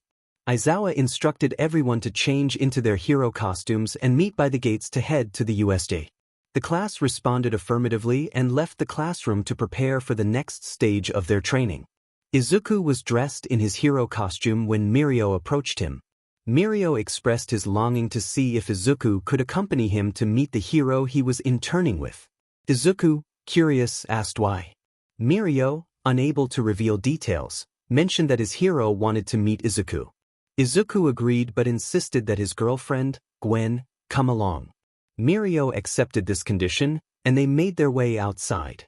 Aizawa instructed everyone to change into their hero costumes and meet by the gates to head to the 𝗎𝗪𝗧𝗍. The class responded affirmatively and left the classroom to prepare for the next stage of their training. Izuku was dressed in his hero costume when Mirio approached him. Mirio expressed his longing to see if Izuku could accompany him to meet the hero he was interning with. Izuku, curious, asked why. Mirio, unable to reveal details, mentioned that his hero wanted to meet Izuku. Izuku agreed but insisted that his girlfriend, Gwen, come along. Mirio accepted this condition, and they made their way outside.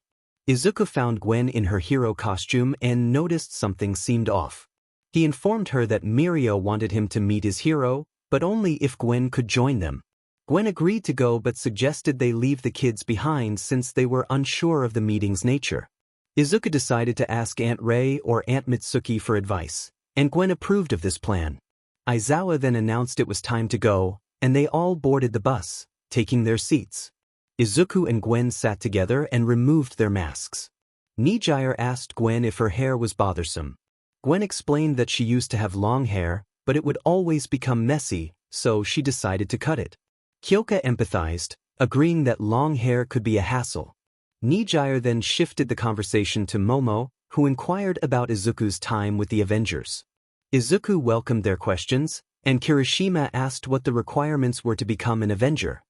Izuku found Gwen in her hero costume and noticed something seemed off. He informed her that Mirio wanted him to meet his hero, but only if Gwen could join them. Gwen agreed to go but suggested they leave the kids behind since they were unsure of the meeting's nature. Izuku decided to ask Aunt Rei or Aunt Mitsuki for advice, and Gwen approved of this plan. Aizawa then announced it was time to go, and they all boarded the bus, taking their seats. Izuku and Gwen sat together and removed their masks. 𝗵𝗃𝗧𝗏 asked Gwen if her hair was bothersome. Gwen explained that she used to have long hair, but it would always become messy, so she decided to cut it. Kyoka empathized, agreeing that long hair could be a hassle. 𝗵𝗃𝗧𝗏 then shifted the conversation to Momo, who inquired about Izuku's time with the Avengers. Izuku welcomed their questions, and Kirishima asked what the requirements were to become an Avenger.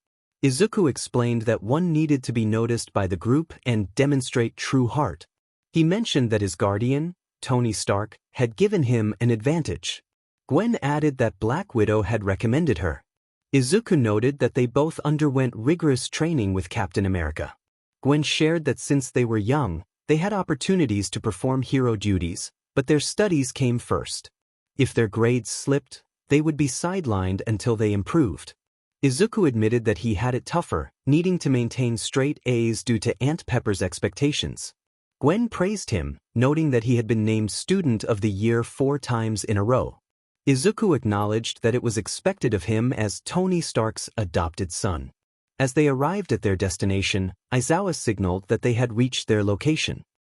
Izuku explained that one needed to be noticed by the group and demonstrate true heart. He mentioned that his guardian, Tony Stark, had given him an advantage. Gwen added that Black Widow had recommended her. Izuku noted that they both underwent rigorous training with Captain America. Gwen shared that since they were young, they had opportunities to perform hero duties, but their studies came first. If their grades slipped, they would be sidelined until they improved. Izuku admitted that he had it tougher, needing to maintain straight A's due to Aunt Pepper's expectations. Gwen praised him, noting that he had been named Student of the Year 4 times in a row. Izuku acknowledged that it was expected of him as Tony Stark's adopted son. As they arrived at their destination, Aizawa signaled that they had reached their location.